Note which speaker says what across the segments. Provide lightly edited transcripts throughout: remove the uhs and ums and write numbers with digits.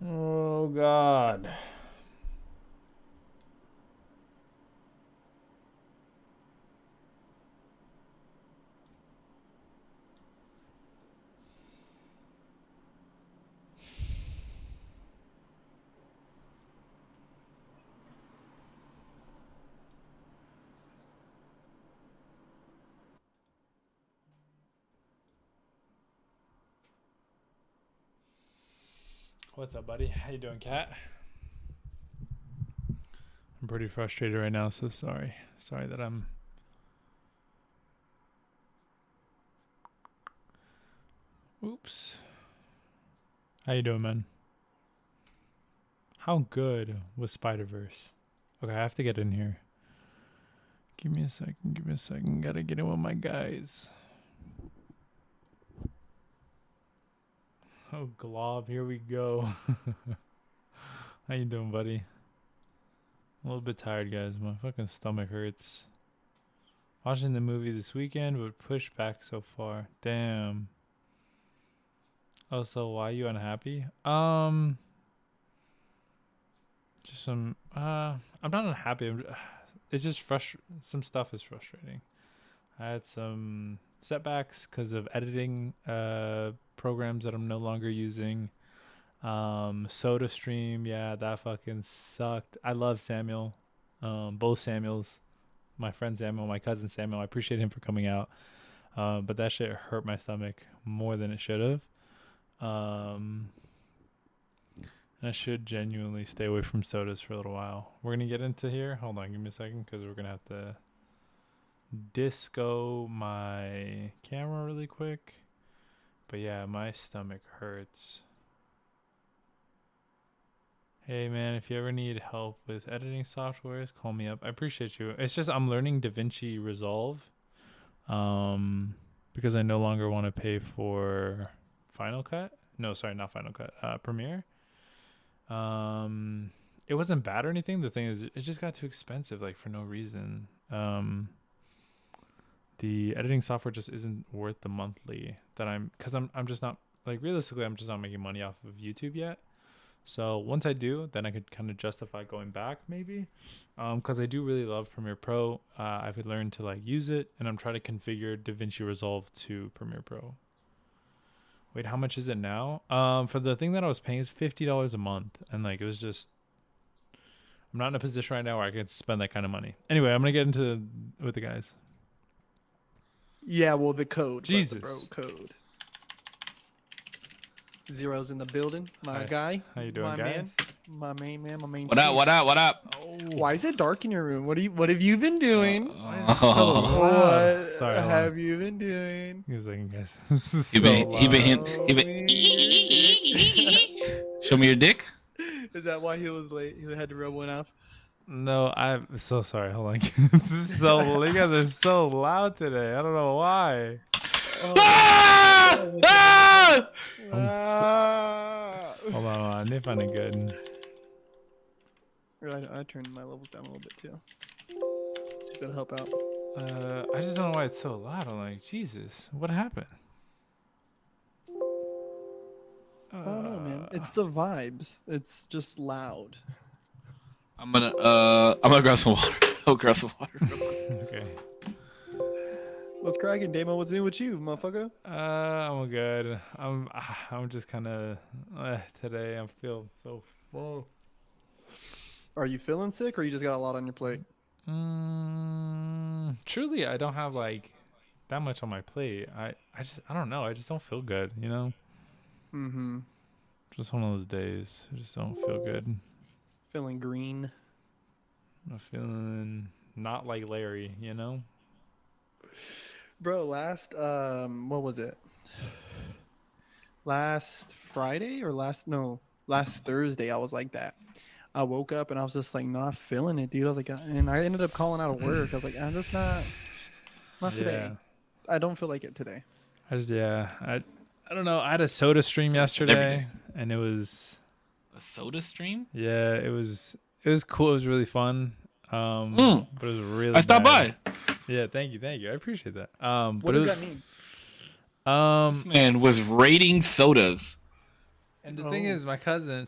Speaker 1: Oh God. What's up, buddy? How you doing, Cat? I'm pretty frustrated right now, so sorry. Sorry that I'm... Oops. How you doing, man? How good was Spider-Verse? Okay, I have to get in here. Give me a second. Gotta get in with my guys. Oh, Glob, here we go. How you doing, buddy? I'm a little bit tired, guys. My fucking stomach hurts. Watching the movie this weekend, but pushed back so far. Damn. Oh, so why are you unhappy? Just some. I'm not unhappy. It's just some stuff is frustrating. I had some setbacks because of editing programs that I'm no longer using. SodaStream, yeah, that fucking sucked. I love Samuel, both Samuels, my friend Samuel, my cousin Samuel. I appreciate him for coming out, but that shit hurt my stomach more than it should have. I should genuinely stay away from sodas for a little while. We're gonna get into here. Hold on, give me a second, because we're gonna have to disco my camera really quick. But yeah, my stomach hurts. Hey man, if you ever need help with editing softwares, call me up. I appreciate you. It's just I'm learning DaVinci Resolve, because I no longer want to pay for Final Cut. No, sorry, not Final Cut. Premiere. It wasn't bad or anything. The thing is, it just got too expensive, like for no reason. The editing software just isn't worth the monthly because I'm just not, like, realistically, I'm just not making money off of YouTube yet. So once I do, then I could kind of justify going back maybe, because I do really love Premiere Pro. I've learned to like use it, and I'm trying to configure DaVinci Resolve to Premiere Pro. Wait, how much is it now? For the thing that I was paying is $50 a month, and like it was just, I'm not in a position right now where I can spend that kind of money. Anyway, I'm gonna get into with the guys.
Speaker 2: Yeah, well, the code,
Speaker 1: Jesus.
Speaker 2: the bro code. Zero's in the building, my
Speaker 1: Hi.
Speaker 2: guy.
Speaker 1: How you doing,
Speaker 2: my
Speaker 1: guys?
Speaker 2: man, my main man, my main.
Speaker 3: What up? What up? What up?
Speaker 1: Oh.
Speaker 2: Why is it dark in your room? What have you been doing?
Speaker 1: Why is it so loud?
Speaker 2: What
Speaker 1: Sorry,
Speaker 2: have you been doing?
Speaker 1: Give me a second, guys. This is
Speaker 3: He
Speaker 1: so
Speaker 3: been,
Speaker 1: loud.
Speaker 3: he been, he been. Show me your dick.
Speaker 2: Is that why he was late? He had to rub one off.
Speaker 1: No, I'm so sorry. Hold on. This is so. You guys are so loud today. I don't know why. Hold on. I need to find it good.
Speaker 2: I turned my levels down a little bit too. See if that'll help out.
Speaker 1: I just don't know why it's so loud. I'm like, Jesus, what happened?
Speaker 2: I don't know, man. It's the vibes. It's just loud.
Speaker 3: I'm gonna grab some water. I'll grab some water.
Speaker 1: Okay.
Speaker 2: What's cracking, Damo? What's new with you, motherfucker?
Speaker 1: I'm good. I'm just kind of today. I feel so full.
Speaker 2: Are you feeling sick, or you just got a lot on your plate?
Speaker 1: Truly, I don't have like that much on my plate. I don't know. I just don't feel good. You know.
Speaker 2: Mm-hmm.
Speaker 1: Just one of those days. I just don't feel good.
Speaker 2: Feeling green.
Speaker 1: I'm feeling not like Larry. You know.
Speaker 2: Bro, last what was it? Last Friday or last Thursday I was like that. I woke up and I was just like not feeling it, dude. I was like, and I ended up calling out of work. I was like, I'm just not today. I don't feel like it today.
Speaker 1: I don't know. I had a soda stream yesterday, and it was
Speaker 3: A soda stream?
Speaker 1: Yeah, it was cool. It was really fun. But it was really
Speaker 3: I stopped
Speaker 1: bad.
Speaker 3: by.
Speaker 1: Yeah, thank you. I appreciate that.
Speaker 2: What does that mean?
Speaker 3: This man was rating sodas.
Speaker 1: And the thing is, my cousin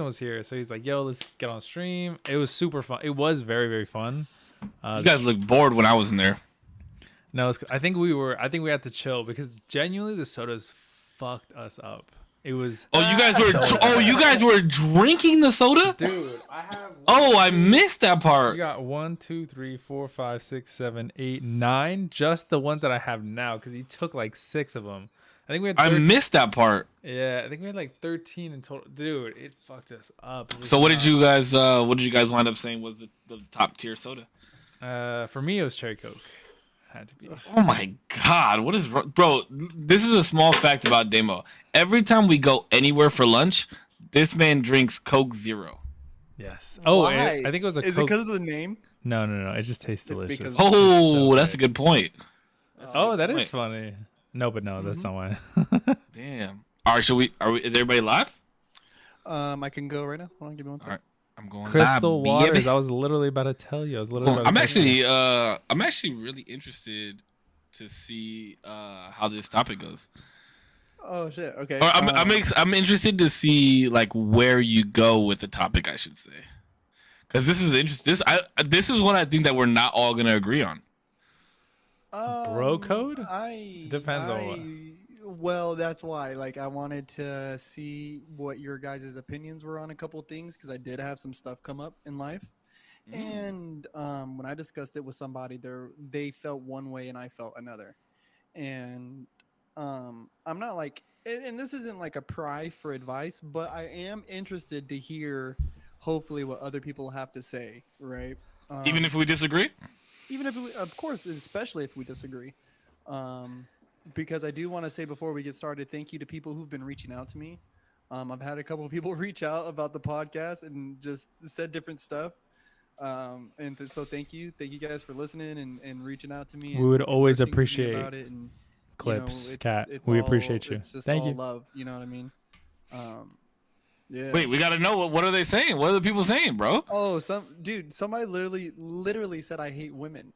Speaker 1: was here, so he's like, "Yo, let's get on stream." It was super fun. It was very, very fun.
Speaker 3: You guys looked bored when I was in there.
Speaker 1: No, I think we had to chill because genuinely the sodas fucked us up. It was.
Speaker 3: Oh, you guys were drinking the soda,
Speaker 1: dude. I have.
Speaker 3: I missed that part.
Speaker 1: We got 1, 2, 3, 4, 5, 6, 7, 8, 9. Just the ones that I have now, because he took like 6 of them. I think we had. 13.
Speaker 3: I missed that part.
Speaker 1: Yeah, I think we had like 13 in total. Dude, it fucked us up.
Speaker 3: So what did you guys wind up saying was the top tier soda?
Speaker 1: For me, it was cherry Coke. Had to be.
Speaker 3: Oh my god, what is wrong? Bro? This is a small fact about Demo. Every time we go anywhere for lunch, this man drinks Coke Zero.
Speaker 1: Yes.
Speaker 2: Why?
Speaker 1: I think it was a
Speaker 2: Is
Speaker 1: Coke.
Speaker 2: it because of the name?
Speaker 1: No. It just tastes delicious.
Speaker 3: That's a good point.
Speaker 1: That is funny. No, that's not why.
Speaker 3: Damn. All right, is everybody live?
Speaker 2: I can go right now. Hold on, give me one second.
Speaker 3: All right, I'm going
Speaker 1: Crystal
Speaker 3: live,
Speaker 1: Waters.
Speaker 3: baby.
Speaker 1: I was literally about to tell you.
Speaker 3: I'm actually really interested to see how this topic goes.
Speaker 2: Oh shit. Okay.
Speaker 3: Or I'm interested to see like where you go with the topic, I should say, because this is interesting. This is one I think that we're not all gonna agree on.
Speaker 1: Bro code? Depends on what.
Speaker 2: Well, that's why. Like, I wanted to see what your guys' opinions were on a couple things because I did have some stuff come up in life, and when I discussed it with somebody, they felt one way and I felt another, and I'm not like, and this isn't like a pry for advice, but I am interested to hear, hopefully, what other people have to say, right?
Speaker 3: Even if we disagree.
Speaker 2: Even if, of course, especially if we disagree. Because I do want to say before we get started, thank you to people who've been reaching out to me. I've had a couple of people reach out about the podcast and just said different stuff. So thank you guys for listening and reaching out to me.
Speaker 1: We would always appreciate
Speaker 2: about it and,
Speaker 1: clips, Kat. We appreciate you.
Speaker 2: It's just
Speaker 1: thank
Speaker 2: all
Speaker 1: you.
Speaker 2: love. You know what I mean? Yeah.
Speaker 3: Wait, we gotta know what are they saying? What are the people saying, bro?
Speaker 2: Oh, somebody literally said I hate women.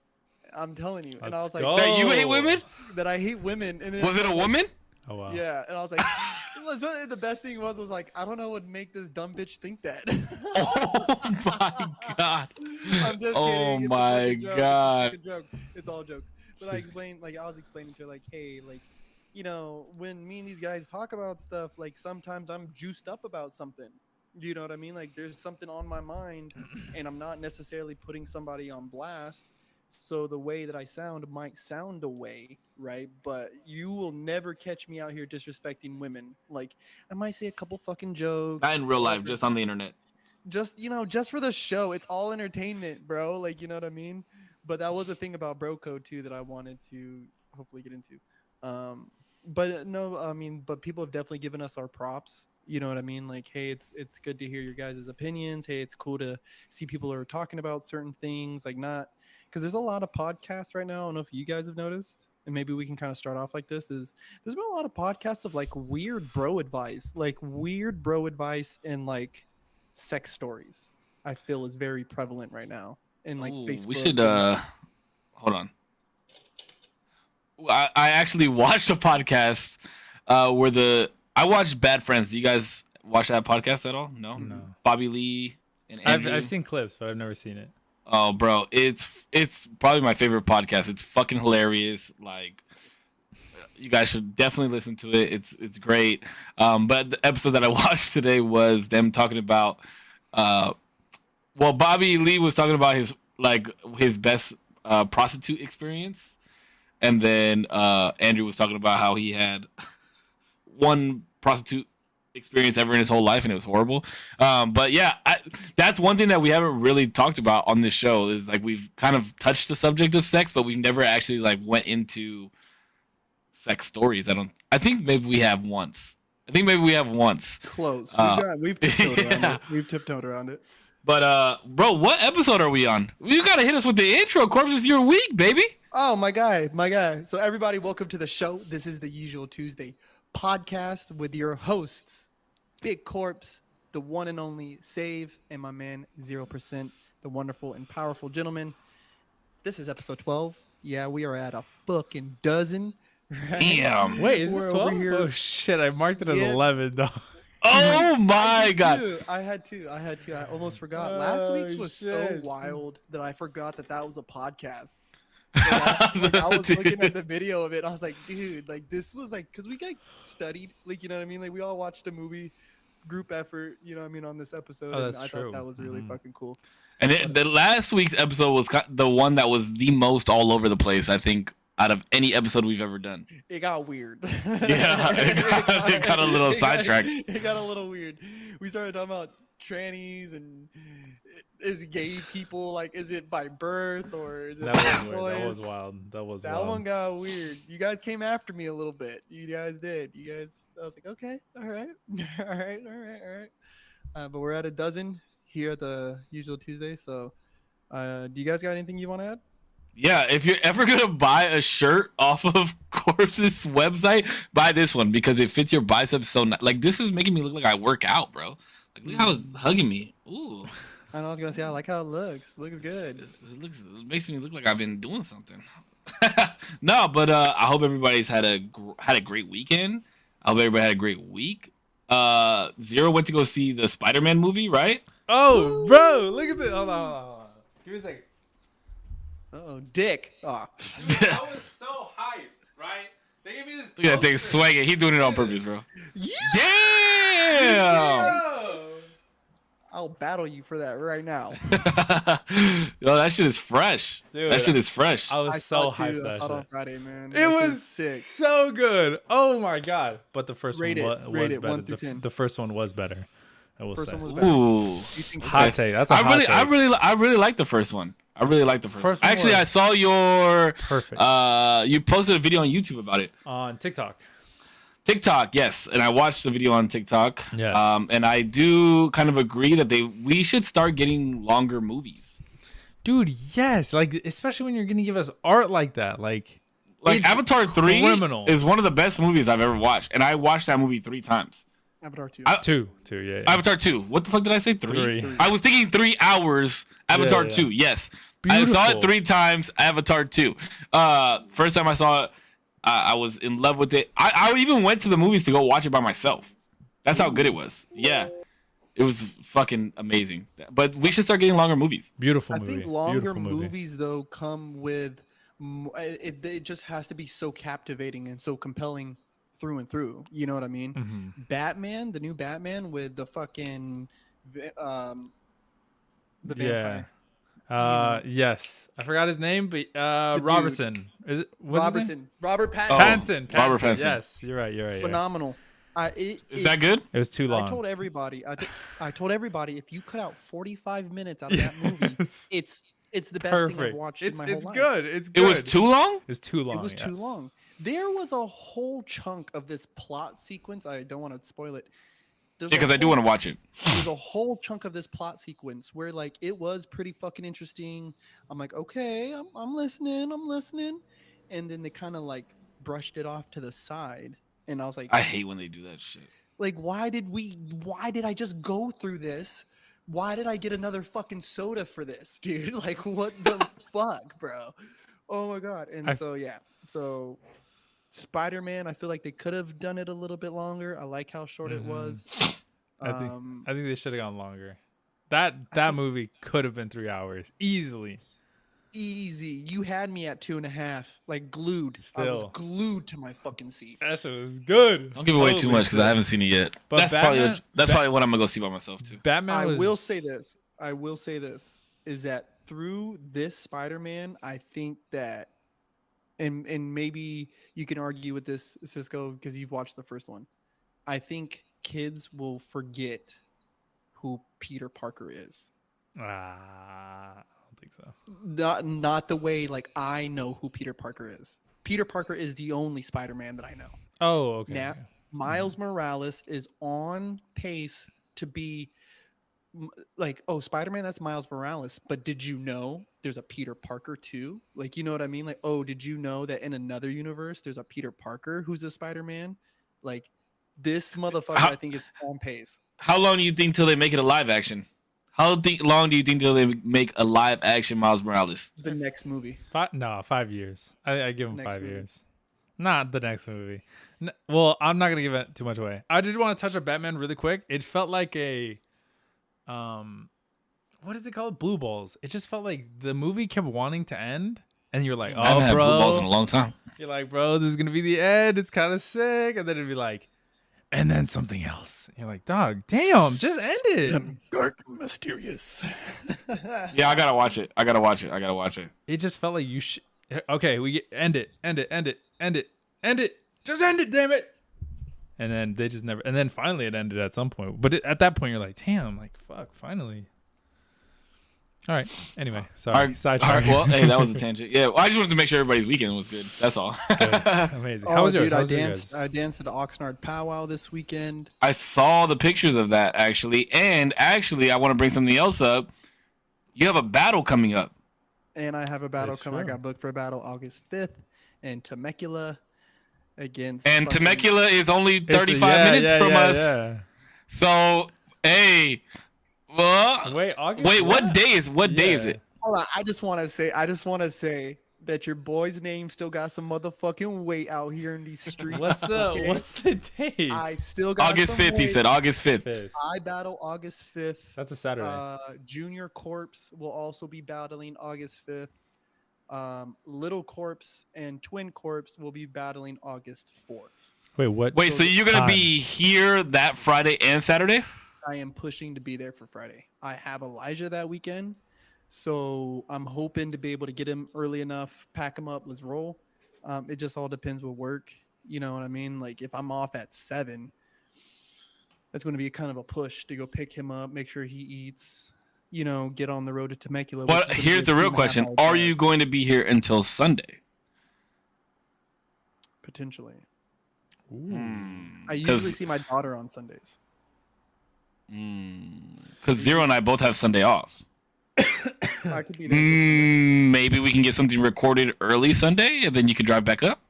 Speaker 2: I'm telling you, and I was like,
Speaker 3: that you hate women?
Speaker 2: That I hate women. And then
Speaker 3: was it a woman?
Speaker 1: Oh wow.
Speaker 2: Yeah, and I was like, the best thing was like, I don't know what would make this dumb bitch think that.
Speaker 3: Oh my god.
Speaker 2: I'm just kidding.
Speaker 3: Oh
Speaker 2: It's
Speaker 3: my god.
Speaker 2: It's a joke. It's all jokes. But I was explaining to her, like, hey, like, when me and these guys talk about stuff, like sometimes I'm juiced up about something. You know what I mean? Like there's something on my mind, and I'm not necessarily putting somebody on blast. So the way that I sound might sound a way, right? But you will never catch me out here disrespecting women. Like I might say a couple fucking jokes.
Speaker 3: Not in real life, just on the internet.
Speaker 2: Just for the show. It's all entertainment, bro. Like, you know what I mean? But that was a thing about Bro Code too that I wanted to hopefully get into. But people have definitely given us our props. You know what I mean? Like, hey, it's good to hear your guys' opinions. Hey, it's cool to see people are talking about certain things, like not because there's a lot of podcasts right now. I don't know if you guys have noticed, and maybe we can kind of start off like this. There's been a lot of podcasts of like weird bro advice and like sex stories. I feel is very prevalent right now in like Facebook.
Speaker 3: We should hold on. I actually watched a podcast where I watched Bad Friends. Do you guys watch that podcast at all? No. Bobby Lee and Andrew.
Speaker 1: I've seen clips, but I've never seen it.
Speaker 3: Oh, bro, it's probably my favorite podcast. It's fucking hilarious. Like, you guys should definitely listen to it. It's great. But the episode that I watched today was them talking about. Bobby Lee was talking about his best prostitute experience, and then Andrew was talking about how he had one prostitute experience ever in his whole life, and it was horrible. But yeah, that's one thing that we haven't really talked about on this show is like we've kind of touched the subject of sex, but we've never actually like went into sex stories. I think maybe we have once.
Speaker 2: Close. We've tiptoed around it. We've tiptoed around it.
Speaker 3: But bro, what episode are we on? You gotta hit us with the intro. Corpse, is your week, baby.
Speaker 2: Oh, my guy. So everybody, welcome to the show. This is the Usual Tuesday podcast with your hosts, Big Corpse, the one and only Save, and my man 0%, the wonderful and powerful gentleman. This is episode 12. Yeah, we are at a fucking dozen. Right?
Speaker 3: Damn.
Speaker 1: Wait, is
Speaker 2: We're
Speaker 1: this
Speaker 2: over
Speaker 1: 12?
Speaker 2: here.
Speaker 1: Oh shit, I marked it as 11 though.
Speaker 3: Oh my god!
Speaker 2: I had to. I almost forgot. Last week's was so wild that I forgot that was a podcast. I was looking at the video of it. I was like, dude, like this was like, cause we got studied, like, you know what I mean? Like we all watched a movie, group effort, you know what I mean, on this episode.
Speaker 1: Oh,
Speaker 2: and
Speaker 1: that's
Speaker 2: I
Speaker 1: true.
Speaker 2: thought that was really fucking cool.
Speaker 3: And the last week's episode was the one that was the most all over the place, I think, out of any episode we've ever done.
Speaker 2: It got weird.
Speaker 3: Yeah, it got a little sidetracked.
Speaker 2: It got a little weird. We started talking about trannies and is gay people, like, is it by birth or is it
Speaker 1: That
Speaker 2: by
Speaker 1: was weird.
Speaker 2: choice?
Speaker 1: That was wild.
Speaker 2: That
Speaker 1: wild.
Speaker 2: one got weird. You guys came after me a little bit. You guys did. I was like, okay, all right. But we're at a dozen here at the usual Tuesday. So do you guys got anything you want to add?
Speaker 3: Yeah, if you're ever gonna buy a shirt off of Corpse's website, buy this one because it fits your biceps so like this is making me look like I work out, bro. Like look how it's hugging me. Ooh.
Speaker 2: I know I was gonna say I like how it looks. Looks good.
Speaker 3: It makes me look like I've been doing something. No, but I hope everybody's had a great weekend. I hope everybody had a great week. Zero went to go see the Spider-Man movie, right?
Speaker 1: Oh, bro, look at this. Hold on. Give me a second.
Speaker 2: Oh, dick. Oh.
Speaker 1: Dude, I was so hyped, right? They gave me this.
Speaker 3: Look at that thing swinging. He's doing it on purpose, bro.
Speaker 2: Yeah.
Speaker 3: Damn!
Speaker 2: I'll battle you for that right now.
Speaker 3: Yo, that shit is fresh.
Speaker 1: Dude,
Speaker 3: that shit is fresh.
Speaker 1: I was so hyped.
Speaker 2: I
Speaker 1: That
Speaker 2: saw it on
Speaker 1: shit.
Speaker 2: Friday, man.
Speaker 1: It
Speaker 2: That shit
Speaker 1: was
Speaker 2: sick.
Speaker 1: so good. Oh my god! But the first
Speaker 2: Rate
Speaker 1: one
Speaker 2: it.
Speaker 1: was
Speaker 2: Rate it,
Speaker 1: better.
Speaker 2: 1 through 10.
Speaker 1: The first one was better. I will
Speaker 2: First
Speaker 1: say.
Speaker 2: one was better.
Speaker 3: Ooh.
Speaker 2: You think so?
Speaker 1: Hot take. That's a hot take.
Speaker 3: I really like the first one. I really like the first one.
Speaker 1: one
Speaker 3: Actually,
Speaker 1: was
Speaker 3: I saw your
Speaker 1: perfect
Speaker 3: you posted a video on YouTube about it.
Speaker 1: on TikTok.
Speaker 3: TikTok, yes, and I watched the video on TikTok.
Speaker 1: Yes.
Speaker 3: And I do kind of agree that we should start getting longer movies.
Speaker 1: Dude, yes, like especially when you're gonna give us art like that, like it's
Speaker 3: Avatar 3
Speaker 1: criminal.
Speaker 3: is one of the best movies I've ever watched, and I watched that movie 3 times.
Speaker 2: Avatar 2.
Speaker 1: two, yeah.
Speaker 3: Avatar 2. What the fuck did I say? 3?
Speaker 1: Three.
Speaker 3: I was thinking 3 hours. Avatar
Speaker 1: Yeah.
Speaker 3: 2. Yes.
Speaker 1: Beautiful.
Speaker 3: I saw it 3 times. Avatar 2. First time I saw it, I was in love with it. I even went to the movies to go watch it by myself. That's how good it was. Yeah. It was fucking amazing. But we should start getting longer movies.
Speaker 1: Beautiful
Speaker 2: I
Speaker 1: movie.
Speaker 2: think longer
Speaker 1: Beautiful movie.
Speaker 2: movies though come with it just has to be so captivating and so compelling through and through. You know what I mean?
Speaker 1: Mm-hmm.
Speaker 2: Batman, the new Batman with the fucking the
Speaker 1: Yeah.
Speaker 2: vampire.
Speaker 1: Yes, I forgot his name, but Robertson. Is it what's his name?
Speaker 2: Robert Pattinson.
Speaker 3: Oh.
Speaker 1: Pattinson.
Speaker 3: Robert Pattinson.
Speaker 1: Yes, you're right. Yeah.
Speaker 2: Phenomenal.
Speaker 3: Is that good?
Speaker 1: It was too long.
Speaker 2: I told everybody. I told everybody if you cut out 45 minutes out of that movie, it's the best thing I've watched in my whole life.
Speaker 1: Good. It's
Speaker 3: It
Speaker 1: good.
Speaker 3: was too long?
Speaker 1: It's too long.
Speaker 2: It was too
Speaker 1: yes.
Speaker 2: long. There was a whole chunk of this plot sequence. I don't want to spoil it.
Speaker 3: Yeah, because I do want to watch it.
Speaker 2: There's a whole chunk of this plot sequence where like it was pretty fucking interesting. I'm like, okay, I'm listening, and then they kind of like brushed it off to the side, and I was like,
Speaker 3: I hate when they do that shit.
Speaker 2: like, why did I just go through this? Why did I get another fucking soda for this, dude? Like, what the fuck, bro? Oh my god. And so Spider-Man, I feel like they could have done it a little bit longer. I like how short it was.
Speaker 1: I think they should have gone longer. That movie could have been 3 hours easily.
Speaker 2: Easy. You had me at 2.5, like glued. I
Speaker 1: Still.
Speaker 2: was glued to my fucking seat.
Speaker 1: That shit was good.
Speaker 3: Don't give away too
Speaker 1: Totally
Speaker 3: much because I haven't seen it yet.
Speaker 1: But
Speaker 3: That's
Speaker 1: Batman-
Speaker 3: probably what I'm gonna go see by myself too.
Speaker 1: Batman
Speaker 2: I
Speaker 1: was.
Speaker 2: will say this. Is that through this Spider-Man, I think that, and maybe you can argue with this, Cisco, because you've watched the first one. I think kids will forget who Peter Parker is.
Speaker 1: I don't think so.
Speaker 2: Not the way like I know who Peter Parker is. Peter Parker is the only Spider-Man that I know.
Speaker 1: Oh, okay.
Speaker 2: Now,
Speaker 1: okay.
Speaker 2: Miles Morales is on pace to be like, oh, Spider-Man, that's Miles Morales. But did you know there's a Peter Parker too? Like, you know what I mean? Like, oh, did you know that in another universe there's a Peter Parker who's a Spider-Man? Like, this motherfucker, I think, is on pace.
Speaker 3: How long do you think till they make it a live action? How long do you think till they make a live action Miles Morales?
Speaker 2: The next movie.
Speaker 1: 5 years. I give him
Speaker 2: Next
Speaker 1: 5
Speaker 2: movie.
Speaker 1: years. Not the next movie. Well, I'm not gonna give it too much away. I did want to touch on Batman really quick. It felt like a, what is it called? Blue balls. It just felt like the movie kept wanting to end, and you're like,
Speaker 3: I haven't
Speaker 1: oh,
Speaker 3: had
Speaker 1: bro.
Speaker 3: blue balls in a long time.
Speaker 1: You're like, bro, this is gonna be the end. It's kind of sick, and then it'd be like, and then something else. You're like, dog, damn, just end it.
Speaker 2: Dark and mysterious.
Speaker 3: Yeah, I gotta watch it. I gotta watch it.
Speaker 1: It just felt like you should. Okay, end it. Just end it, damn it. And then they just never. And then finally, it ended at some point. But at that point, you're like, damn, like fuck, finally. All right. Anyway, sorry.
Speaker 3: All right.
Speaker 1: Sidetrack.
Speaker 3: Well, hey, that was a tangent. Yeah, well, I just wanted to make sure everybody's weekend was good. That's all.
Speaker 1: Amazing. How was yours?
Speaker 2: Dude,
Speaker 1: How was
Speaker 2: I danced at the Oxnard powwow this weekend.
Speaker 3: I saw the pictures of that actually, and actually, I want to bring something else up. You have a battle coming up.
Speaker 2: And I have a battle
Speaker 1: That's
Speaker 2: coming. I
Speaker 1: true.
Speaker 2: got booked for a battle August 5th in Temecula against.
Speaker 3: And
Speaker 2: fucking-
Speaker 3: Temecula is only 35 minutes from us.
Speaker 1: Yeah.
Speaker 3: So, hey, well,
Speaker 1: Wait, August.
Speaker 3: wait, what day is
Speaker 1: Yeah.
Speaker 3: it?
Speaker 2: Hold on. I just want to say that your boy's name still got some motherfucking weight out here in these streets.
Speaker 1: What's the date?
Speaker 2: I still got
Speaker 3: August
Speaker 2: some
Speaker 3: 5th. He
Speaker 2: weight.
Speaker 3: said August 5th.
Speaker 1: 5th.
Speaker 2: I battle August 5th.
Speaker 1: That's a Saturday.
Speaker 2: Junior Corpse will also be battling August 5th. Little Corpse and Twin Corpse will be battling August 4th.
Speaker 1: Wait, what?
Speaker 3: Wait, so you're gonna
Speaker 1: time?
Speaker 3: be here that Friday and Saturday?
Speaker 2: I am pushing to be there for Friday. I have Elijah that weekend, so I'm hoping to be able to get him early enough, pack him up, let's roll. It just all depends with work. You know what I mean? Like if I'm off at 7, that's going to be kind of a push to go pick him up, make sure he eats, you know, get on the road to Temecula. which
Speaker 3: But
Speaker 2: is gonna be
Speaker 3: here's
Speaker 2: a
Speaker 3: the real
Speaker 2: 2.5
Speaker 3: question:
Speaker 2: hour
Speaker 3: are
Speaker 2: drive,
Speaker 3: you going to be here until Sunday?
Speaker 2: potentially?
Speaker 1: Ooh.
Speaker 2: I usually see my daughter on Sundays.
Speaker 3: Because Zero and I both have Sunday off.
Speaker 2: I could be there. For Sunday.
Speaker 3: Maybe we can get something recorded early Sunday, and then you can drive back up.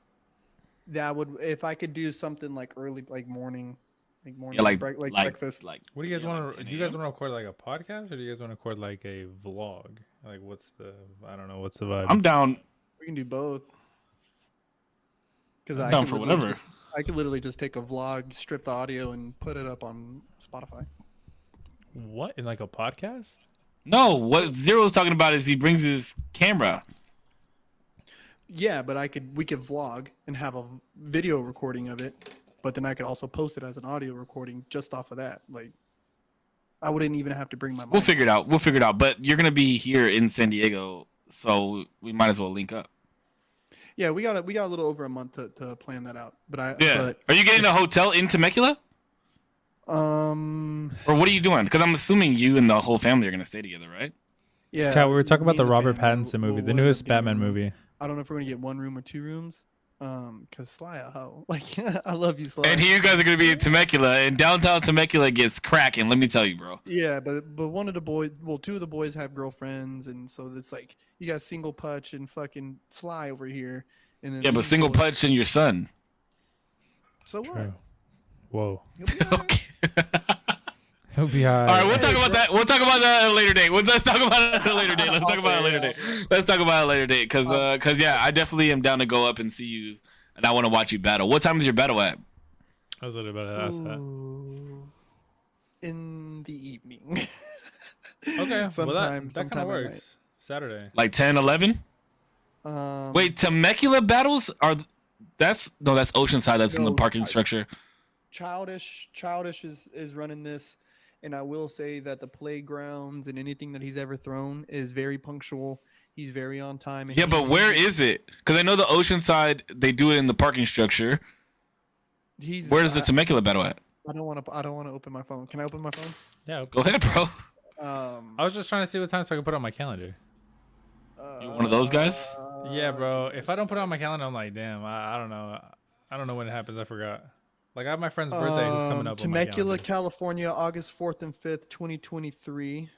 Speaker 2: That would, if I could do something like early, like morning,
Speaker 3: Yeah, like
Speaker 2: breakfast.
Speaker 3: Like
Speaker 1: What do you guys
Speaker 3: yeah, like
Speaker 1: want to?
Speaker 3: 10
Speaker 1: Do you guys
Speaker 3: a.m.?
Speaker 1: want to record like a podcast, or do you guys want to record like a vlog? Like, what's the? I don't know. What's the vibe?
Speaker 3: I'm down.
Speaker 2: We can do both. Because
Speaker 3: I'm down for whatever.
Speaker 2: I could literally just take a vlog, strip the audio, and put it up on Spotify.
Speaker 1: What, in like a podcast?
Speaker 3: No, what Zero's talking about is he brings his camera.
Speaker 2: Yeah, but we could vlog and have a video recording of it, but then I could also post it as an audio recording just off of that. Like, I wouldn't even have to bring my mic.
Speaker 3: We'll figure it out. But you're gonna be here in San Diego, so we might as well link up.
Speaker 2: Yeah, we got a little over a month to plan that out. But
Speaker 3: Yeah. Are you getting a hotel in Temecula, or what are you doing? Because I'm assuming you and the whole family are gonna stay together, right?
Speaker 2: yeah.
Speaker 1: Kat, we were talking about
Speaker 2: me
Speaker 1: the
Speaker 2: and
Speaker 1: Robert
Speaker 2: family
Speaker 1: Pattinson movie, the
Speaker 2: will end
Speaker 1: newest
Speaker 2: up getting a
Speaker 1: Batman
Speaker 2: room.
Speaker 1: movie.
Speaker 2: I don't know if we're gonna get 1 room or 2 rooms. Cause Sly a hoe. Like I love you, Sly.
Speaker 3: And here you guys are gonna be in Temecula, and downtown Temecula gets cracking. Let me tell you, bro.
Speaker 2: Yeah, but one of the boys, well, 2 of the boys have girlfriends, and so it's like you got Single Putch and fucking Sly over here, and then
Speaker 3: Yeah, but
Speaker 2: these
Speaker 3: Single
Speaker 2: boys-
Speaker 3: Punch and your son.
Speaker 2: So what?
Speaker 1: True. Whoa.
Speaker 2: You'll be all right.
Speaker 3: Okay.
Speaker 1: He'll be high.
Speaker 3: All right, we'll talk about that. We'll talk about that at a later date. Let's talk about it at a later date. Let's talk about it at a later date. Let's talk about it at a later date. Cause yeah, I definitely am down to go up and see you, and I want to watch you battle. What time is your battle at?
Speaker 1: I was literally about to ask that.
Speaker 2: Ooh, in the evening.
Speaker 1: Okay.
Speaker 2: Sometime,
Speaker 1: well, that kind of
Speaker 2: sometime at
Speaker 1: works.
Speaker 2: night.
Speaker 1: Saturday.
Speaker 3: Like 10, 11? Wait, Temecula battles are that's Oceanside. That's in the
Speaker 2: No,
Speaker 3: parking structure.
Speaker 2: Childish is running this, and I will say that the playgrounds and anything that he's ever thrown is very punctual. He's very on time. And
Speaker 3: Yeah, but where is it? Because I know the Oceanside they do it in the parking structure. Where does the Temecula battle at?
Speaker 2: I don't want to open my phone. Can I open my phone?
Speaker 1: Yeah. Okay.
Speaker 3: Go ahead, bro.
Speaker 1: I was just trying to see what time so I could put it on my calendar.
Speaker 3: You one of those guys?
Speaker 1: Yeah, bro. If I don't put it on my calendar, I'm like, damn. I don't know. I don't know when it happens. I forgot. Like I have my friend's birthday who's coming up. on my
Speaker 2: Temecula,
Speaker 1: calendar.
Speaker 2: California, August 4th and 5th, 2023.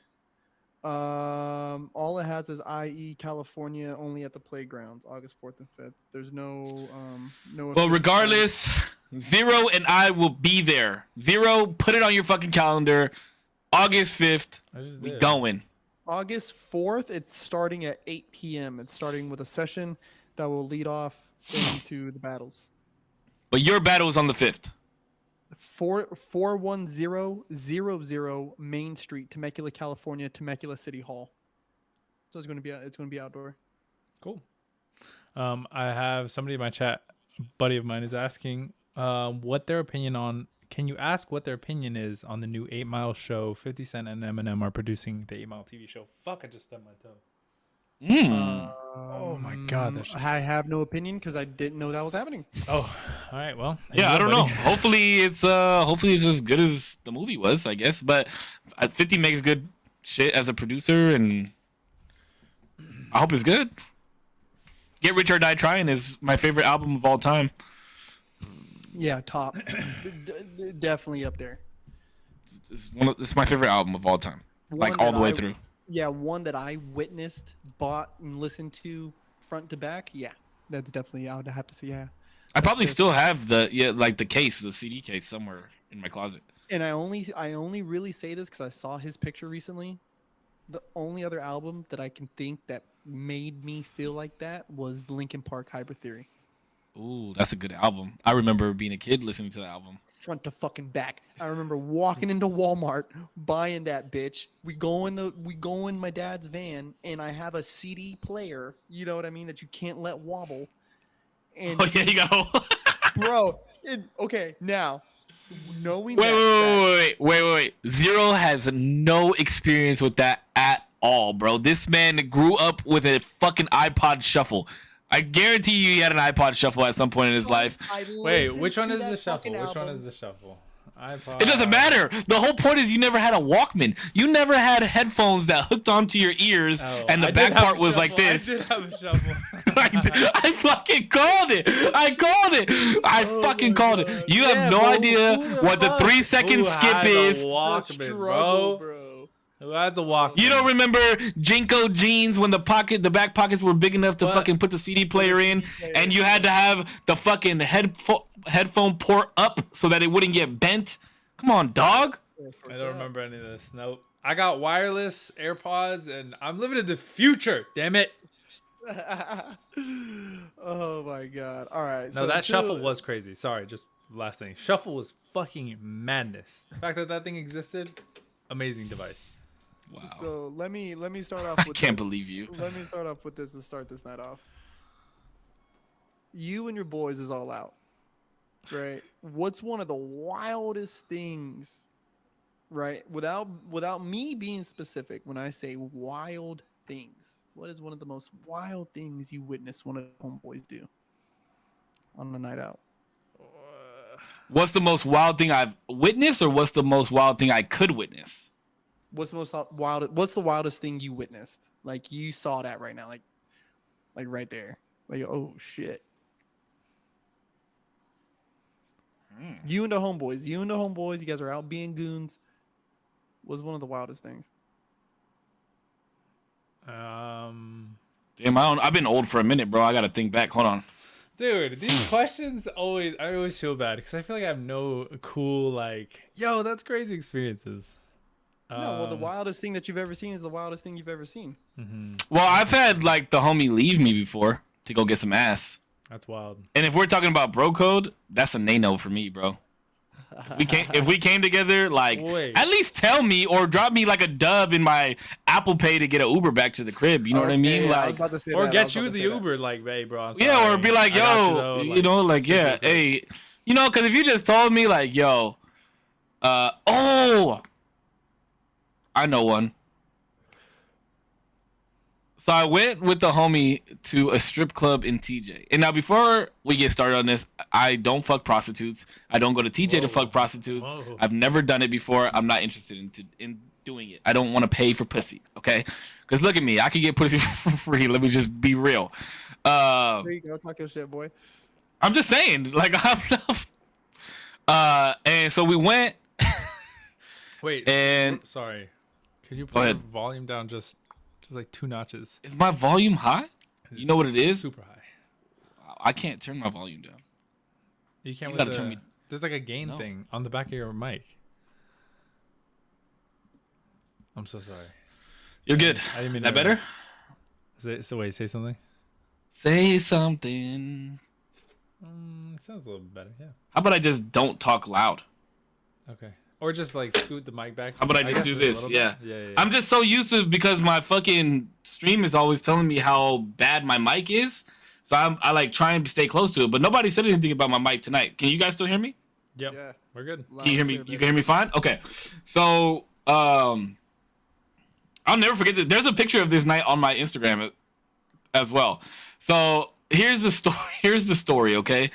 Speaker 2: All it has is IE California, only at the playgrounds, August 4th and 5th. There's no no.
Speaker 3: Well,
Speaker 2: official
Speaker 3: regardless, Zero and I will be there. Zero, put it on your fucking calendar. August 5th,
Speaker 1: I just
Speaker 3: we
Speaker 1: did.
Speaker 3: going.
Speaker 2: August 4th, it's starting at 8 p.m. It's starting with a session that will lead off into the battles.
Speaker 3: But your battle was on the 5th.
Speaker 2: 41000 Main Street, Temecula, California, Temecula City Hall. So it's gonna be outdoor.
Speaker 1: Cool. I have somebody in my chat, a buddy of mine, is asking what their opinion on. Can you ask what their opinion is on the new 8 Mile show? 50 Cent and Eminem are producing the 8 Mile TV show. Fuck! I just stubbed my toe. Oh my god!
Speaker 2: I have no opinion because I didn't know that was happening.
Speaker 1: Oh, all right. Well,
Speaker 3: Yeah, I don't know. Hopefully it's as good as the movie was, I guess. But 50 makes good shit as a producer, and I hope it's good. Get Rich or Die Trying is my favorite album of all time.
Speaker 2: Yeah, top. Definitely up there.
Speaker 3: It's my favorite album of all time, like all the way through.
Speaker 2: Yeah, one that I witnessed, bought, and listened to front to back. Yeah, that's definitely. I would have to say, yeah.
Speaker 3: I probably still have the the CD case somewhere in my closet.
Speaker 2: And I only really say this because I saw his picture recently. The only other album that I can think that made me feel like that was Linkin Park Hyper Theory.
Speaker 3: Ooh, that's a good album. I remember being a kid listening to the album.
Speaker 2: Front to fucking back. I remember walking into Walmart, buying that bitch. We go in my dad's van, and I have a CD player. You know what I mean? That you can't let wobble. And
Speaker 3: Oh yeah, you go.
Speaker 2: bro. Okay, now knowing
Speaker 3: Wait. Zero has no experience with that at all, bro. This man grew up with a fucking iPod Shuffle. I guarantee you he had an iPod Shuffle at some point in his life.
Speaker 1: Wait, which one is the shuffle? Which one is the shuffle? iPod.
Speaker 3: It doesn't matter. The whole point is you never had a Walkman. You never had headphones that hooked onto your ears, and the back part was like this.
Speaker 1: I did have a shuffle.
Speaker 3: I fucking called it. I fucking called it. You have no idea what the 3-second skip is.
Speaker 1: Walkman, bro. Who has a Walkman?
Speaker 3: You don't remember Jinko jeans when the back pockets were big enough to fucking put the CD player in, and you had to have the fucking headphone port up so that it wouldn't get bent? Come on, dog.
Speaker 1: I don't remember any of this. Nope. I got wireless AirPods, and I'm living in the future. Damn it.
Speaker 2: Oh my god. All right.
Speaker 1: No, that shuffle was crazy. Sorry, just last thing. Shuffle was fucking madness. The fact that thing existed, amazing device.
Speaker 3: Wow.
Speaker 2: So let me start off with
Speaker 3: I can't believe you.
Speaker 2: Let me start off with this to start this night off. You and your boys is all out. Right? What's one of the wildest things, right? Without me being specific, when I say wild things, what is one of the most wild things you witnessed one of the homeboys do on a night out?
Speaker 3: What's the most wild thing I've witnessed, or what's the most wild thing I could witness?
Speaker 2: What's the most wild? What's the wildest thing you witnessed? Like you saw that right now, like right there. Like, oh shit. You and the homeboys. You guys are out being goons. Was one of the wildest things.
Speaker 3: Damn, I've been old for a minute, bro. I gotta think back. Hold on.
Speaker 1: Dude, these questions I always feel bad because I feel like I have no cool yo, that's crazy experiences.
Speaker 2: No, well, the wildest thing that you've ever seen is the wildest thing you've ever seen.
Speaker 1: Mm-hmm.
Speaker 3: Well, I've had the homie leave me before to go get some ass.
Speaker 1: That's wild.
Speaker 3: And if we're talking about bro code, that's a no for me, bro. If we came together, at least tell me or drop me a dub in my Apple Pay to get an Uber back to the crib. You know what I mean?
Speaker 2: Yeah,
Speaker 1: or get you the Uber, hey, bro. I'm sorry.
Speaker 3: Yeah, or be like, yo, yeah, hey, because if you just told me, yo, I know one. So I went with the homie to a strip club in TJ. And now before we get started on this, I don't fuck prostitutes. I don't go to TJ to fuck prostitutes.
Speaker 1: Whoa.
Speaker 3: I've never done it before. I'm not interested in doing it. I don't want to pay for pussy, okay? Because look at me. I can get pussy for free. Let me just be real.
Speaker 2: There you go. Talk your shit, boy.
Speaker 3: I'm just saying. And so we went.
Speaker 1: Wait.
Speaker 3: And
Speaker 1: sorry. Could you put the volume down just 2 notches?
Speaker 3: Is my volume high? You know what it is?
Speaker 1: Super high.
Speaker 3: I can't turn my volume down.
Speaker 1: You can't.
Speaker 3: You gotta turn me.
Speaker 1: There's a gain thing on the back of your mic. I'm so sorry.
Speaker 3: You're good.
Speaker 1: I didn't mean
Speaker 3: is that better?
Speaker 1: So wait, say something.
Speaker 3: Say something.
Speaker 1: Sounds a little better. Yeah.
Speaker 3: How about I just don't talk loud?
Speaker 1: Okay. Or just like scoot the mic back.
Speaker 3: How about I just
Speaker 1: guess
Speaker 3: do
Speaker 1: a
Speaker 3: this?
Speaker 1: little
Speaker 3: Yeah.
Speaker 1: bit. Yeah.
Speaker 3: I'm just so used to it because my fucking stream is always telling me how bad my mic is. So I like try and stay close to it. But nobody said anything about my mic tonight. Can you guys still hear me?
Speaker 1: Yep.
Speaker 2: Yeah.
Speaker 1: We're good.
Speaker 3: Can you hear me? You can hear me fine? Okay. So I'll never forget that. There's a picture of this night on my Instagram as well. So here's the story. Here's the story. Okay.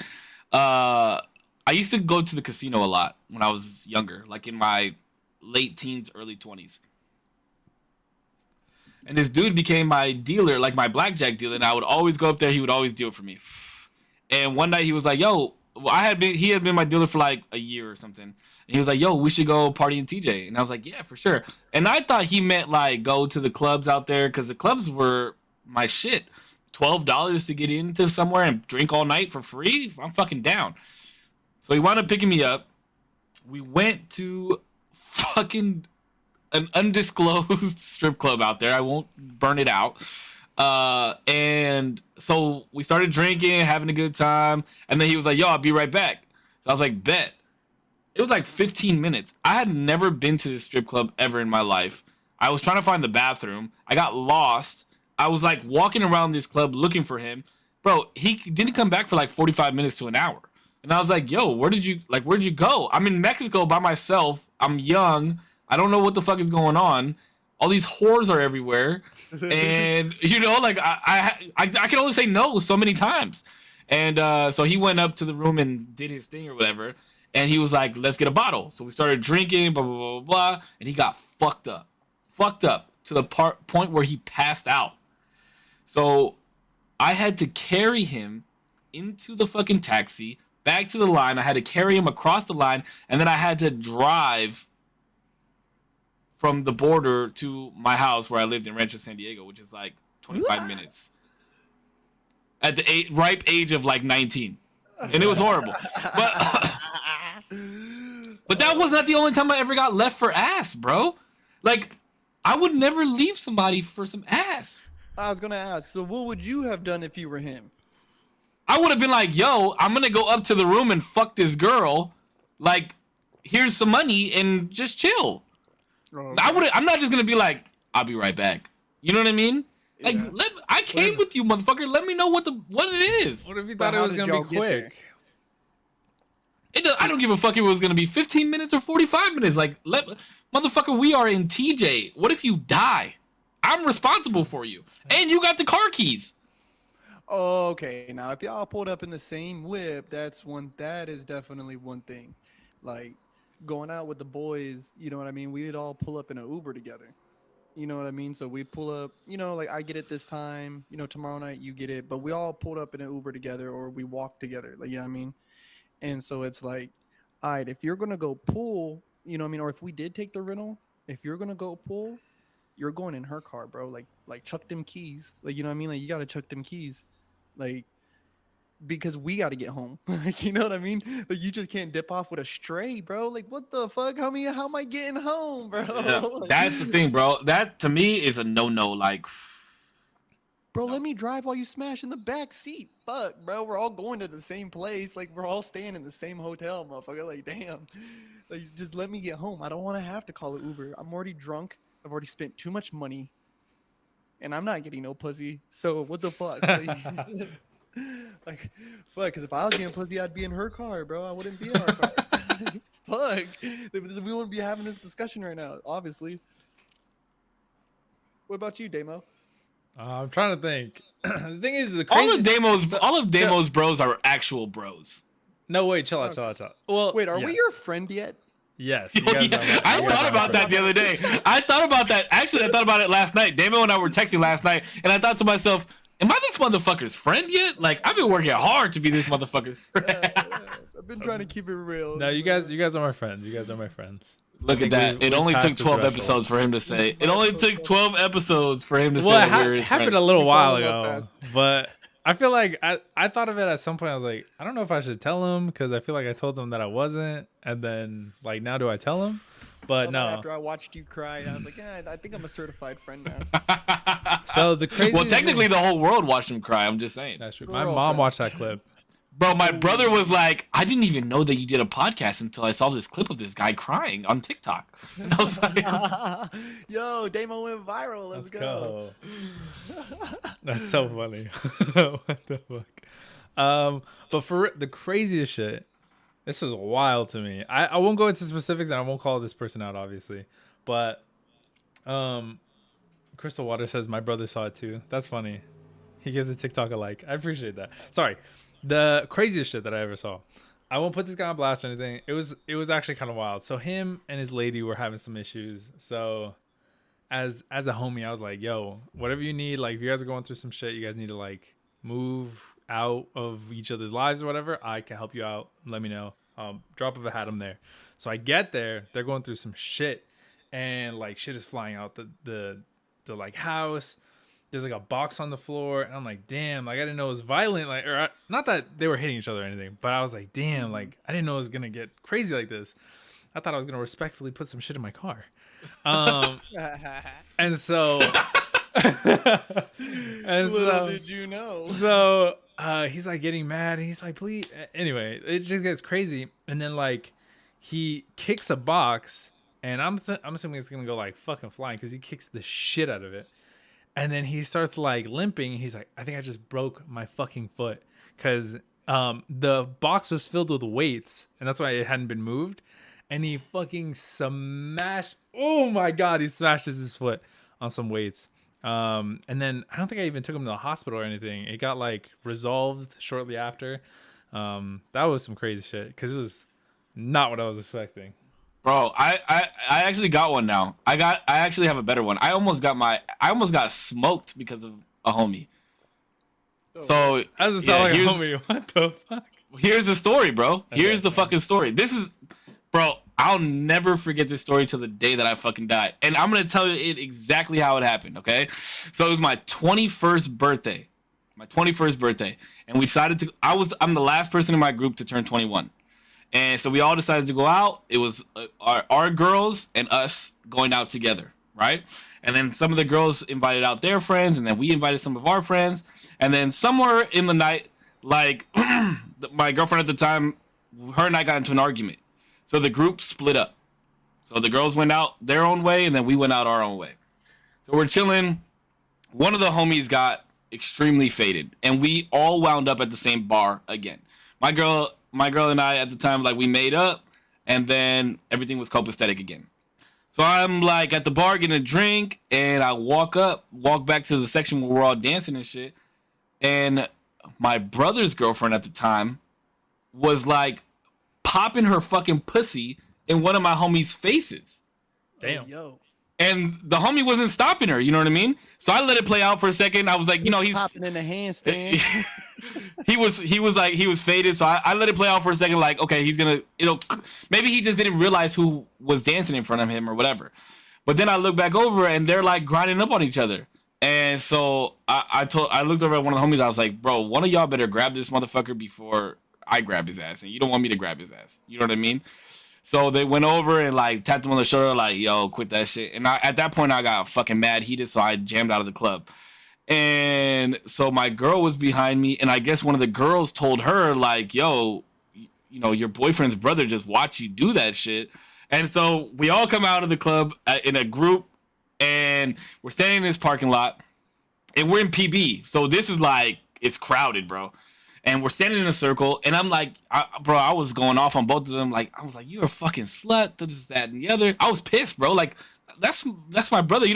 Speaker 3: I used to go to the casino a lot when I was younger, like in my late teens, early 20s. And this dude became my dealer, like my blackjack dealer, and I would always go up there. He would always deal for me. And one night he was like, "Yo," he had been my dealer for like a year or something. And he was like, "Yo, we should go party in TJ." And I was like, "Yeah, for sure." And I thought he meant like go to the clubs out there because the clubs were my shit. $12 to get into somewhere and drink all night for free? I'm fucking down. So he wound up picking me up. We went to fucking an undisclosed strip club out there. I won't burn it out. And so we started drinking, having a good time. And then he was like, "Yo, I'll be right back." So I was like, "Bet." It was like 15 minutes. I had never been to this strip club ever in my life. I was trying to find the bathroom. I got lost. I was like walking around this club looking for him. Bro, he didn't come back for like 45 minutes to an hour. And I was like, "Yo, where'd you go?" I'm in Mexico by myself. I'm young. I don't know what the fuck is going on. All these whores are everywhere. And, you know, like, I can only say no so many times. And so he went up to the room and did his thing or whatever. And he was like, "Let's get a bottle." So we started drinking, blah, blah, blah, blah. And he got fucked up. Fucked up to the point where he passed out. So I had to carry him into the fucking taxi, back to the line. I had to carry him across the line. And then I had to drive from the border to my house where I lived in Rancho San Diego, which is like 25 minutes. At the ripe age of like 19. And it was horrible. But that was not the only time I ever got left for ass, bro. Like, I would never leave somebody for some ass.
Speaker 2: I was going to ask, so what would you have done if you were him?
Speaker 3: I would have been like, "Yo, I'm going to go up to the room and fuck this girl. Like, here's some money and just chill." Okay. I'm not just gonna be like, "I'll be right back." You know what I mean? Like, yeah. I came with you, motherfucker. Let me know what it is.
Speaker 1: What if you thought it was gonna be quick?
Speaker 3: I don't give a fuck if it was gonna be 15 minutes or 45 minutes. Like, motherfucker, we are in TJ. What if you die? I'm responsible for you, and you got the car keys.
Speaker 2: Okay, now if y'all pulled up in the same whip, that is definitely one thing. Like, going out with the boys, you know what I mean? We'd all pull up in an Uber together. You know what I mean? So we pull up, you know, like I get it this time, you know, tomorrow night you get it, but we all pulled up in an Uber together or we walk together, like, you know what I mean? And so it's like, all right, if you're going to go pool, you know what I mean? Or if we did take the rental, if you're going to go pool, you're going in her car, bro. Like chuck them keys. Like, you know what I mean? Like, you got to chuck them keys. Like, because we got to get home. Like, you know what I mean? Like, you just can't dip off with a stray, bro. Like, what the fuck? How am I getting home, bro?
Speaker 3: Yeah, that's the thing, bro. That to me is a no-no. Like,
Speaker 2: bro, let me drive while you smash in the back seat. Fuck, bro. We're all going to the same place. Like, we're all staying in the same hotel, motherfucker. Like, damn. Like, just let me get home. I don't want to have to call an Uber. I'm already drunk. I've already spent too much money. And I'm not getting no pussy. So, what the fuck? Like, fuck, because if I was getting pussy, I'd be in her car, bro. I wouldn't be in our car. Fuck. We wouldn't be having this discussion right now, obviously. What about you, Damo?
Speaker 1: I'm trying to think. The thing is,
Speaker 3: all of Damo's bros are actual bros.
Speaker 1: No, wait, chill out. Well,
Speaker 2: wait, are we your friend yet?
Speaker 1: Yes.
Speaker 3: I thought about that the other day. I thought about that. Actually, I thought about it last night. Damo and I were texting last night, and I thought to myself, am I this motherfucker's friend yet? Like, I've been working hard to be this motherfucker's friend.
Speaker 2: Yeah. I've been trying to keep it real.
Speaker 1: No, you guys are my friends. You guys are my friends.
Speaker 3: Look at that. It only took 12 episodes for him to say. It only took 12 episodes for him to say that we were his friends.
Speaker 1: It happened a little while ago, but I feel like I thought of it at some point. I was like, I don't know if I should tell him because I feel like I told him that I wasn't, and then like now do I tell him? But no.
Speaker 2: After I watched you cry, I was like, yeah, I think I'm a certified friend now.
Speaker 1: So the crazy.
Speaker 3: Well, technically, the whole world watched him cry. I'm just saying.
Speaker 1: That's true. My mom watched that clip.
Speaker 3: Bro, my brother was like, I didn't even know that you did a podcast until I saw this clip of this guy crying on TikTok. And I was like,
Speaker 2: yo, Damo went viral. Let's go.
Speaker 1: That's so funny. What the fuck? But for the craziest shit, this was wild to me. I won't go into specifics and I won't call this person out, obviously. But Crystal Water says my brother saw it too. That's funny. He gives the TikTok a like. I appreciate that. Sorry. The craziest shit that I ever saw. I won't put this guy on blast or anything. It was actually kind of wild. So him and his lady were having some issues. So as a homie, I was like, yo, whatever you need, like if you guys are going through some shit, you guys need to like move out of each other's lives or whatever, I can help you out. Let me know. Drop of a hat, I'm there. So I get there, they're going through some shit, and like shit is flying out the like house. There's like a box on the floor, and I'm like, damn, like I didn't know it was violent, like, or not that they were hitting each other or anything, but I was like, damn, like I didn't know it was gonna get crazy like this. I thought I was gonna respectfully put some shit in my car. And so
Speaker 2: Little did you know.
Speaker 1: So he's like getting mad, and he's like, please. Anyway, it just gets crazy, and then like he kicks a box, and I'm assuming it's gonna go like fucking flying because he kicks the shit out of it. And then he starts like limping. He's like, I think I just broke my fucking foot because the box was filled with weights, and that's why it hadn't been moved. And he fucking smashed. Oh my God, he smashes his foot on some weights. And then I don't think I even took him to the hospital or anything. It got like resolved shortly after. That was some crazy shit because it was not what I was expecting.
Speaker 3: bro, I actually got one now. I actually have a better one. I almost got smoked because of a homie. So
Speaker 1: that doesn't sound like a homie. What the fuck?
Speaker 3: Here's the story, bro.
Speaker 1: Okay,
Speaker 3: Here's the fucking story. This is, bro, I'll never forget this story till the day that I fucking die. And I'm going to tell you it exactly how it happened, okay? So it was my 21st birthday. And we decided to, I'm the last person in my group to turn 21. And so we all decided to go out. It was our girls and us going out together, right? And then some of the girls invited out their friends, and then we invited some of our friends. And then somewhere in the night, like my girlfriend at the time, her and I got into an argument. So the group split up. So the girls went out their own way, and then we went out our own way. So we're chilling. One of the homies got extremely faded, and we all wound up at the same bar again. My girl and I at the time, like, we made up, and then everything was copacetic again. So I'm like at the bar getting a drink, and I walk back to the section where we're all dancing and shit. And my brother's girlfriend at the time was like popping her fucking pussy in one of my homies' faces.
Speaker 1: Damn.
Speaker 2: Oh, yo.
Speaker 3: And the homie wasn't stopping her, you know what I mean? So I let it play out for a second. I was like, he's
Speaker 2: popping in the handstand.
Speaker 3: he was faded. So I let it play out for a second. Like, okay, he's gonna, maybe he just didn't realize who was dancing in front of him or whatever. But then I look back over and they're like grinding up on each other. And so I looked over at one of the homies. I was like, bro, one of y'all better grab this motherfucker before I grab his ass. And you don't want me to grab his ass. You know what I mean? So they went over and like tapped him on the shoulder, like, yo, quit that shit. And at that point I got fucking mad heated. So I jammed out of the club. And so my girl was behind me. And I guess one of the girls told her, like, yo, your boyfriend's brother just watched you do that shit. And so we all come out of the club in a group. And we're standing in this parking lot, and we're in PB. So this is like, it's crowded, bro. And we're standing in a circle, and I'm like, I was going off on both of them. Like, I was like, you're a fucking slut, this, that, and the other. I was pissed, bro. Like, that's my brother.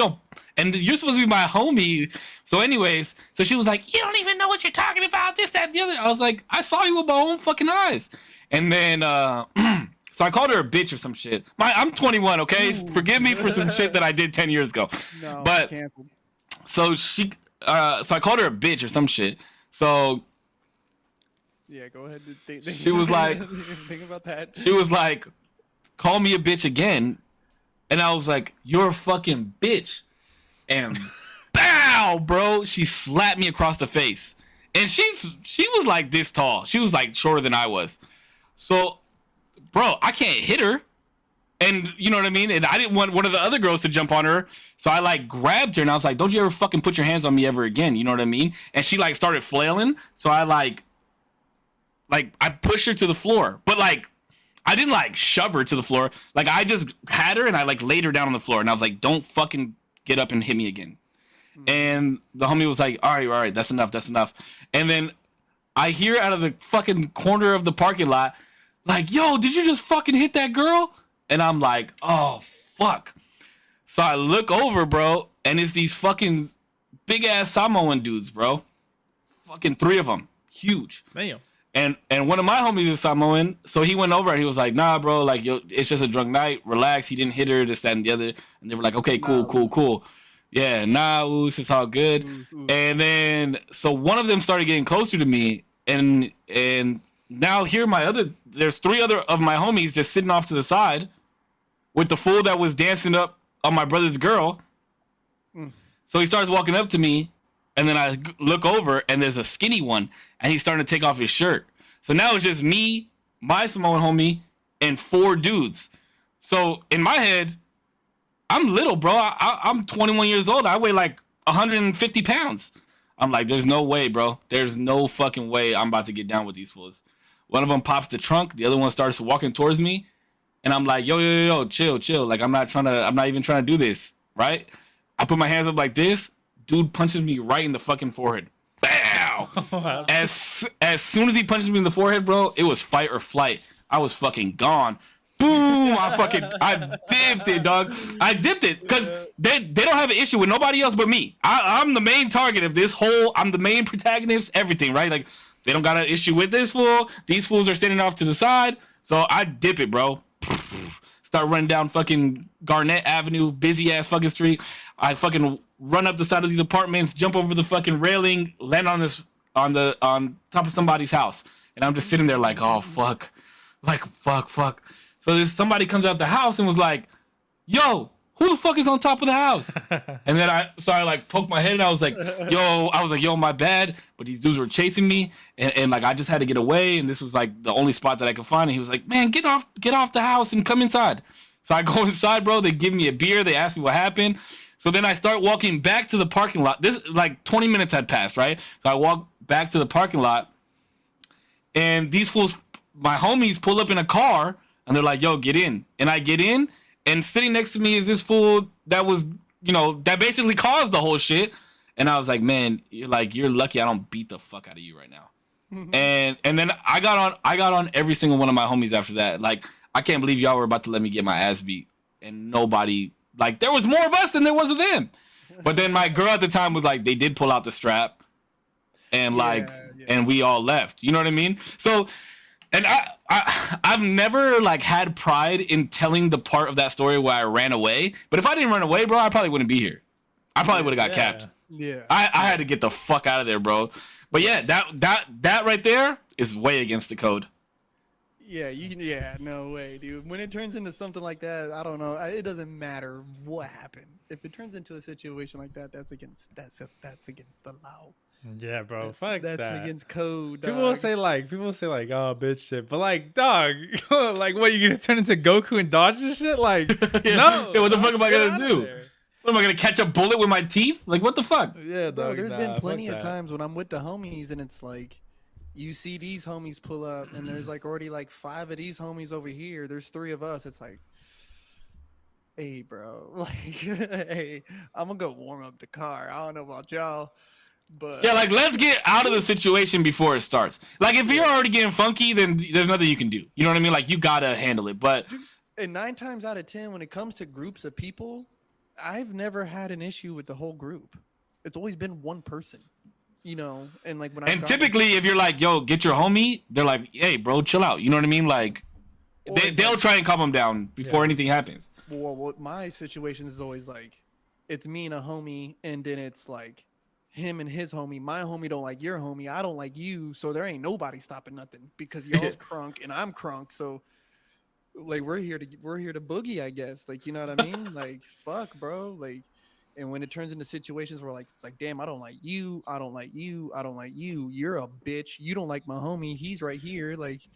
Speaker 3: And you're supposed to be my homie. So anyways, so she was like, you don't even know what you're talking about, this, that, and the other. I was like, I saw you with my own fucking eyes. And then, so I called her a bitch or some shit. I'm 21, okay? Ooh. Forgive me for some shit that I did 10 years ago.
Speaker 2: No,
Speaker 3: but
Speaker 2: canceled.
Speaker 3: So so I called her a bitch or some shit. So
Speaker 2: yeah, go ahead.
Speaker 3: She was like,
Speaker 2: think about that.
Speaker 3: She was like, call me a bitch again, and I was like, you're a fucking bitch, and bow, bro. She slapped me across the face, and she was like this tall. She was like shorter than I was. So, bro, I can't hit her. And you know what I mean? And I didn't want one of the other girls to jump on her. So I like grabbed her and I was like, don't you ever fucking put your hands on me ever again. You know what I mean? And she like started flailing. So I like like I pushed her to the floor, but like I didn't like shove her to the floor. Like I just had her and I like laid her down on the floor and I was like, don't fucking get up and hit me again. And the homie was like, all right, that's enough. And then I hear out of the fucking corner of the parking lot, like, yo, did you just fucking hit that girl? And I'm like, oh, fuck. So I look over, bro, and it's these fucking big ass Samoan dudes, bro. Fucking 3 of them. Huge.
Speaker 1: Damn.
Speaker 3: And one of my homies is Samoan, so he went over and he was like, nah, bro, like, yo, it's just a drunk night. Relax. He didn't hit her, this, that, and the other. And they were like, okay, cool. Yeah, nah, it's all good. And then, so one of them started getting closer to me, and now here there's 3 other of my homies just sitting off to the side with the fool that was dancing up on my brother's girl. So he starts walking up to me, and then I look over, and there's a skinny one, and he's starting to take off his shirt. So now it's just me, my Samoan homie, and 4 dudes. So in my head, I'm little, bro. I'm 21 years old. I weigh like 150 pounds. I'm like, there's no way, bro. There's no fucking way I'm about to get down with these fools. One of them pops the trunk. The other one starts walking towards me. And I'm like, yo, chill. Like, I'm not even trying to do this, right? I put my hands up like this. Dude punches me right in the fucking forehead. Bow! As soon as he punches me in the forehead, bro, it was fight or flight. I was fucking gone. Boom! I dipped it, dog. I dipped it because they don't have an issue with nobody else but me. I'm the main target of this whole. I'm the main protagonist. Everything, right? Like they don't got an issue with this fool. These fools are standing off to the side. So I dip it, bro. Start running down fucking Garnett Avenue, busy ass fucking street. I fucking run up the side of these apartments, jump over the fucking railing, land on top of somebody's house, and I'm just sitting there like, oh fuck, like fuck. So somebody comes out the house and was like, yo, who the fuck is on top of the house? And then I like poked my head and I was like, yo, my bad. But these dudes were chasing me and like I just had to get away. And this was like the only spot that I could find. And he was like, man, get off the house and come inside. So I go inside, bro. They give me a beer. They ask me what happened. So then I start walking back to the parking lot. This like 20 minutes had passed, right? So I walk back to the parking lot and these fools, my homies pull up in a car. And they're like, yo, get in. And I get in, and sitting next to me is this fool that was, that basically caused the whole shit. And I was like, man, you're lucky I don't beat the fuck out of you right now. And then I got on every single one of my homies after that. Like, I can't believe y'all were about to let me get my ass beat. And nobody, like, there was more of us than there was of them. But then my girl at the time was like, they did pull out the strap. And and we all left. You know what I mean? So... And I've never like had pride in telling the part of that story where I ran away. But if I didn't run away, bro, I probably wouldn't be here. I probably would have got capped.
Speaker 2: Yeah.
Speaker 3: I had to get the fuck out of there, bro. But yeah, that right there is way against the code.
Speaker 2: Yeah, no way, dude. When it turns into something like that, I don't know. It doesn't matter what happened. If it turns into a situation like that, that's against the law.
Speaker 1: Yeah, bro.
Speaker 2: That's
Speaker 1: that.
Speaker 2: against code. Dog.
Speaker 1: People will say like, oh, bitch, shit. But like, dog, like, what, you gonna turn into Goku and dodge this shit? Like, no.
Speaker 3: Yeah, what the fuck am I gonna do? What am I gonna catch a bullet with my teeth? Like, what the fuck?
Speaker 1: Yeah, dog.
Speaker 2: Bro, there's been plenty of times when I'm with the homies and it's like, you see these homies pull up and there's like already like 5 of these homies over here. There's 3 of us. It's like, hey, bro, like, hey, I'm gonna go warm up the car. I don't know about y'all. But
Speaker 3: yeah, like let's get out of the situation before it starts. Like if you're already getting funky, then there's nothing you can do. You know what I mean? Like you gotta handle it. But
Speaker 2: and 9 times out of 10, when it comes to groups of people, I've never had an issue with the whole group. It's always been one person, And like when
Speaker 3: typically, if you're like, yo, get your homie, they're like, hey, bro, chill out. You know what I mean? Like they'll try and calm them down before anything happens.
Speaker 2: Well, my situation is always like, it's me and a homie, and then it's like. Him and his homie, my homie don't like your homie, I don't like you, so there ain't nobody stopping nothing because y'all's crunk and I'm crunk, so like we're here to boogie, I guess, like, you know what I mean? Like, fuck, bro, like, and when it turns into situations where like it's like, damn, I don't like you, you're a bitch, you don't like my homie, he's right here, like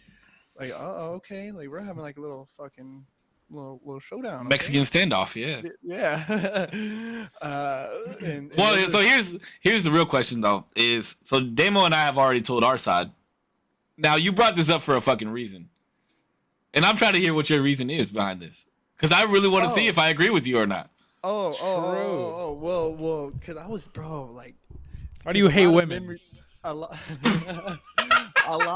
Speaker 2: okay, like we're having like a little fucking little showdown.
Speaker 3: Mexican standoff, yeah.
Speaker 2: Yeah.
Speaker 3: So here's the real question though, is so Damo and I have already told our side. Now you brought this up for a fucking reason, and I'm trying to hear what your reason is behind this, because I really want to see if I agree with you or not.
Speaker 2: Well, because I was, bro, like.
Speaker 1: Why do you hate women?
Speaker 2: A lot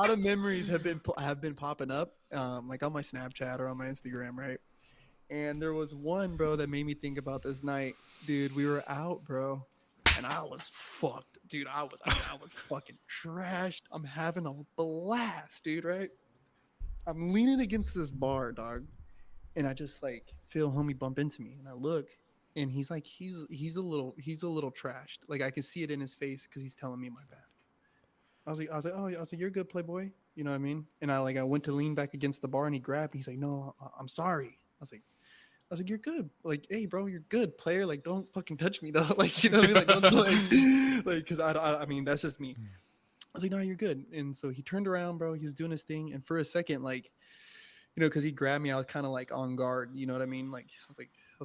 Speaker 2: of memories have been popping up, like on my Snapchat or on my Instagram, right? And there was one, bro, that made me think about this night, dude. We were out, bro, and I was fucked, dude. I was fucking trashed. I'm having a blast, dude. Right? I'm leaning against this bar, dog, and I just like feel homie bump into me, and I look, and he's like, he's a little trashed. Like I can see it in his face because he's telling me my bad. I was like, you're good, playboy. You know what I mean? And I went to lean back against the bar, and he grabbed me. He's like, no, I'm sorry. I was like, you're good. Like, hey, bro, you're good, player. Like, don't fucking touch me, though. Like, you know what I mean? Like, don't, like, because I mean, that's just me. I was like, no, you're good. And so he turned around, bro. He was doing his thing, and for a second, like, you know, because he grabbed me, I was kind of like on guard. You know what I mean? Like, I was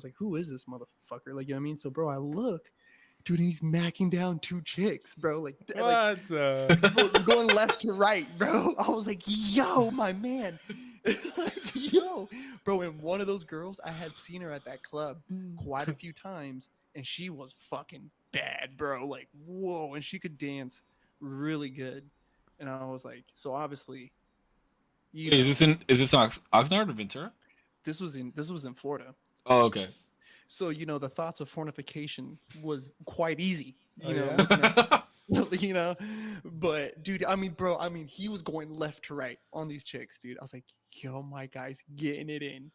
Speaker 2: like, who is this motherfucker? Like, you know what I mean? So, bro, I look. Dude, and he's macking down 2 chicks, bro. Like, going left to right, bro. I was like, yo, my man. Like, yo. Bro, and one of those girls, I had seen her at that club quite a few times, and she was fucking bad, bro. Like, whoa. And she could dance really good. And I was like, so obviously.
Speaker 3: Wait, is this Oxnard or Ventura?
Speaker 2: This was in Florida.
Speaker 3: Oh, okay.
Speaker 2: So, you know, the thoughts of fornication was quite easy, you know, but dude, I mean, bro, he was going left to right on these chicks, dude. I was like, yo, my guy's getting it in.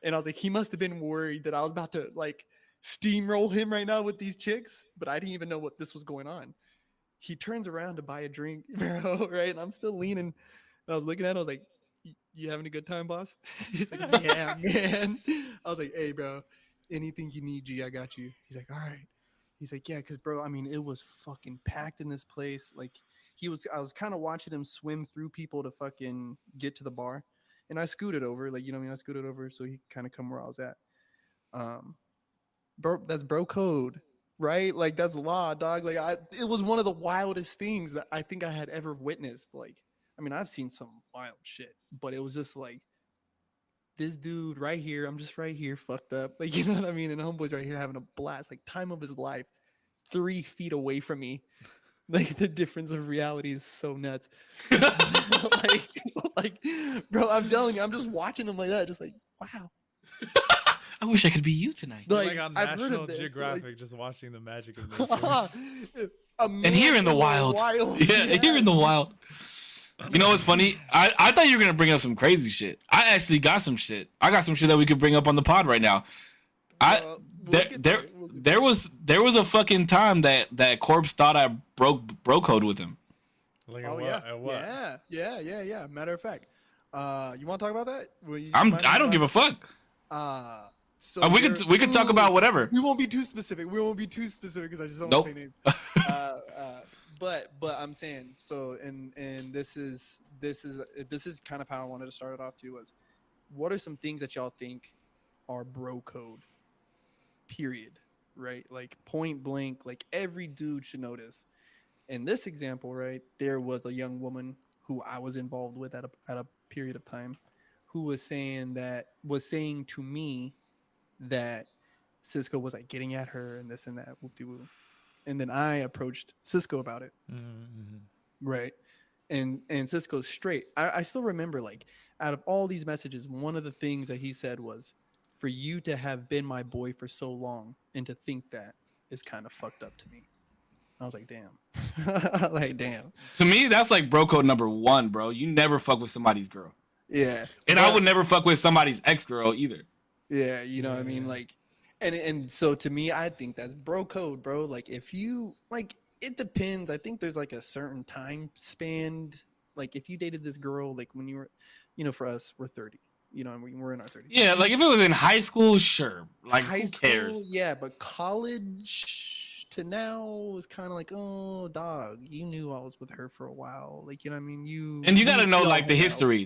Speaker 2: And I was like, he must have been worried that I was about to like steamroll him right now with these chicks, but I didn't even know what this was going on. He turns around to buy a drink, bro, right? And I'm still leaning. And I was looking at him, I was like, you having a good time, boss? He's like, yeah, man. I was like, hey, bro. Anything you need, G, I got you. He's like, all right. He's like, yeah, because, bro, I mean, it was fucking packed in this place. Like, I was kind of watching him swim through people to fucking get to the bar. And I scooted over, like, you know what I mean? I scooted over so he kind of come where I was at. Bro, that's bro code, right? Like, that's law, dog. Like, it was one of the wildest things that I think I had ever witnessed. Like, I mean, I've seen some wild shit, but it was just like, this dude right here, I'm just right here, fucked up. Like, you know what I mean? And homeboy's right here having a blast, like time of his life, 3 feet away from me. Like, the difference of reality is so nuts. like, bro, I'm telling you, I'm just watching him like that, just like, wow.
Speaker 3: I wish I could be you tonight.
Speaker 1: Like on National Geographic, just watching the magic of nature.
Speaker 3: And here in the wild. Yeah, here in the wild. You know what's funny? I thought you were gonna bring up some crazy shit. I actually got some shit. I got some shit that we could bring up on the pod right now. There was a fucking time that Corpse thought I broke bro code with him.
Speaker 1: Like
Speaker 2: what? Yeah. Matter of fact, you want to talk about that?
Speaker 3: I don't give a fuck.
Speaker 2: So
Speaker 3: we could talk about whatever.
Speaker 2: We won't be too specific. Because I just don't want to say names. But I'm saying so, and this is kind of how I wanted to start it off too. Was what are some things that y'all think are bro code? Period. Right? Like point blank. Like every dude should know this. In this example, right, there was a young woman who I was involved with at a period of time, who was saying to me that Cisco was like getting at her and this and that. Whoop-de-woo. And then I approached Cisco about it. Mm-hmm. Right. And Cisco's straight. I still remember, like, out of all these messages, one of the things that he said was, for you to have been my boy for so long and to think that is kind of fucked up to me. I was like, damn. Like, damn.
Speaker 3: To me, that's like bro code number 1, bro. You never fuck with somebody's girl.
Speaker 2: Yeah.
Speaker 3: And I would never fuck with somebody's ex-girl either.
Speaker 2: Yeah, you know what I mean? Like, and so to me, I think that's bro code, bro. Like, if you, like, it depends. I think there's like a certain time span. Like, if you dated this girl, like when you were, you know, for us, we're 30. You know, we're in our 30s.
Speaker 3: Yeah, like if it was in high school, sure. Like, who cares?
Speaker 2: Yeah, but college to now is kind of like, oh, dog, you knew I was with her for a while. Like, you know what I mean? You got to know, like, the history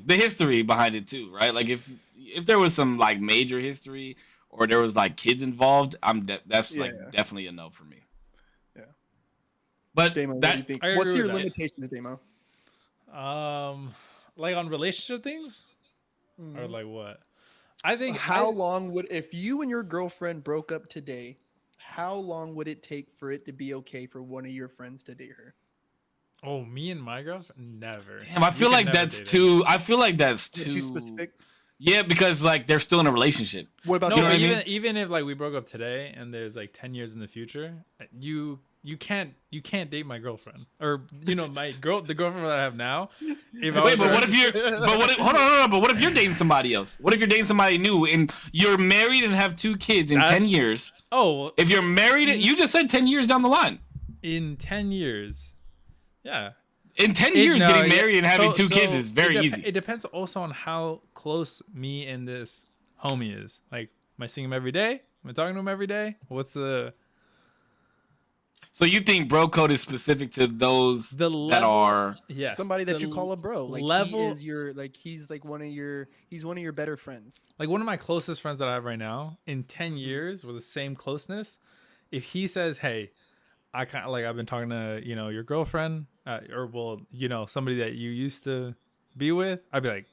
Speaker 2: behind it too, right? Like, if there was some, like, major history or there was, like, kids involved, that's like definitely a no for me. Yeah.
Speaker 3: But
Speaker 2: Damo, what do you think? What's your limitations, Damo?
Speaker 1: Like on relationship things, or like what? I think
Speaker 2: How long would, if you and your girlfriend broke up today, how long would it take for it to be okay for one of your friends to date her?
Speaker 1: Oh, me and my girlfriend, never.
Speaker 3: Damn, I feel like that's too. I feel like that's
Speaker 2: Too specific.
Speaker 3: Yeah, because like they're still in a relationship.
Speaker 2: What about
Speaker 1: No,
Speaker 2: you?
Speaker 1: but
Speaker 2: Know what I mean?
Speaker 1: even if like we broke up today and there's like 10 years in the future, you can't date my girlfriend, or the girlfriend that I have now. If I
Speaker 3: Wait,
Speaker 1: was
Speaker 3: but what
Speaker 1: her-
Speaker 3: if you're? But what? If, hold on. But what if you're dating somebody else? What if you're dating somebody new and you're married and have 2 kids in 10 years?
Speaker 1: Oh,
Speaker 3: If you're married, you just said 10 years down the line.
Speaker 1: in 10 years, yeah.
Speaker 3: In 10 years,
Speaker 1: No,
Speaker 3: getting
Speaker 1: yeah,
Speaker 3: married and having
Speaker 1: so-
Speaker 3: 2 kids is very
Speaker 1: it
Speaker 3: easy.
Speaker 1: It depends also on how close me and this homie is. Like, am I seeing him every day? Am I talking to him every day? What's the
Speaker 3: So you think bro code is specific to those
Speaker 1: The
Speaker 3: that
Speaker 1: level-
Speaker 3: are?
Speaker 1: yes
Speaker 2: Somebody that
Speaker 1: the
Speaker 2: you call a bro, like
Speaker 1: level?
Speaker 2: he is your, like he's like he's one of your better friends.
Speaker 1: Like one of my closest friends that I have right now, in 10 years with the same closeness, if he says, "Hey, I kind of like I've been talking to, your girlfriend, or well, somebody that you used to be with," I'd be like,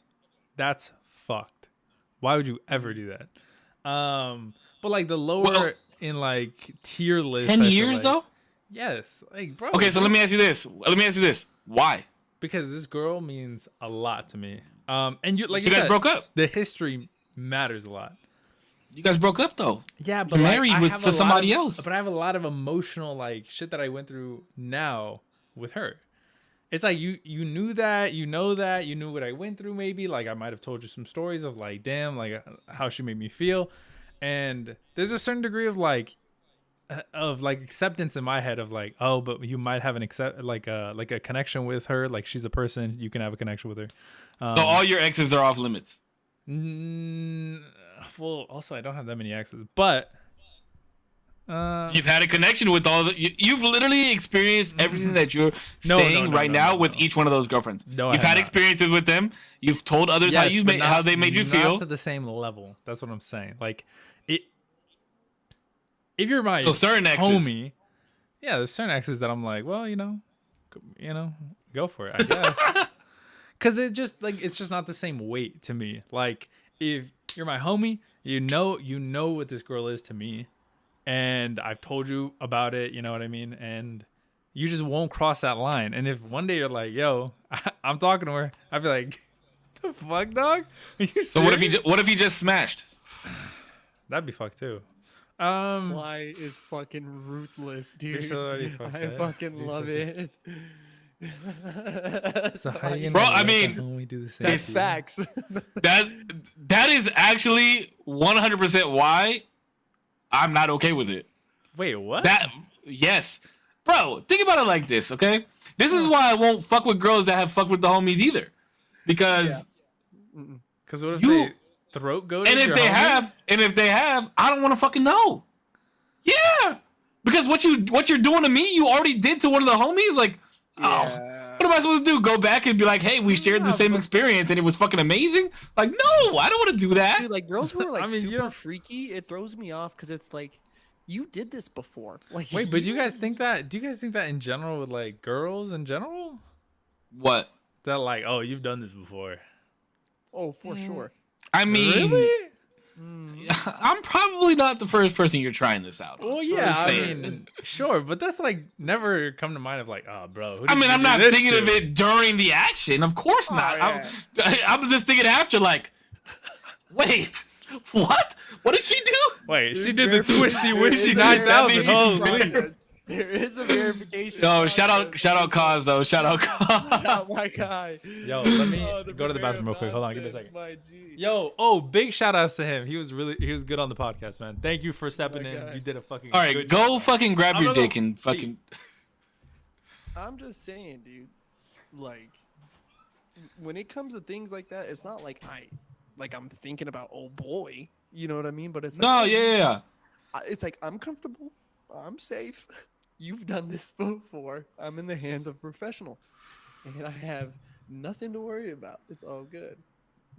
Speaker 1: "That's fucked. Why would you ever do that?" But like the lower
Speaker 3: Well,
Speaker 1: in like tier list,
Speaker 3: 10
Speaker 1: I feel
Speaker 3: years
Speaker 1: like-
Speaker 3: though?
Speaker 1: Yes, like bro.
Speaker 3: Okay, so let me ask you this. Why?
Speaker 1: because this girl means a lot to me. And you like
Speaker 3: You
Speaker 1: you
Speaker 3: guys
Speaker 1: said,
Speaker 3: broke up.
Speaker 1: the history matters a lot.
Speaker 3: You guys broke up though.
Speaker 1: Yeah, but
Speaker 3: You're
Speaker 1: like,
Speaker 3: married
Speaker 1: I
Speaker 3: with
Speaker 1: have
Speaker 3: to
Speaker 1: a lot
Speaker 3: somebody
Speaker 1: of-
Speaker 3: else.
Speaker 1: But I have a lot of emotional like shit that I went through now with her. It's like you knew that, you knew what I went through. Maybe like I might have told you some stories of like, damn, like how she made me feel. And there's a certain degree of like acceptance in my head of like, oh, but you might have an like a connection with her. Like she's a person, you can have a connection with her.
Speaker 3: So all your exes are off limits.
Speaker 1: Well, also I don't have that many exes, but
Speaker 3: You've had a connection with all the. You've literally experienced everything that you're saying right now with each one of those girlfriends.
Speaker 1: No, I
Speaker 3: you've
Speaker 1: have
Speaker 3: had
Speaker 1: not.
Speaker 3: experiences with them. You've told others
Speaker 1: yes, but
Speaker 3: how they made you
Speaker 1: not
Speaker 3: feel.
Speaker 1: to the same level. That's what I'm saying. Like it. If you're my
Speaker 3: So certain exes.
Speaker 1: homie, yeah, there's certain exes that I'm like, well, go for it, I guess. Because it's just not the same weight to me. Like if you're my homie, you know what this girl is to me, and I've told you about it. You know what I mean? And you just won't cross that line. And if one day you're like, yo, I'm talking to her, I'd be like, the fuck, dog? Are you
Speaker 3: So what
Speaker 1: serious?
Speaker 3: if you just smashed?
Speaker 1: That'd be fucked too.
Speaker 2: Sly is fucking ruthless, dude.
Speaker 1: so already fucked
Speaker 2: I
Speaker 1: up.
Speaker 2: fucking
Speaker 1: You're
Speaker 2: love
Speaker 1: fucking-
Speaker 2: it.
Speaker 1: So how you
Speaker 3: Bro,
Speaker 1: gonna
Speaker 3: I
Speaker 1: let
Speaker 3: mean,
Speaker 1: the homie do the same
Speaker 2: That's
Speaker 1: to you?
Speaker 2: facts.
Speaker 3: That is actually 100% why I'm not okay with it.
Speaker 1: Wait, what?
Speaker 3: Yes, bro. Think about it like this, okay? This is why I won't fuck with girls that have fucked with the homies either, because
Speaker 1: Because what if
Speaker 3: You-
Speaker 1: they throat goaded
Speaker 3: and if
Speaker 1: your
Speaker 3: they
Speaker 1: homie?
Speaker 3: have, I don't want to fucking know. Yeah, because what you're doing to me, you already did to one of the homies. Like,
Speaker 2: Yeah.
Speaker 3: what am I supposed to do? Go back and be like, hey, we shared the
Speaker 1: Yeah,
Speaker 3: same
Speaker 1: but-
Speaker 3: experience and it was fucking amazing? Like, no, I don't want to do that.
Speaker 2: Dude, like girls who are like
Speaker 1: I mean, you
Speaker 2: super
Speaker 1: don't-
Speaker 2: freaky, it throws me off because it's like, you did this before. Like,
Speaker 1: Wait, but do you guys think that? Do you guys think that in general with like girls in general?
Speaker 3: What?
Speaker 1: That like, oh, you've done this before.
Speaker 2: Oh, for sure.
Speaker 3: I mean,
Speaker 1: Really?
Speaker 3: I'm probably not the first person you're trying this out on.
Speaker 1: Well, yeah, I
Speaker 3: fair.
Speaker 1: mean, sure, but that's like never come to mind of like, oh, bro. Who
Speaker 3: I
Speaker 1: did
Speaker 3: mean,
Speaker 1: you
Speaker 3: I'm
Speaker 1: do
Speaker 3: not
Speaker 1: this
Speaker 3: thinking
Speaker 1: to?
Speaker 3: of it during the action. Of course not.
Speaker 2: yeah.
Speaker 3: I'm just thinking after, like, wait, what? What did she do?
Speaker 1: Wait, she
Speaker 2: There's
Speaker 1: did the twisty
Speaker 2: there
Speaker 1: wishy
Speaker 2: is a
Speaker 1: 9000.
Speaker 2: verification
Speaker 1: Holy.
Speaker 2: process. There is a verification.
Speaker 3: Yo, shout out
Speaker 2: process.
Speaker 3: Cause though. Shout out Cause.
Speaker 2: Not my guy.
Speaker 1: Yo, let me
Speaker 2: Oh,
Speaker 1: go to the bathroom real
Speaker 2: Bavarian
Speaker 1: quick. Hold on, give me a
Speaker 2: nonsense,
Speaker 1: second.
Speaker 2: my G.
Speaker 1: Yo, big shout outs to him. He was good on the podcast, man. Thank you for stepping
Speaker 2: my
Speaker 1: in.
Speaker 2: guy.
Speaker 1: You did a fucking
Speaker 3: All right,
Speaker 1: good
Speaker 3: go
Speaker 1: job.
Speaker 3: fucking grab
Speaker 1: I'm
Speaker 3: your
Speaker 1: gonna
Speaker 3: dick
Speaker 1: go
Speaker 3: and
Speaker 1: pee.
Speaker 3: fucking.
Speaker 2: I'm just saying, dude. Like, when it comes to things like that, it's not like I'm thinking about, oh boy, you know what I mean? But it's
Speaker 3: No,
Speaker 2: like,
Speaker 3: yeah.
Speaker 2: it's like I'm comfortable, I'm safe. You've done this before. I'm in the hands of a professional, and I have nothing to worry about. It's all good.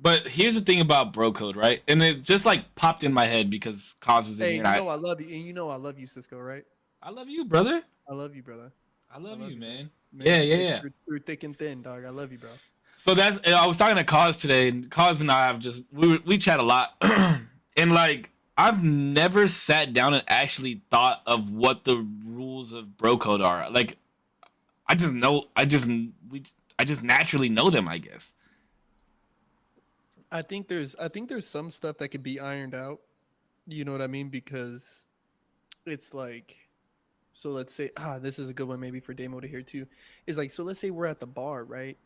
Speaker 3: But here's the thing about bro code, right? And it just like popped in my head because Cause was in
Speaker 2: Hey,
Speaker 3: here.
Speaker 2: you
Speaker 3: and
Speaker 2: know I love you, and you know I love you, Cisco, right?
Speaker 3: I love you, brother.
Speaker 2: I love you, brother.
Speaker 3: I love
Speaker 2: love
Speaker 3: you,
Speaker 2: you, bro.
Speaker 3: man. Yeah,
Speaker 2: Man,
Speaker 3: yeah, yeah.
Speaker 2: through thick and thin, dog. I love you, bro.
Speaker 3: So that's I was talking to Cause today, and Cause and I have just we chat a lot, and like I've never sat down and actually thought of what the rules of bro code are. Like I just know, I just naturally know them, I guess.
Speaker 2: I think there's some stuff that could be ironed out. You know what I mean? Because it's like, so let's say, this is a good one maybe for Damo to hear too. Is like, so let's say we're at the bar, right?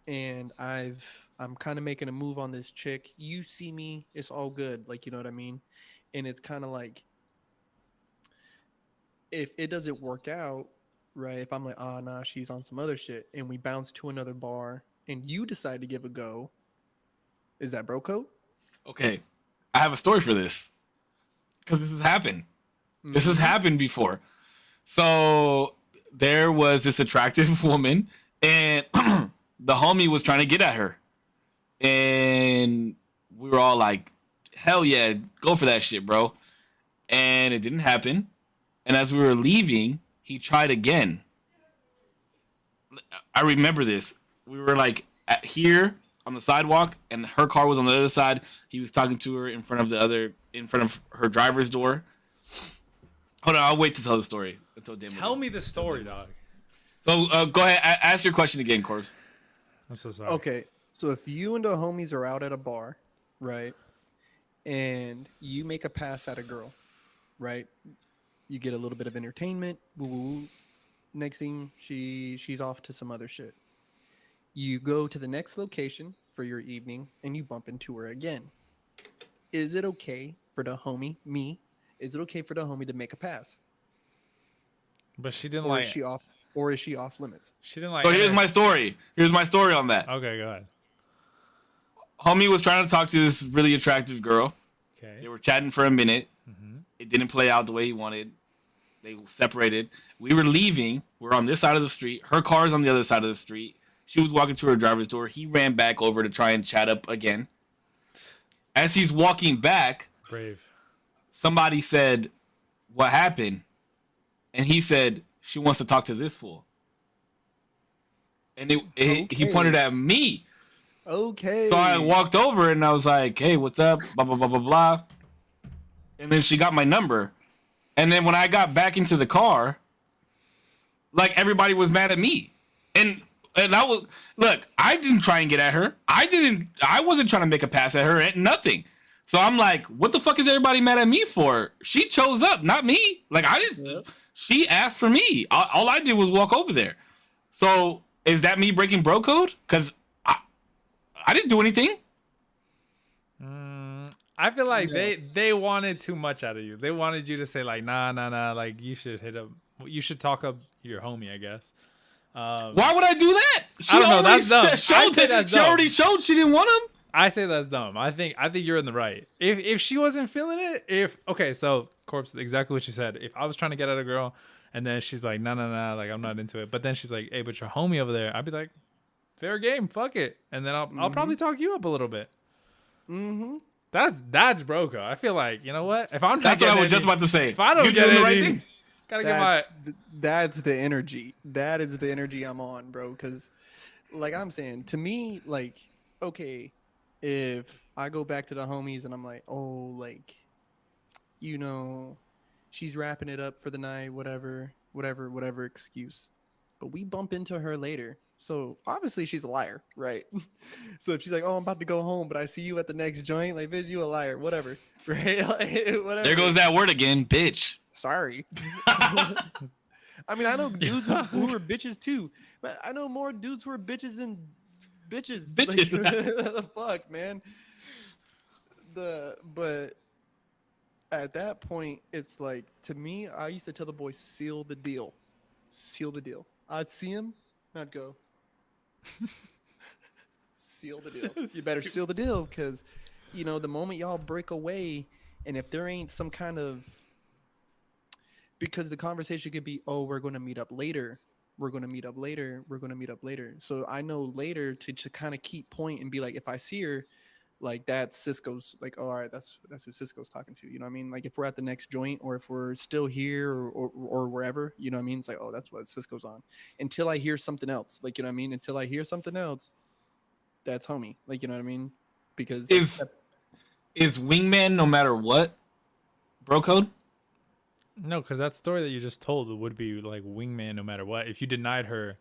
Speaker 2: And I'm kind of making a move on this chick. You see me, it's all good. Like, you know what I mean? And it's kind of like, if it doesn't work out, right? If I'm like, nah, she's on some other shit, and we bounce to another bar, and you decide to give a go, is that bro code?
Speaker 3: Okay, I have a story for this because this has happened. This has
Speaker 2: Mm-hmm.
Speaker 3: happened before. So there was this attractive woman, and the homie was trying to get at her, and we were all like, "Hell yeah, go for that shit, bro!" And it didn't happen. And as we were leaving, he tried again. I remember this. We were like here on the sidewalk, and her car was on the other side. He was talking to her in front of her driver's door. Hold on, I'll wait to tell the story until Damo.
Speaker 1: Tell me the story, dog.
Speaker 3: So go ahead, ask your question again, Corbs.
Speaker 1: I'm so sorry.
Speaker 2: Okay, so if you and the homies are out at a bar, right, and you make a pass at a girl, right, you get a little bit of entertainment. Woo, woo, woo. Next thing, she's off to some other shit. You go to the next location for your evening, and you bump into her again. Is it okay for the homie, me? Is it okay for the homie to make a pass,
Speaker 1: But she didn't
Speaker 2: or
Speaker 1: like.
Speaker 2: is she off? Or is she off limits?
Speaker 1: She didn't like.
Speaker 3: So here's my story. Here's my story on that.
Speaker 1: Okay, go ahead.
Speaker 3: Homie was trying to talk to this really attractive girl.
Speaker 1: Okay.
Speaker 3: They were chatting for a minute.
Speaker 1: Mm-hmm.
Speaker 3: It didn't play out the way he wanted. They separated. We were leaving. We're on this side of the street. Her car's on the other side of the street. She was walking to her driver's door. He ran back over to try and chat up again. As he's walking back,
Speaker 1: Brave.
Speaker 3: somebody said, "What happened?" And he said, "She wants to talk to this fool." And he pointed at me.
Speaker 2: Okay.
Speaker 3: So I walked over and I was like, "Hey, what's up?" Blah, blah, blah, blah, blah. And then she got my number. And then when I got back into the car, like everybody was mad at me. And I was, look, I didn't try and get at her. I wasn't trying to make a pass at her. Nothing. So I'm like, what the fuck is everybody mad at me for? She chose up, not me. Like I didn't,
Speaker 2: Yep.
Speaker 3: She asked for me. All I did was walk over there. So is that me breaking bro code? Because I didn't do anything.
Speaker 1: I feel like
Speaker 2: No.
Speaker 1: they wanted too much out of you. They wanted you to say like, nah, like you should hit up, you should talk up your homie, I guess.
Speaker 3: Why would I do that?
Speaker 1: I don't know, that's dumb. I
Speaker 3: Showed
Speaker 1: say
Speaker 3: that
Speaker 1: that's
Speaker 3: she
Speaker 1: dumb.
Speaker 3: already showed she didn't want him.
Speaker 1: I say that's dumb. I think you're in the right. If she wasn't feeling it, okay, so Corpse, exactly what you said. If I was trying to get at a girl and then she's like, nah, like I'm not into it, but then she's like, hey, but your homie over there, I'd be like, fair game, fuck it, and then I'll probably talk you up a little bit.
Speaker 2: Mm-hmm.
Speaker 1: That's broco. I feel like, you know what? If I'm not
Speaker 3: That's what I
Speaker 1: getting
Speaker 3: was just
Speaker 1: any-
Speaker 3: about to say.
Speaker 1: If I don't
Speaker 3: You're
Speaker 1: get
Speaker 3: doing the right
Speaker 1: any-
Speaker 3: thing.
Speaker 1: gotta get my.
Speaker 2: That's the energy. That is the energy I'm on, bro. Because, like I'm saying, to me, like, okay, if I go back to the homies and I'm like, oh, like, you know, she's wrapping it up for the night, whatever excuse. But we bump into her later. So obviously she's a liar, right? So if she's like, "Oh, I'm about to go home, but I see you at the next joint," like, bitch, you a liar, whatever, right? Like, whatever.
Speaker 3: There goes that word again, bitch.
Speaker 2: Sorry. I mean, I know dudes who are bitches too, but I know more dudes who are bitches than bitches.
Speaker 3: Bitches.
Speaker 2: Like, the fuck, man. But at that point, it's like, to me, I used to tell the boys, seal the deal. Seal the deal. I'd see him, and I'd go, seal the deal. You better seal the deal, because, you know, the moment y'all break away, and if there ain't some kind of, because the conversation could be, oh, we're going to meet up later. We're going to meet up later. We're going to meet up later. So I know later to kind of keep point and be like, if I see her, like that's Cisco's like, oh, all right, that's who Cisco's talking to. You know what I mean? Like if we're at the next joint or if we're still here or wherever, you know what I mean? It's like, oh, that's what Cisco's on. Until I hear something else. Like, you know what I mean? Until I hear something else, that's homie. Like, you know what I mean? Because
Speaker 3: Is wingman no matter what bro code?
Speaker 1: No, because that story that you just told would be like wingman no matter what. If you denied her.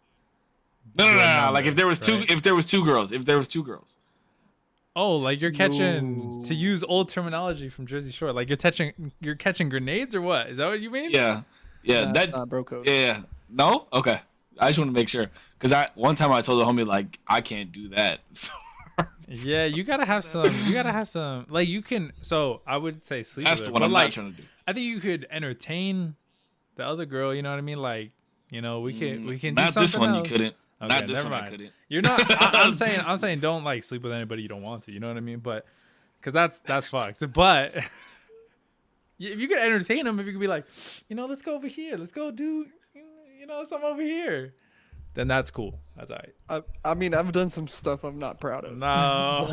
Speaker 3: No.
Speaker 1: number,
Speaker 3: Like if there was
Speaker 1: right?
Speaker 3: if there was two girls.
Speaker 1: Oh, like you're catching,
Speaker 2: No.
Speaker 1: to use old terminology from Jersey Shore, like you're catching grenades or what? Is that what you mean?
Speaker 3: Yeah.
Speaker 2: that's
Speaker 3: That.
Speaker 2: not bro code.
Speaker 3: Yeah. No. Okay. I just want to make sure because one time I told the homie like I can't do that. So
Speaker 1: Yeah, you gotta have some. Like you can. So I would say sleep
Speaker 3: that's
Speaker 1: with
Speaker 3: the
Speaker 1: her,
Speaker 3: one
Speaker 1: but
Speaker 3: I'm
Speaker 1: like
Speaker 3: not trying to do.
Speaker 1: I think you could entertain the other girl. You know what I mean? Like we can do
Speaker 3: Not
Speaker 1: something
Speaker 3: this one
Speaker 1: else.
Speaker 3: you couldn't.
Speaker 1: Okay,
Speaker 3: Not this
Speaker 1: never
Speaker 3: one I
Speaker 1: mind.
Speaker 3: couldn't.
Speaker 1: You're not. I'm saying don't like sleep with anybody you don't want to. You know what I mean? But because that's fucked. But if you could entertain them, if you could be like, let's go over here, let's go do, something over here, then that's cool. That's all right.
Speaker 2: I mean, I've done some stuff I'm not proud of.
Speaker 1: No.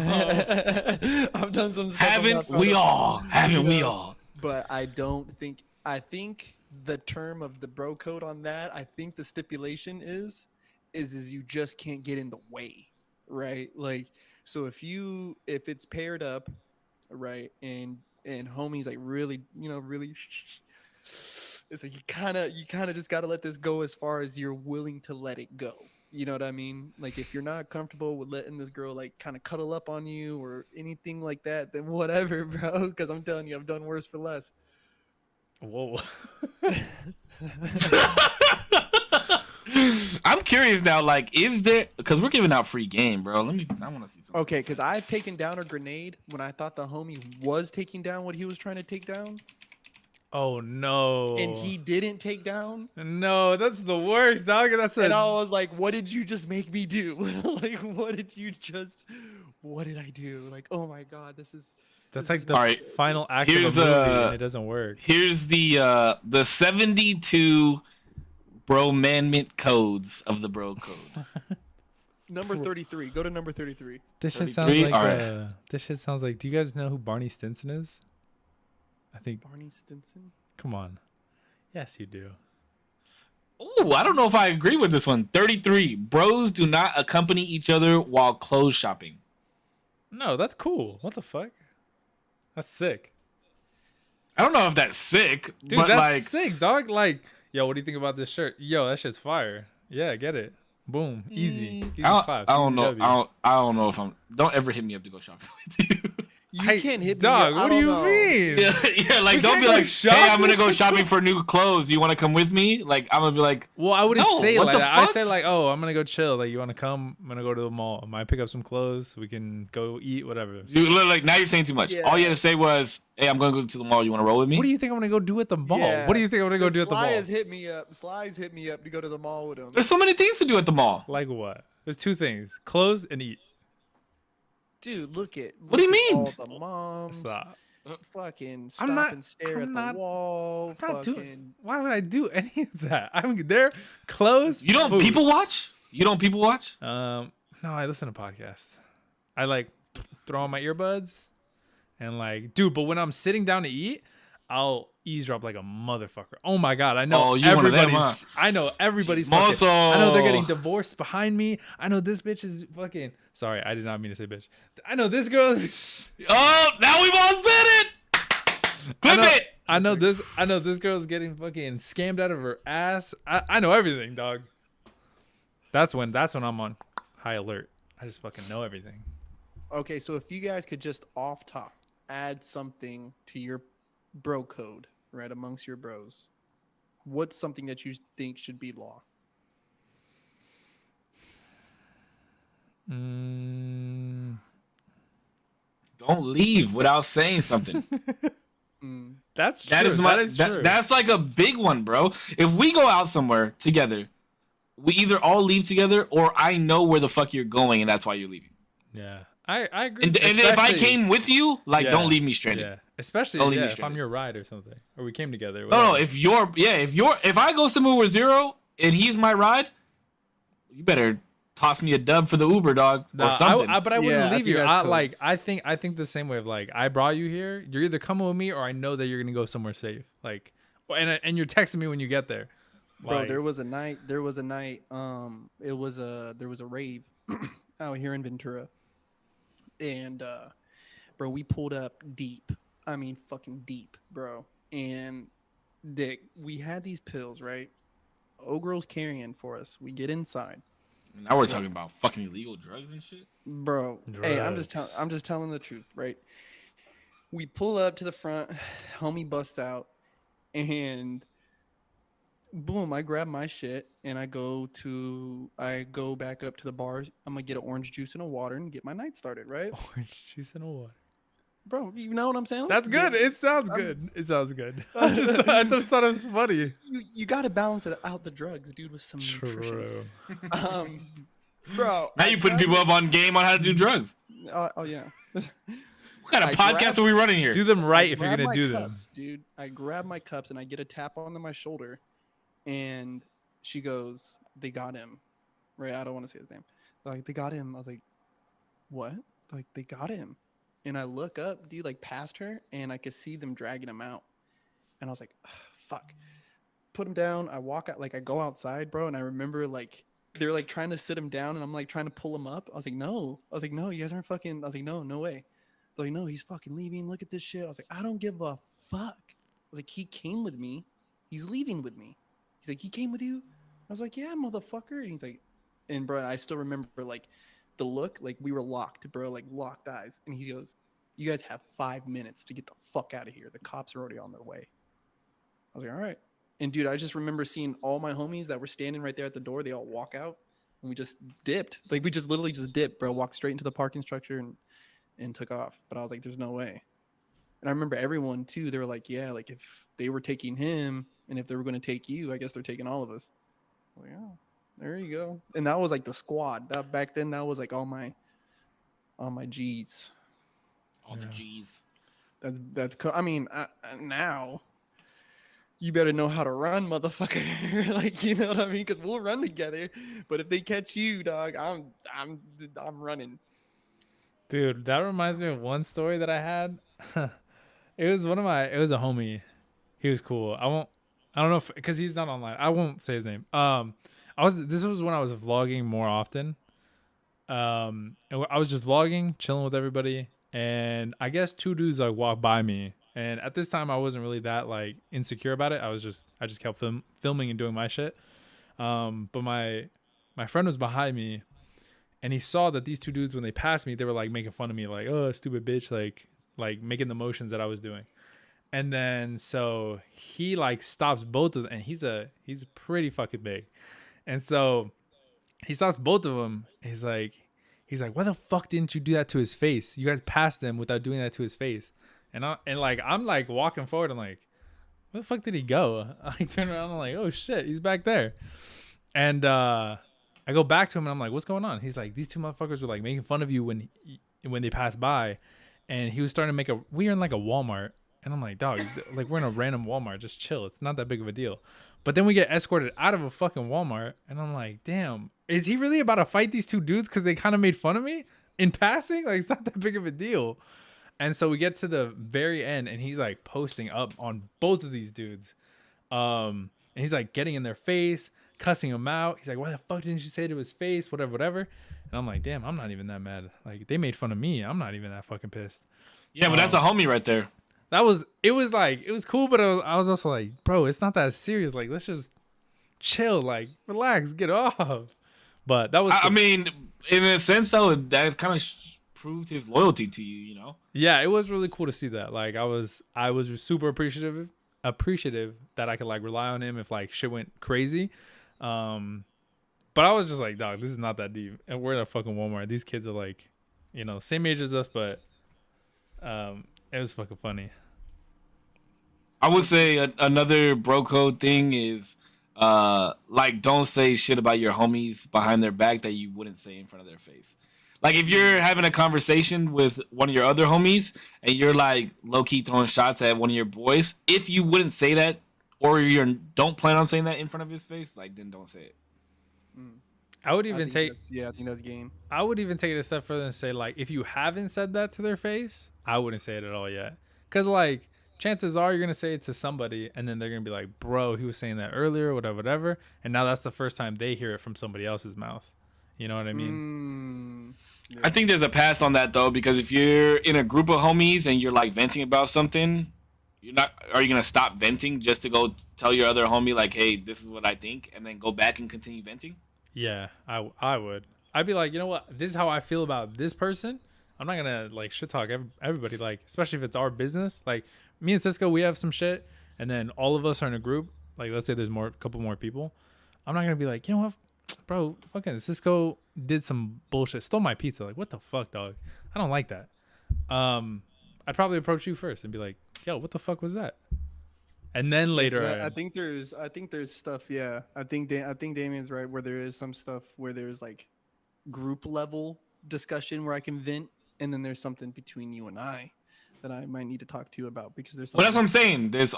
Speaker 2: I've done some stuff.
Speaker 3: Haven't we all? Haven't we all?
Speaker 2: But I don't think. I think the term of the bro code on that. I think the stipulation is you just can't get in the way, right? Like, so if it's paired up, right, and homie's like really, really. It's like you kind of just got to let this go as far as you're willing to let it go. You know what I mean? Like if you're not comfortable with letting this girl like kind of cuddle up on you or anything like that, then whatever, bro. Because I'm telling you, I've done worse for less.
Speaker 1: Whoa.
Speaker 3: I'm curious now. Like, is there? Because we're giving out free game, bro. I want to see something.
Speaker 2: Okay, because I've taken down a grenade when I thought the homie was taking down what he was trying to take down.
Speaker 1: Oh no.
Speaker 2: And he didn't take down.
Speaker 1: No, that's the worst, dog.
Speaker 2: And I was like, what did you just make me do? Like, what did I do? Like, oh my God,
Speaker 1: That's like the
Speaker 3: All right,
Speaker 1: final act
Speaker 3: here's,
Speaker 1: of a movie, and it doesn't work.
Speaker 3: Here's the 72 bromandment codes of the bro code.
Speaker 2: number 33. Go to number 33.
Speaker 1: This shit
Speaker 3: 33?
Speaker 1: sounds like
Speaker 3: Alright.
Speaker 1: this shit sounds like. Do you guys know who Barney Stinson is? I think.
Speaker 2: Barney Stinson?
Speaker 1: Come on. Yes, you do.
Speaker 3: Ooh, I don't know if I agree with this one. 33. Bros do not accompany each other while clothes shopping.
Speaker 1: No, that's cool. What the fuck? That's sick.
Speaker 3: I don't know if that's sick,
Speaker 1: Dude,
Speaker 3: but
Speaker 1: that's
Speaker 3: like,
Speaker 1: sick, dog. Like, yo, what do you think about this shirt? Yo, that shit's fire. Yeah, get it. Boom. Easy. Easy
Speaker 3: I don't
Speaker 1: Easy
Speaker 3: know.
Speaker 1: W.
Speaker 3: I don't know if I'm. Don't ever hit me up to go shopping with you.
Speaker 2: You can't hit me.
Speaker 1: Dog,
Speaker 2: up. I
Speaker 1: what do
Speaker 2: don't
Speaker 1: you
Speaker 2: know.
Speaker 1: mean?
Speaker 3: Yeah, like
Speaker 1: We
Speaker 3: don't
Speaker 1: can't
Speaker 3: be
Speaker 1: go
Speaker 3: like, hey, I'm gonna go
Speaker 1: shopping?
Speaker 3: shopping for new clothes. Do you want to come with me? Like, I'm gonna be like,
Speaker 1: Well, I wouldn't
Speaker 3: No,
Speaker 1: say
Speaker 3: what
Speaker 1: like
Speaker 3: the
Speaker 1: that. I'd
Speaker 3: fuck?
Speaker 1: say like, oh, I'm gonna go chill. Like, you wanna come? I'm gonna go to the mall. I might pick up some clothes. We can go eat, whatever.
Speaker 3: you look like now you're saying too much.
Speaker 2: Yeah.
Speaker 3: All you had to say was, hey, I'm gonna go to the mall. You want to roll with me?
Speaker 1: What do you think I'm gonna go do at the mall?
Speaker 2: Yeah.
Speaker 1: What do you think I'm gonna go do at the
Speaker 2: Sly
Speaker 1: mall?
Speaker 2: has hit me up. Sly's hit me up to go to the mall with him.
Speaker 3: There's so many things to do at the mall.
Speaker 1: Like what? There's two things: clothes and eat.
Speaker 2: Dude, look at.
Speaker 3: What do you
Speaker 2: look at
Speaker 3: mean?
Speaker 2: All the moms.
Speaker 1: Stop.
Speaker 2: Fucking stop
Speaker 1: I'm not-
Speaker 2: and stare
Speaker 1: I'm
Speaker 2: at
Speaker 1: not-
Speaker 2: the wall.
Speaker 1: I'm not
Speaker 2: Fucking.
Speaker 1: doing. Why would I do any of that? I'm there. Clothes.
Speaker 3: You don't
Speaker 1: food.
Speaker 3: people watch? You don't people watch?
Speaker 1: No, I listen to podcasts. I like throw on my earbuds and like, dude. But when I'm sitting down to eat, I'll eavesdrop like a motherfucker. Oh my god, I know
Speaker 3: Oh, you one of them,
Speaker 1: everybody's.
Speaker 3: huh?
Speaker 1: I know everybody's.
Speaker 3: Chismoso.
Speaker 1: Fucking, I know they're getting divorced behind me. I know this bitch is fucking. Sorry, I did not mean to say bitch. I know this girl.
Speaker 3: Oh, now we've all said it. Clip it.
Speaker 1: I know this. I know this girl's getting fucking scammed out of her ass. I know everything, dog. That's when I'm on high alert. I just fucking know everything.
Speaker 2: Okay, so if you guys could just off top add something to your bro code, right, amongst your bros, what's something that you think should be law?
Speaker 3: Don't leave without saying something.
Speaker 1: That's true.
Speaker 3: That is
Speaker 1: true.
Speaker 3: that's like a big one, bro. If we go out somewhere together, we either all leave together or I know where the fuck you're going and that's why you're leaving.
Speaker 1: Yeah, I agree.
Speaker 3: And if I came with you, like,
Speaker 1: Yeah.
Speaker 3: don't leave me stranded.
Speaker 1: Yeah, especially
Speaker 3: Don't leave me
Speaker 1: if I'm
Speaker 3: stranded.
Speaker 1: your ride or something, or we came together.
Speaker 3: No,
Speaker 1: whatever.
Speaker 3: if I go somewhere with Zero and he's my ride, you better toss me a dub for the Uber, dog, or something.
Speaker 1: But I wouldn't leave you.
Speaker 2: Cool.
Speaker 1: I think the same way of like, I brought you here. You're either coming with me or I know that you're gonna go somewhere safe. Like, and you're texting me when you get there.
Speaker 2: Bro,
Speaker 1: Like,
Speaker 2: there was a night. There was a rave out here in Ventura, and bro, we pulled up deep. I mean, fucking deep, bro. And Dick, we had these pills, right? Old girl's carrying for us. We get inside.
Speaker 3: Now we're talking about fucking illegal drugs and shit,
Speaker 2: bro.
Speaker 1: Drugs.
Speaker 2: Hey, I'm just telling the truth, right? We pull up to the front, homie busts out, and boom, I grab my shit and I go back up to the bar. I'm gonna get an orange juice and a water and get my night started, right?
Speaker 1: Orange juice and a water.
Speaker 2: Bro, you know what I'm saying?
Speaker 1: That's good. It sounds good. It sounds good. I just thought it was funny.
Speaker 2: You got to balance it out the drugs, dude, with some nutrition. Bro.
Speaker 3: Now you putting people up on game on how to do drugs.
Speaker 2: Oh yeah.
Speaker 3: What kind of podcast are we running here?
Speaker 1: Do them right if you're gonna do them,
Speaker 2: dude. I grab my cups and I get a tap on my shoulder, and she goes, "They got him." Right? I don't want to say his name. Like, they got him. I was like, "What?" Like, they got him. And I look up, dude, like past her, and I could see them dragging him out. And I was like, fuck. Put him down. I walk out, like I go outside, bro. And I remember like they're like trying to sit him down, and I'm like trying to pull him up. I was like, no. You guys aren't fucking. I was like, no way. They're like, no, he's fucking leaving. Look at this shit. I was like, I don't give a fuck. I was like, he came with me. He's leaving with me. He's like, he came with you? I was like, yeah, motherfucker. And he's like, and bro, I still remember like the look, like we were locked, bro, like locked eyes. And he goes, you guys have 5 minutes to get the fuck out of here. The cops are already on their way. I was like, all right. And dude, I just remember seeing all my homies that were standing right there at the door. They all walk out, and we just dipped. Like, we just literally just dipped, bro. Walked straight into the parking structure and took off. But I was like, there's no way. And I remember everyone too. They were like, yeah, like if they were taking him and if they were going to take you, I guess they're taking all of us. Well, yeah, there you go. And that was like the squad. That back then, that was like all my G's.
Speaker 3: All the G's.
Speaker 2: That's cool. I mean, now you better know how to run, motherfucker. Like, you know what I mean? Because we'll run together. But if they catch you, dog, I'm running.
Speaker 1: Dude, that reminds me of one story that I had. It was a homie. He was cool. I don't know if, because he's not online. I won't say his name. This was when I was vlogging more often. And I was just vlogging, chilling with everybody, and I guess two dudes like walked by me. And at this time, I wasn't really that like insecure about it. I just kept filming and doing my shit. But my friend was behind me, and he saw that these two dudes, when they passed me, they were like making fun of me, like, "Oh, stupid bitch," like making the motions that I was doing. And then so he like stops both of them, and he's pretty fucking big. And so he stops both of them. He's like, "Why the fuck didn't you do that to his face? You guys passed him without doing that to his face." And I'm like walking forward. I'm like, "Where the fuck did he go?" I turn around. I'm like, "Oh shit, he's back there." And I go back to him and I'm like, "What's going on?" He's like, "These two motherfuckers were like making fun of you when they passed by," and he was starting to make we were in like a Walmart, and I'm like, "Dog, like we're in a random Walmart. Just chill. It's not that big of a deal." But then we get escorted out of a fucking Walmart, and I'm like, "Damn, is he really about to fight these two dudes because they kind of made fun of me in passing? Like, it's not that big of a deal." And so we get to the very end, and he's like posting up on both of these dudes, and he's like getting in their face, cussing him out. He's like, "Why the fuck didn't you say it to his face?" Whatever. And I'm like, "Damn, I'm not even that mad. Like, they made fun of me. I'm not even that fucking pissed."
Speaker 3: Yeah, but that's a homie right there.
Speaker 1: It was cool, but I was also like, "Bro, it's not that serious. Like, let's just chill, like, relax, get off." But that was cool.
Speaker 3: I mean, in a sense though, that kind of proved his loyalty to you, you know?
Speaker 1: Yeah, it was really cool to see that. Like, I was super appreciative that I could like rely on him if like shit went crazy. But I was just like, "Dog, this is not that deep." And we're in a fucking Walmart. These kids are like, you know, same age as us, but it was fucking funny.
Speaker 3: I would say another bro code thing is like, don't say shit about your homies behind their back that you wouldn't say in front of their face. Like, if you're having a conversation with one of your other homies and you're like low-key throwing shots at one of your boys, if you wouldn't say that or you don't plan on saying that in front of his face, like, then don't say it.
Speaker 1: I would
Speaker 2: I
Speaker 1: even
Speaker 2: think
Speaker 1: take
Speaker 2: that's I think that's game.
Speaker 1: I would even take it a step further and say, like, if you haven't said that to their face, I wouldn't say it at all yet. Because, like, chances are you're going to say it to somebody, and then they're going to be like, bro, he was saying that earlier, whatever, whatever. And now that's the first time they hear it from somebody else's mouth. You know what I mean?
Speaker 2: Yeah.
Speaker 3: I think there's a pass on that though, because if you're in a group of homies and you're like venting about something, you're not. Are you gonna stop venting just to go tell your other homie like, "Hey, this is what I think," and then go back and continue venting?
Speaker 1: Yeah, I would. I'd be like, you know what? This is how I feel about this person. I'm not gonna like shit talk everybody, like, especially if it's our business. Like me and Cisco, we have some shit, and then all of us are in a group. Like, let's say there's a couple more people. I'm not gonna be like, you know what, bro, fucking Cisco did some bullshit, stole my pizza. Like, what the fuck, dog? I don't like that. I'd probably approach you first and be like, yo, what the fuck was that? And then later,
Speaker 2: I think there's stuff. Yeah, I think Damien's right where there is some stuff where there's like group level discussion where I can vent, and then there's something between you and I that I might need to talk to you about because there's.
Speaker 3: Well, that's what I'm saying. There's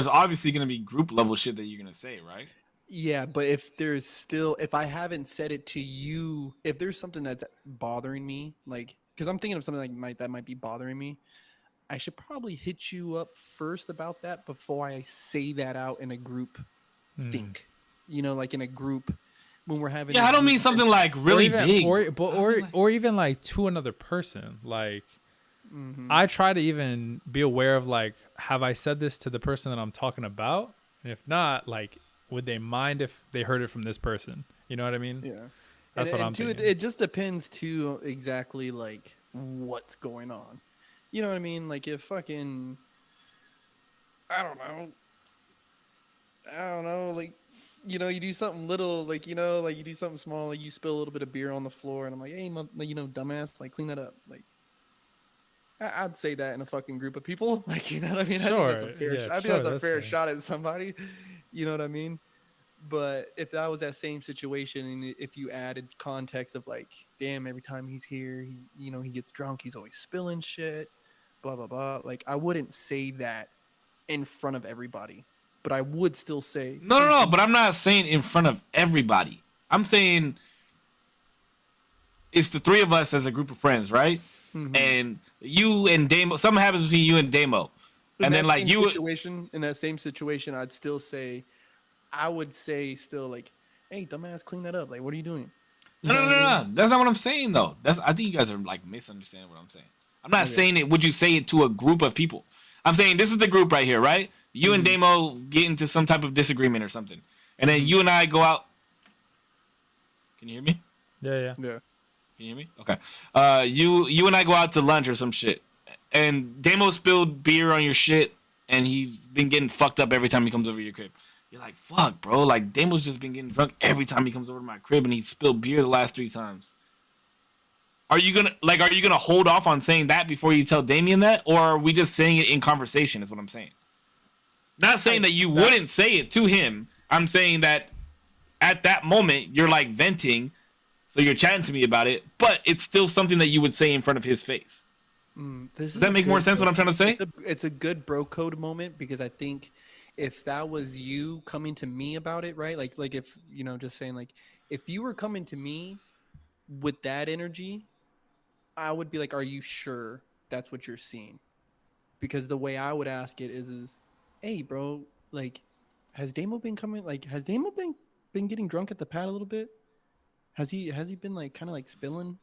Speaker 3: obviously gonna be group level shit that you're gonna say, right?
Speaker 2: Yeah, but if I haven't said it to you, if there's something that's bothering me, like, because I'm thinking of something that might be bothering me, I should probably hit you up first about that before I say that out in a group think. You know, like in a group when we're having.
Speaker 3: Yeah, I don't mean something like really big,
Speaker 1: or even like to another person. Like, I try to even be aware of like, have I said this to the person that I'm talking about? And if not, like, would they mind if they heard it from this person? You know what I mean?
Speaker 2: Yeah,
Speaker 1: That's what I'm thinking.
Speaker 2: It just depends to exactly like what's going on. You know what I mean? Like if fucking, I don't know, like, you know, you do something little, like, you know, like you do something small, like you spill a little bit of beer on the floor, and I'm like, hey, you know, dumbass, like clean that up. Like, I'd say that in a fucking group of people, like, you know what I mean?
Speaker 1: Sure.
Speaker 2: I think that's a fair shot at somebody. You know what I mean? But if that was that same situation, and if you added context of like, damn, every time he's here, he gets drunk, he's always spilling shit, blah blah blah. Like, I wouldn't say that in front of everybody, but I would still say
Speaker 3: no. But I'm not saying in front of everybody. I'm saying it's the three of us as a group of friends, right? Mm-hmm. And you and Damo, something happens between you and Damo, and then like you
Speaker 2: in that same situation, I would say still like, hey, dumbass, clean that up. Like, what are you doing?
Speaker 3: No. That's not what I'm saying though. I think you guys are like misunderstanding what I'm saying. I'm not saying it. Would you say it to a group of people? I'm saying this is the group right here, right? You and Damo get into some type of disagreement or something, and then you and I go out. Can you hear me?
Speaker 1: Yeah.
Speaker 3: Can you hear me? Okay. You and I go out to lunch or some shit, and Damo spilled beer on your shit, and he's been getting fucked up every time he comes over to your crib. You're like, fuck, bro. Like, Damo's just been getting drunk every time he comes over to my crib, and he spilled beer the last 3 times. Are you gonna hold off on saying that before you tell Damien that, or are we just saying it in conversation? Is what I'm saying. Not saying that you wouldn't say it to him. I'm saying that at that moment you're like venting, so you're chatting to me about it, but it's still something that you would say in front of his face. Does that make more sense? What I'm trying to say?
Speaker 2: It's a good bro code moment, because I think if that was you coming to me about it, right? Like if, you know, just saying, like, if you were coming to me with that energy, I would be like, are you sure that's what you're seeing? Because the way I would ask it is, hey, bro, like, has Damo been getting drunk at the pad a little bit? Has he been like kind of like spilling?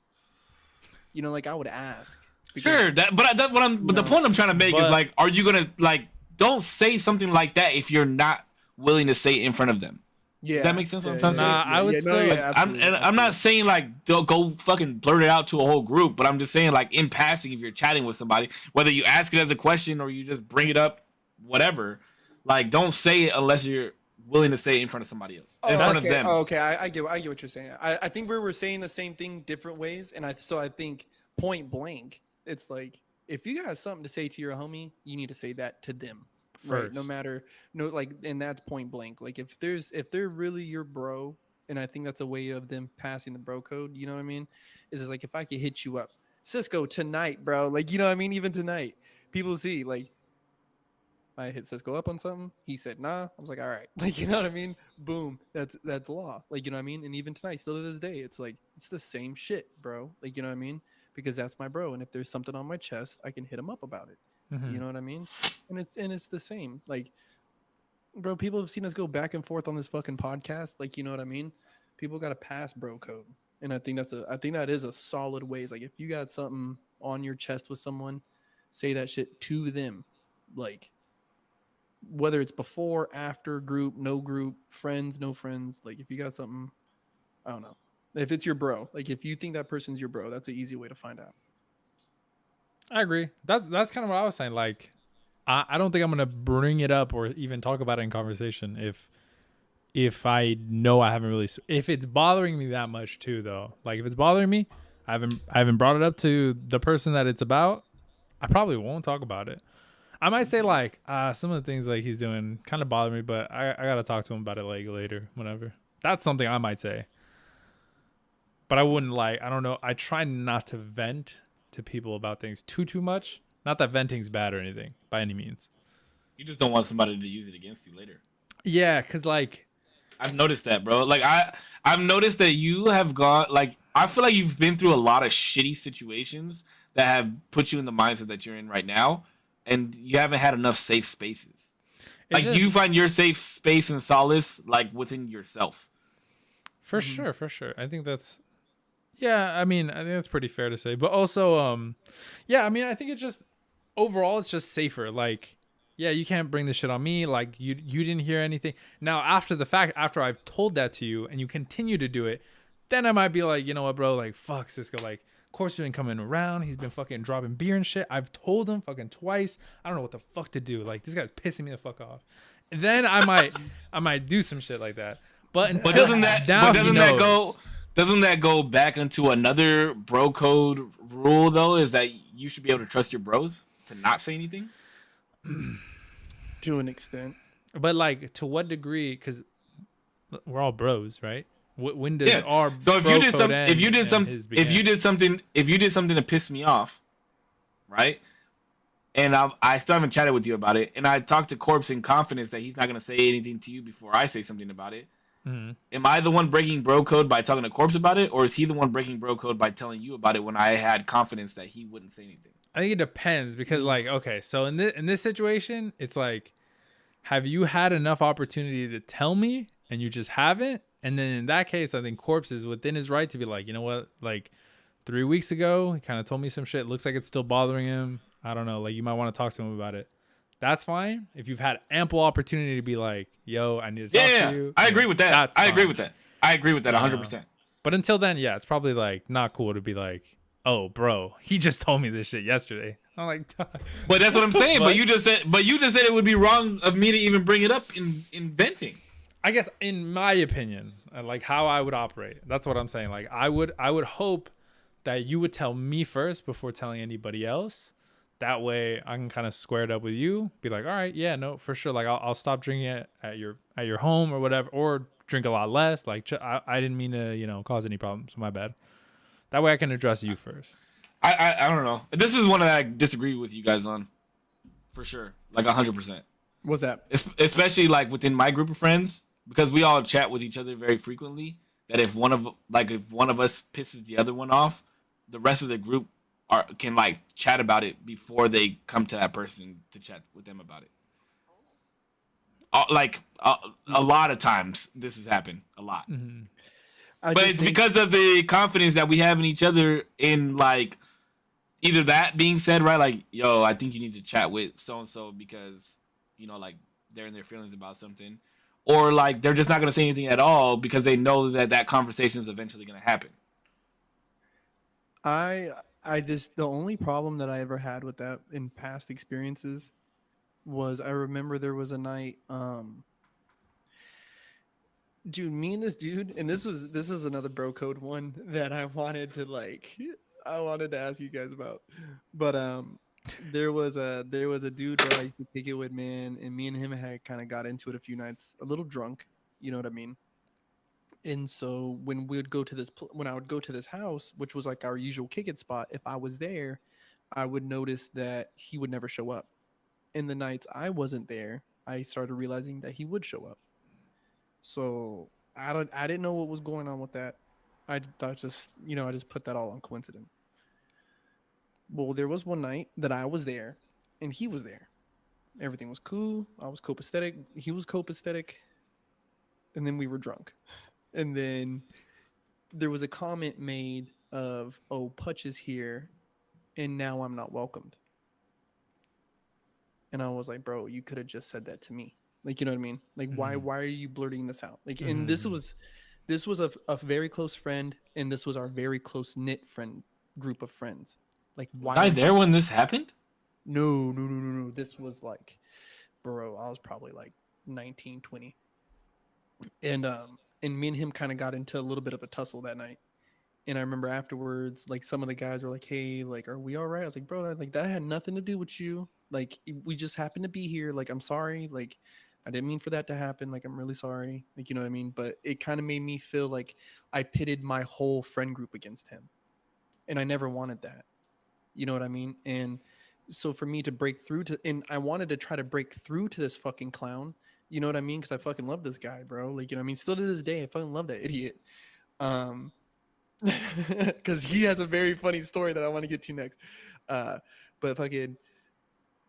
Speaker 2: You know, like, I would ask.
Speaker 3: Sure, but the point I'm trying to make is like, are you gonna like, don't say something like that if you're not willing to say it in front of them. Yeah, does that make sense? What I'm trying to say?
Speaker 1: I would still.
Speaker 3: I'm not saying like don't go fucking blurt it out to a whole group, but I'm just saying like in passing, if you're chatting with somebody, whether you ask it as a question or you just bring it up, whatever, like don't say it unless you're willing to say it in front of somebody else, in front of them.
Speaker 2: Oh, okay, I get what you're saying. I think we were saying the same thing different ways, and I think point blank, it's like, if you got something to say to your homie, you need to say that to them. Right, and that's point blank. Like, if they're really your bro, and I think that's a way of them passing the bro code. You know what I mean? Is like, if I could hit you up, Cisco, tonight, bro. Like, you know what I mean? Even tonight, people see like, I hit Cisco up on something. He said nah. I was like, all right, like you know what I mean. Boom, that's law. Like you know what I mean. And even tonight, still to this day, it's like it's the same shit, bro. Like you know what I mean. Because that's my bro, and if there's something on my chest, I can hit him up about it. You know what I mean? And it's the same. Like, bro, people have seen us go back and forth on this fucking podcast. Like, you know what I mean? People got to pass bro code, and I think that is a solid way. It's like if you got something on your chest with someone, say that shit to them, like whether it's before, after, group, no group, friends, no friends. Like if you got something, I don't know. If it's your bro, like if you think that person's your bro, that's an easy way to find out.
Speaker 1: I agree. That's kind of what I was saying. Like, I don't think I'm gonna bring it up or even talk about it in conversation if I know I haven't really. If it's bothering me that much too, though. Like if it's bothering me, I haven't brought it up to the person that it's about. I probably won't talk about it. I might say like some of the things like he's doing kind of bother me, but I gotta talk to him about it like later, whenever. That's something I might say. But I wouldn't like. I don't know. I try not to vent to people about things too much. Not that venting's bad or anything by any means.
Speaker 3: You just don't want somebody to use it against you later.
Speaker 1: Yeah, cause like
Speaker 3: I've noticed that, bro. Like I've noticed that you have gone like I feel like you've been through a lot of shitty situations that have put you in the mindset that you're in right now, and you haven't had enough safe spaces. Like you find your safe space and solace like within yourself.
Speaker 1: For sure. I think that's I mean, I think that's pretty fair to say. But also, yeah, I mean, I think it's just overall it's just safer. Like, yeah, you can't bring this shit on me. Like you didn't hear anything. Now after the fact, after I've told that to you and you continue to do it, then I might be like, you know what, bro, like fuck Cisco, like of course he's been coming around, he's been fucking dropping beer and shit. I've told him fucking twice. I don't know what the fuck to do. Like this guy's pissing me the fuck off. And then I might do some shit like that. But doesn't that
Speaker 3: go back into another bro code rule though? Is that you should be able to trust your bros to not say anything?
Speaker 2: To an extent.
Speaker 1: But like to what degree? Because we're all bros, right? When does our
Speaker 3: so if you did something to piss me off, right? And I still haven't chatted with you about it, and I talked to Corpse in confidence that he's not gonna say anything to you before I say something about it. Mm-hmm. Am I the one breaking bro code by talking to Corpse about it, or is he the one breaking bro code by telling you about it when I had confidence that he wouldn't say anything?
Speaker 1: I think it depends because, like, okay, so in this situation, it's like, have you had enough opportunity to tell me and you just haven't? And then in that case, I think Corpse is within his right to be like, you know what, like 3 weeks ago, he kind of told me some shit. Looks like it's still bothering him. I don't know. Like you might want to talk to him about it. That's fine. If you've had ample opportunity to be like, yo, I need to talk to you.
Speaker 3: I agree with that. I agree with that 100%.
Speaker 1: But until then, yeah, it's probably like not cool to be like, oh, bro, he just told me this shit yesterday. I'm like,
Speaker 3: but that's what I'm saying. But you just said it would be wrong of me to even bring it up in venting.
Speaker 1: I guess in my opinion, like how I would operate. That's what I'm saying. Like I would hope that you would tell me first before telling anybody else. That way I can kind of square it up with you. Be like, all right, yeah, no, for sure. Like I'll stop drinking it at your home or whatever, or drink a lot less. Like I didn't mean to, cause any problems. My bad. That way I can address you first.
Speaker 3: I don't know. This is one that I disagree with you guys on, for sure. Like 100%.
Speaker 2: What's that?
Speaker 3: Especially like within my group of friends, because we all chat with each other very frequently. That if one of us pisses the other one off, the rest of the group can like chat about it before they come to that person to chat with them about it. A lot of times this has happened a lot. Mm-hmm. But it's because of the confidence that we have in each other in like either that being said, right? Like, yo, I think you need to chat with so-and-so because, like they're in their feelings about something. Or like they're just not going to say anything at all because they know that conversation is eventually going to happen.
Speaker 2: The only problem that I ever had with that in past experiences was I remember there was a night, dude, me and this dude, and this is another bro code one that I wanted to ask you guys about, but there was a dude that I used to kick it with, man, and me and him had kind of got into it a few nights, a little drunk, you know what I mean? And so when I would go to this house, which was like our usual kick it spot, if I was there, I would notice that he would never show up. in the nights I wasn't there, I started realizing that he would show up. So I didn't know what was going on with that. I thought just I just put that all on coincidence. Well, there was one night that I was there, and he was there. Everything was cool. I was copacetic. He was copacetic, and then we were drunk, and then there was a comment made of, "Oh, Putch is here, and now I'm not welcomed." And I was like, "Bro, you could have just said that to me." Like, you know what I mean? Like, why are you blurting this out? Like, and this was a very close friend, and this was our very close knit friend group of friends. Like, why?
Speaker 3: Was I there when this happened?
Speaker 2: No. This was like, bro, I was probably like 19, 20. And me and him kind of got into a little bit of a tussle that night. And I remember afterwards, like, some of the guys were like, "Hey, like, are we all right?" I was like, "Bro, like, that had nothing to do with you. Like, we just happened to be here. Like, I'm sorry. Like, I didn't mean for that to happen. Like, I'm really sorry. Like, you know what I mean?" But it kind of made me feel like I pitted my whole friend group against him. And I never wanted that. You know what I mean? And so for me to break through and I wanted to try to break through to this fucking clown. You know what I mean? Because I fucking love this guy, bro. Like, you know what I mean? Still to this day, I fucking love that idiot. Because he has a very funny story that I want to get to next. But fucking,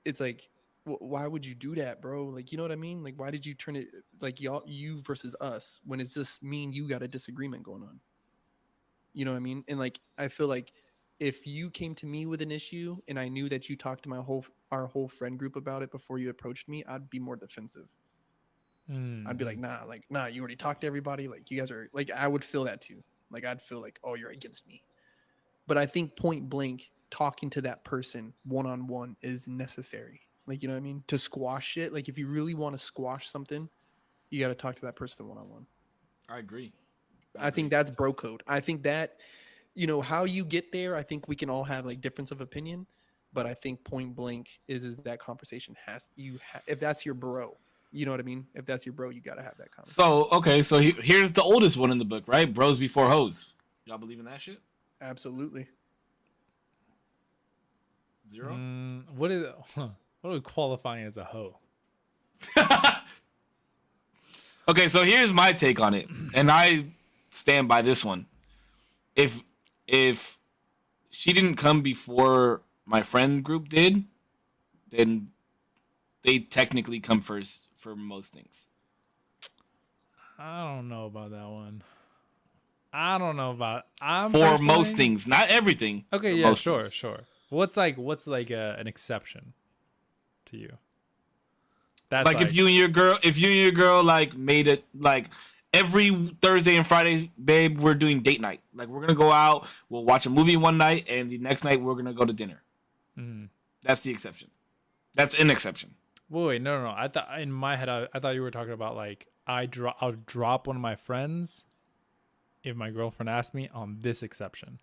Speaker 2: it's like, why would you do that, bro? Like, you know what I mean? Like, why did you turn it like you versus us when it's just me and you got a disagreement going on? You know what I mean? And like, I feel like if you came to me with an issue and I knew that you talked to our whole friend group about it before you approached me, I'd be more defensive. I'd be like, nah, you already talked to everybody. Like, you guys are like, I would feel that too. Like, I'd feel like, oh, you're against me. But I think point blank, talking to that person one-on-one is necessary. Like, you know what I mean? To squash it. Like, if you really want to squash something, you got to talk to that person one-on-one.
Speaker 3: I agree.
Speaker 2: I think that's bro code. I think that, how you get there, I think we can all have like difference of opinion. But I think point blank is that conversation if that's your bro, you know what I mean? If that's your bro, you got to have that conversation.
Speaker 3: So, okay, so here's the oldest one in the book, right? Bros before hoes. Y'all believe in that shit?
Speaker 2: Absolutely.
Speaker 3: 0?
Speaker 1: What would qualify as a hoe?
Speaker 3: Okay, so here's my take on it, and I stand by this one. If she didn't come before my friend group did, then they technically come first for most things.
Speaker 1: I don't know about that one. I don't know about
Speaker 3: most things, not everything.
Speaker 1: Okay, yeah, sure. What's like an exception to you? That's
Speaker 3: like if you and your girl like made it like every Thursday and Friday, babe, we're doing date night. Like, we're gonna go out, we'll watch a movie one night, and the next night we're gonna go to dinner. That's the exception. That's an exception.
Speaker 1: Wait, no. I thought in my head, I thought you were talking about like I'll drop one of my friends if my girlfriend asked me on this exception.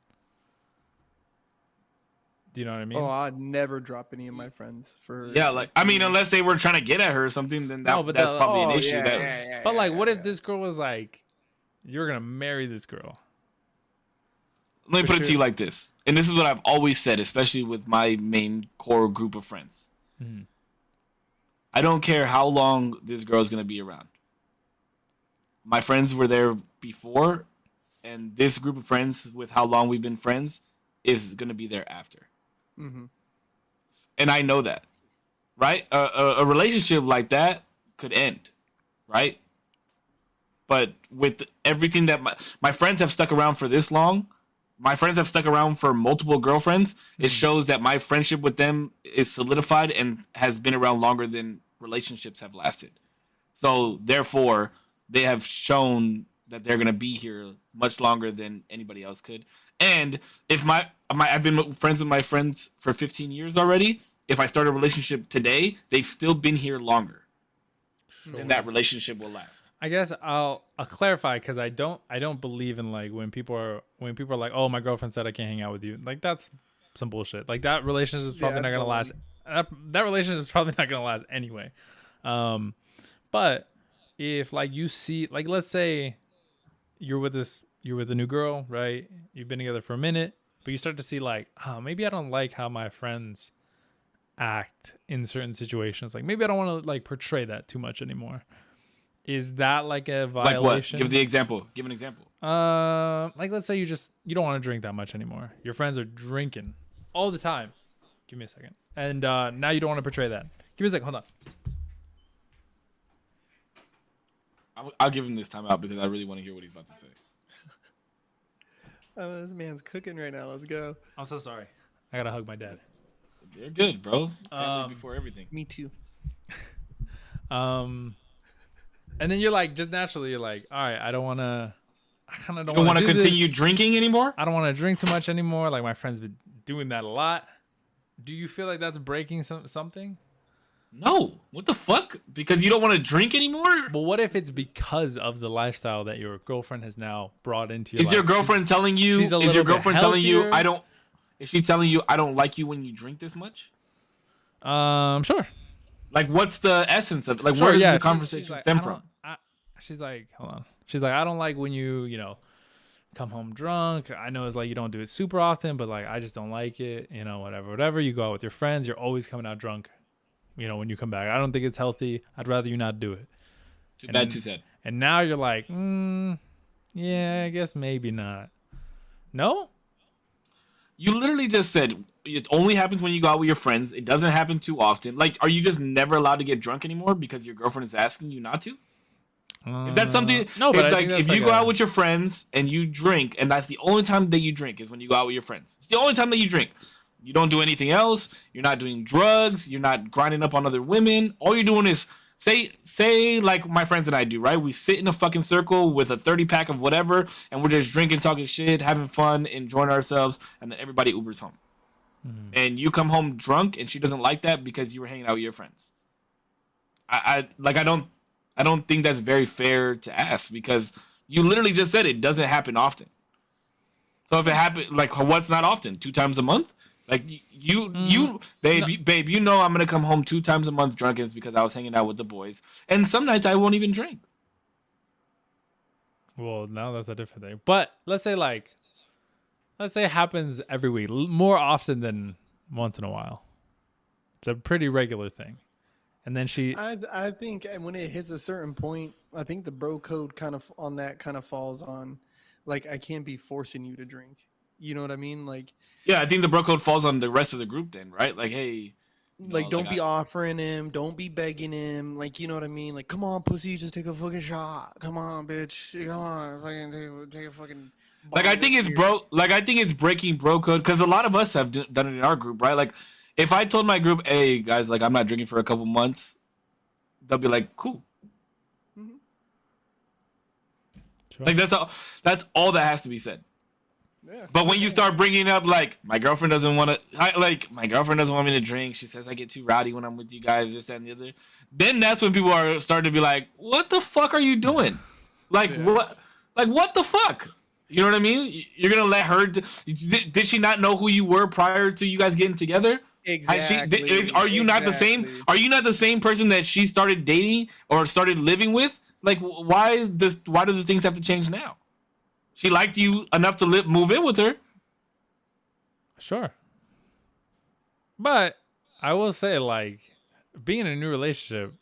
Speaker 1: Do you know what I mean?
Speaker 2: Oh, I'd never drop any of my friends for.
Speaker 3: Yeah, like, I mean, unless they were trying to get at her or something, then that's probably an issue.
Speaker 1: What if this girl was like, you're gonna marry this girl?
Speaker 3: Let me put it to you like this, and this is what I've always said, especially with my main core group of friends. I don't care how long this girl's gonna be around. My friends were there before, and this group of friends, with how long we've been friends, is gonna be there after. And I know that, right? A relationship like that could end, right? But with everything that my friends have stuck around for this long, my friends have stuck around for multiple girlfriends. It shows that my friendship with them is solidified and has been around longer than relationships have lasted. So therefore, they have shown that they're gonna be here much longer than anybody else could. And if I've been friends with my friends for 15 years already. If I start a relationship today, they've still been here longer. Then that relationship will last.
Speaker 1: I guess I'll clarify, because I don't believe in like when people are like, oh, my girlfriend said I can't hang out with you. Like, that's some bullshit. Like, that relationship is probably not gonna last. That relationship is probably not gonna last anyway. But if like you see, like, let's say you're with a new girl, right? You've been together for a minute, but you start to see like, maybe I don't like how my friends act in certain situations. Like maybe I don't want to like portray that too much anymore. Is that like a violation?
Speaker 3: Like what? Give the example. Give an example.
Speaker 1: Like let's say you don't want to drink that much anymore. Your friends are drinking all the time. Give me a second. And now you don't want to portray that. Give me a second. Hold on.
Speaker 3: I'll give him this time out because I really want to hear what he's about to say.
Speaker 2: Oh, this man's cooking right now. Let's go.
Speaker 1: I'm so sorry. I gotta hug my dad.
Speaker 3: They're good, bro. Family before everything.
Speaker 2: Me too.
Speaker 1: And then you're like, just naturally, you're like, all right, I kind of don't
Speaker 3: want
Speaker 1: want
Speaker 3: to continue drinking anymore.
Speaker 1: I don't want to drink too much anymore. Like my friends been doing that a lot. Do you feel like that's breaking something?
Speaker 3: No. What the fuck? Because you don't want to drink anymore?
Speaker 1: But what if it's because of the lifestyle that your girlfriend has now brought into your life?
Speaker 3: Is your girlfriend telling you? Is your girlfriend telling you I don't? Is she telling you I don't like you when you drink this much?
Speaker 1: Sure.
Speaker 3: Like, what's the essence of like?
Speaker 1: Sure,
Speaker 3: where does
Speaker 1: yeah,
Speaker 3: the conversation
Speaker 1: like,
Speaker 3: stem from?
Speaker 1: She's like, hold on. She's like, I don't like when you come home drunk. I know it's like you don't do it super often, but like I just don't like it. Whatever. You go out with your friends, you're always coming out drunk. When you come back, I don't think it's healthy. I'd rather you not do it.
Speaker 3: Too bad, too sad.
Speaker 1: And now you're like, yeah, I guess maybe not. No?
Speaker 3: You literally just said it only happens when you go out with your friends. It doesn't happen too often. Like, are you just never allowed to get drunk anymore because your girlfriend is asking you not to? If that's something,
Speaker 1: no, but
Speaker 3: like if you go out with your friends and you drink, and that's the only time that you drink is when you go out with your friends. It's the only time that you drink. You don't do anything else. You're not doing drugs. You're not grinding up on other women. All you're doing is say like my friends and I do, right? We sit in a fucking circle with a 30-pack of whatever, and we're just drinking, talking shit, having fun, enjoying ourselves, and then everybody Ubers home. And you come home drunk, and she doesn't like that because you were hanging out with your friends. I don't think that's very fair to ask because you literally just said it doesn't happen often. So if it happened, like what's not often? 2 times a month? Like babe, I'm gonna come home 2 times a month drunk, and it's because I was hanging out with the boys. And some nights I won't even drink.
Speaker 1: Well, now that's a different thing. But let's say it happens every week, more often than once in a while. It's a pretty regular thing. And then
Speaker 2: I think when it hits a certain point, I think the bro code kind of falls on, like, I can't be forcing you to drink. You know what I mean? Like,
Speaker 3: yeah, I think the bro code falls on the rest of the group then, right? Like, hey,
Speaker 2: like, don't be offering him, don't be begging him, like, you know what I mean? Like, come on, pussy, just take a fucking shot. Come on, bitch, come on, fucking take a fucking.
Speaker 3: Like, I think it's breaking bro code because a lot of us have done it in our group, right? Like, if I told my group, hey guys, like I'm not drinking for a couple months, they'll be like, cool. Mm-hmm. Sure. Like that's all that has to be said. Yeah. But when you start bringing up like my girlfriend doesn't want me to drink. She says I get too rowdy when I'm with you guys, this, that, and the other. Then that's when people are starting to be like, what the fuck are you doing? Like what? Like what the fuck? You know what I mean? You're gonna let her? Did she not know who you were prior to you guys getting together?
Speaker 2: Exactly.
Speaker 3: Are you not the same? Are you not the same person that she started dating or started living with? Like, why do the things have to change now? She liked you enough to move in with her.
Speaker 1: Sure. But I will say, like, being in a new relationship,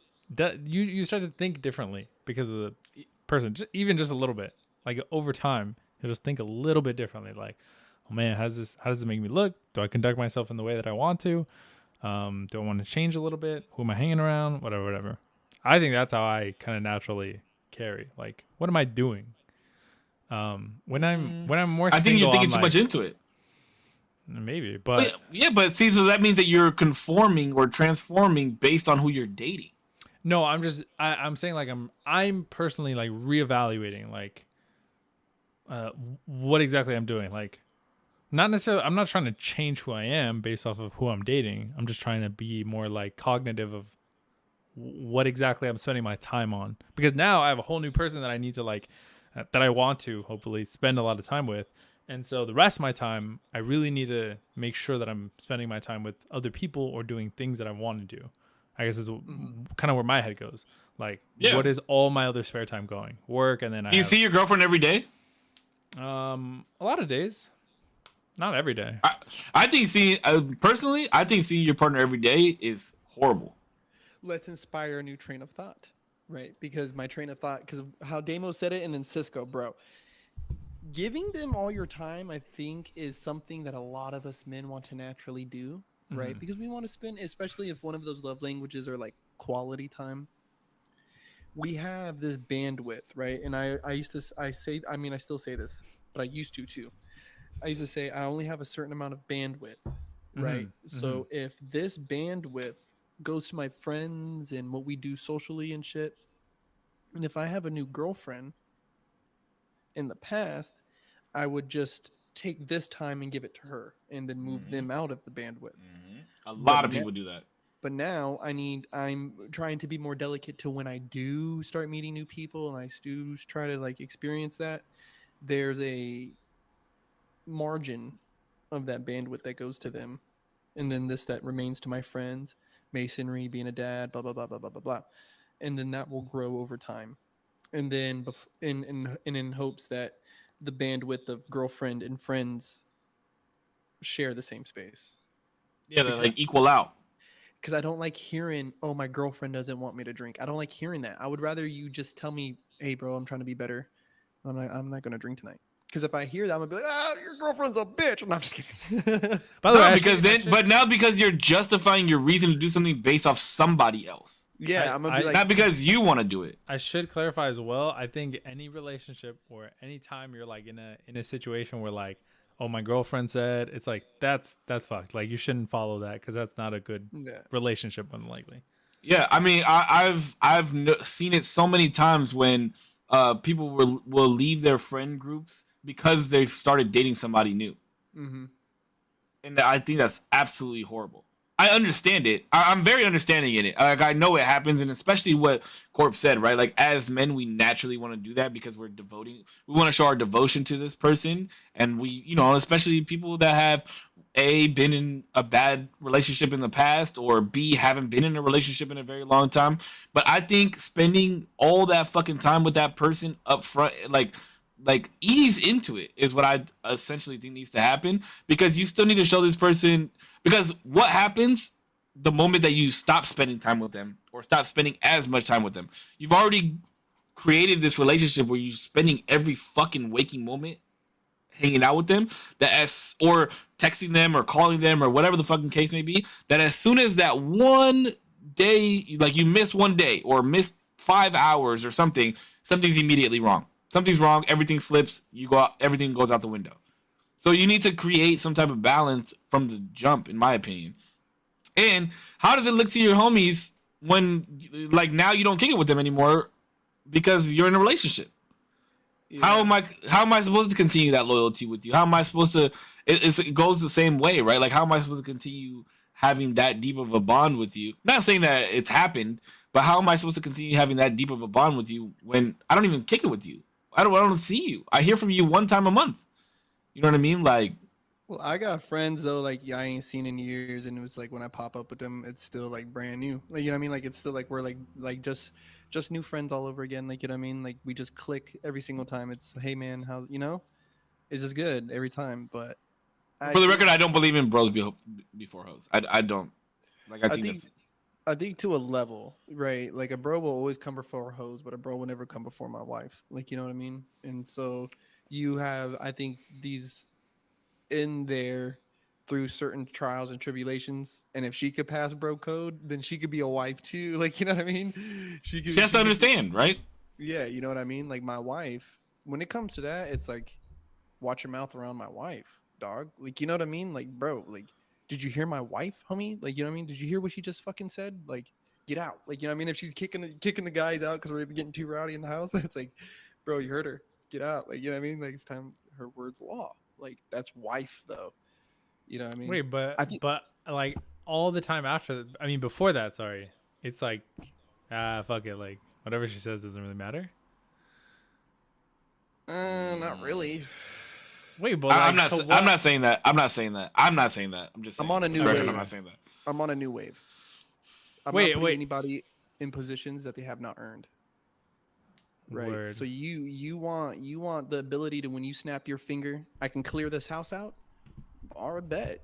Speaker 1: you start to think differently because of the person, even just a little bit. Like over time, you just think a little bit differently. Like, oh man, how does this make me look? Do I conduct myself in the way that I want to? Do I want to change a little bit? Who am I hanging around? Whatever. I think that's how I kind of naturally carry. Like, what am I doing? When I'm more single,
Speaker 3: I think you're thinking too much into it.
Speaker 1: Maybe, but
Speaker 3: yeah, but see, so that means that you're conforming or transforming based on who you're dating.
Speaker 1: No, I'm saying like I'm personally like reevaluating like what exactly I'm doing. Like, not necessarily, I'm not trying to change who I am based off of who I'm dating. I'm just trying to be more like cognitive of what exactly I'm spending my time on, because now I have a whole new person that I need to like that I want to hopefully spend a lot of time with. And so the rest of my time, I really need to make sure that I'm spending my time with other people or doing things that I want to do. I guess is kind of where my head goes. Like, what is all my other spare time going? Work, and then
Speaker 3: Do you see your girlfriend every day?
Speaker 1: A lot of days. Not every day.
Speaker 3: I think seeing personally, I think seeing your partner every day is horrible.
Speaker 2: Let's inspire a new train of thought, right? Because my train of thought, because of how Damo said it, and then Cisco, bro. Giving them all your time, I think, is something that a lot of us men want to naturally do, right? Because we want to spend, especially if one of those love languages are like quality time. We have this bandwidth, right? And I used to, I say, I mean, I still say this, but I used to too. I used to say I only have a certain amount of bandwidth, right? So if this bandwidth goes to my friends and what we do socially and shit, and if I have a new girlfriend in the past, I would just take this time and give it to her and then move them out of the bandwidth.
Speaker 3: A lot of people do that.
Speaker 2: But now I'm trying to be more delicate to when I do start meeting new people and I do try to like experience that. There's a margin of that bandwidth that goes to them. And then this that remains to my friends, masonry, being a dad, blah, blah, blah, blah, blah, blah, blah. And then that will grow over time. And then in hopes that the bandwidth of girlfriend and friends share the same space.
Speaker 3: Yeah, they like equal out.
Speaker 2: Because I don't like hearing, oh, my girlfriend doesn't want me to drink. I don't like hearing that. I would rather you just tell me, hey, bro, I'm trying to be better. I'm not going to drink tonight. Because if I hear that, I'm going to be like, your girlfriend's a bitch. I'm not just kidding.
Speaker 1: By the way,
Speaker 3: but now because you're justifying your reason to do something based off somebody else.
Speaker 2: Yeah, I'm going to be like.
Speaker 3: Not because you want to do it.
Speaker 1: I should clarify as well. I think any relationship or any time you're like in a situation where like, oh, my girlfriend said, it's like that's fucked. Like you shouldn't follow that because that's not a good relationship, unlikely.
Speaker 3: Yeah, I mean, I've seen it so many times when people will leave their friend groups because they've started dating somebody new, and I think that's absolutely horrible. I understand it. I'm very understanding in it. Like I know it happens, and especially what Corp said, right? Like as men, we naturally want to do that because we want to show our devotion to this person, and we, especially people that have been in a bad relationship in the past, or B, haven't been in a relationship in a very long time. But I think spending all that fucking time with that person up front, like ease into it is what I essentially think needs to happen, because you still need to show this person. Because what happens the moment that you stop spending time with them or stop spending as much time with them? You've already created this relationship where you're spending every fucking waking moment hanging out with them, or texting them or calling them or whatever the fucking case may be, that as soon as that one day, like you miss one day or miss 5 hours or something's immediately wrong. Something's wrong, everything slips, everything goes out the window. So you need to create some type of balance from the jump, in my opinion. And how does it look to your homies when, like, now you don't kick it with them anymore because you're in a relationship? Yeah. How am I supposed to continue that loyalty with you? How am I supposed to? It goes the same way, right? Like, how am I supposed to continue having that deep of a bond with you? Not saying that it's happened, but how am I supposed to continue having that deep of a bond with you when I don't even kick it with you? I don't see you. I hear from you one time a month. You know what I mean? Like,
Speaker 2: well, I got friends though, like I ain't seen in years, and it was like when I pop up with them, it's still like brand new. Like, you know what I mean? Like it's still like we're like just new friends all over again. Like, you know what I mean? Like we just click every single time. It's, hey man, how, it's just good every time. But
Speaker 3: for the record, I don't believe in bros before hoes. I don't. Like
Speaker 2: I think to a level, right? Like a bro will always come before a hose, but a bro will never come before my wife. Like, you know what I mean? And so you have, I think, these in there through certain trials and tribulations. And if she could pass bro code, then she could be a wife too. Like, you know what I mean? She
Speaker 3: has to understand, right?
Speaker 2: Yeah, you know what I mean? Like my wife, when it comes to that, it's like, watch your mouth around my wife, dog. Like, you know what I mean? Like, bro, like, did you hear my wife, homie? Like, you know what I mean? Did you hear what she just fucking said? Like, get out. Like, you know what I mean? If she's kicking the guys out because we're getting too rowdy in the house, it's like, bro, you heard her. Get out. Like, you know what I mean? Like, it's time, her word's law. Like, that's wife though. You know what I mean?
Speaker 1: Wait, but like all the time after, I mean before that, sorry, it's like, fuck it, like whatever she says doesn't really matter.
Speaker 2: Not really.
Speaker 1: Wait, but
Speaker 3: I'm not saying that. I'm not saying that. I'm just saying
Speaker 2: I'm on a new wave.
Speaker 3: I'm not saying that.
Speaker 2: I'm on a new wave. I'm not putting anybody in positions that they have not earned. Right. Word. So you want the ability to, when you snap your finger, I can clear this house out. Or a bet.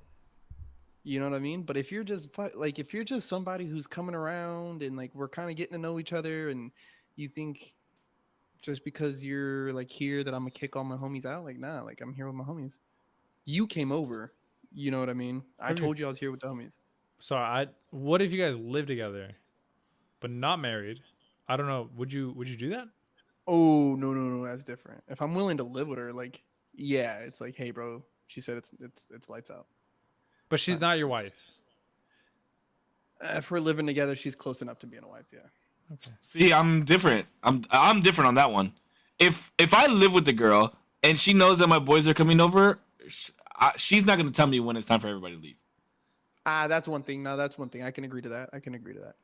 Speaker 2: You know what I mean? But if you're just like if you're just somebody who's coming around and like we're kind of getting to know each other, and you think just because you're like here that I'm gonna kick all my homies out, like nah, like I'm here with my homies. You came over. You know what I mean? I
Speaker 1: What if you,
Speaker 2: told you I was here with the homies.
Speaker 1: so I what if you guys live together but not married? I don't know. Would you do that?
Speaker 2: Oh no, that's different. If I'm willing to live with her, like yeah, it's like hey bro, she said it's lights out.
Speaker 1: But she's
Speaker 2: Time.
Speaker 1: not your wife.
Speaker 2: If we're living together, she's close enough to being a wife. Yeah.
Speaker 1: Okay.
Speaker 3: See, I'm different. I'm different on that one. If I live with the girl and she knows that my boys are coming over, she's not gonna tell me when it's time for everybody to leave.
Speaker 2: That's one thing. No, that's one thing. I can agree to that. I can agree to that.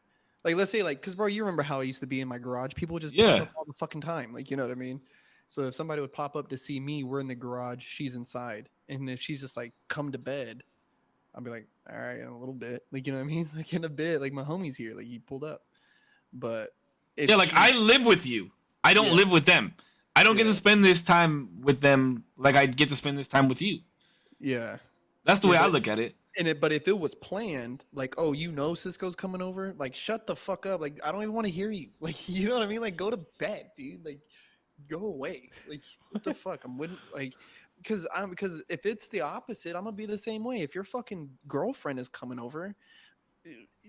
Speaker 2: Like, let's say, like, because, bro, you remember how I used to be in my garage? People would just pop
Speaker 3: Yeah.
Speaker 2: up all the fucking time. Like, you know what I mean? So if somebody would pop up to see me, we're in the garage, she's inside. And if she's just like, come to bed, I'll be like, all right, in a little bit. Like, you know what I mean? Like, in a bit. Like, my homie's here. Like, he pulled up. But if
Speaker 3: Yeah, like I live with you. I don't
Speaker 2: Yeah.
Speaker 3: live with them. I don't get
Speaker 2: Yeah.
Speaker 3: to spend this time with them like I get to spend this time with you.
Speaker 2: Yeah.
Speaker 3: That's the
Speaker 2: Yeah,
Speaker 3: way I
Speaker 2: but-
Speaker 3: look at it.
Speaker 2: But if it was planned, like, oh, you know, Cisco's coming over, like, shut the fuck up. Like, I don't even want to hear you. Like, you know what I mean? Like, go to bed, dude. Like, go away. Like, what the fuck? I'm wouldn't like, because if it's the opposite, I'm gonna be the same way. If your fucking girlfriend is coming over,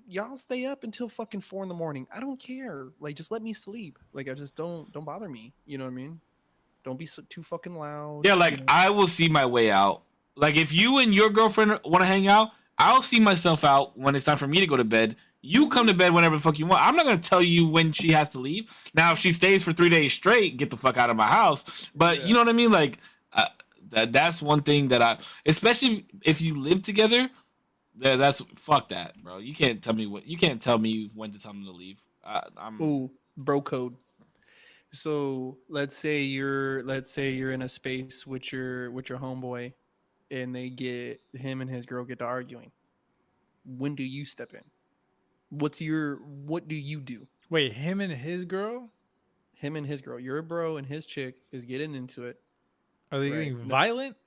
Speaker 2: y'all stay up until fucking 4 a.m. I don't care. Like, just let me sleep. Like, I just don't bother me. You know what I mean? Don't be so, too fucking loud.
Speaker 3: Yeah, like
Speaker 2: you know?
Speaker 3: I will see my way out. Like if you and your girlfriend want to hang out, I'll see myself out when it's time for me to go to bed. You come to bed whenever the fuck you want. I'm not gonna tell you when she has to leave. Now, if she stays for 3 days straight, get the fuck out of my house. But you know what I mean? Like that's one thing that especially if you live together. That's fuck that, bro. You can't tell me when to tell me to leave. I'm
Speaker 2: Ooh, bro code. So let's say you're in a space with your homeboy, and him and his girl get to arguing. When do you step in? What do you do?
Speaker 1: Wait, him and his girl?
Speaker 2: Him and his girl, your bro and his chick is getting into it.
Speaker 1: Are they
Speaker 2: Right.
Speaker 1: getting
Speaker 2: No.
Speaker 1: violent?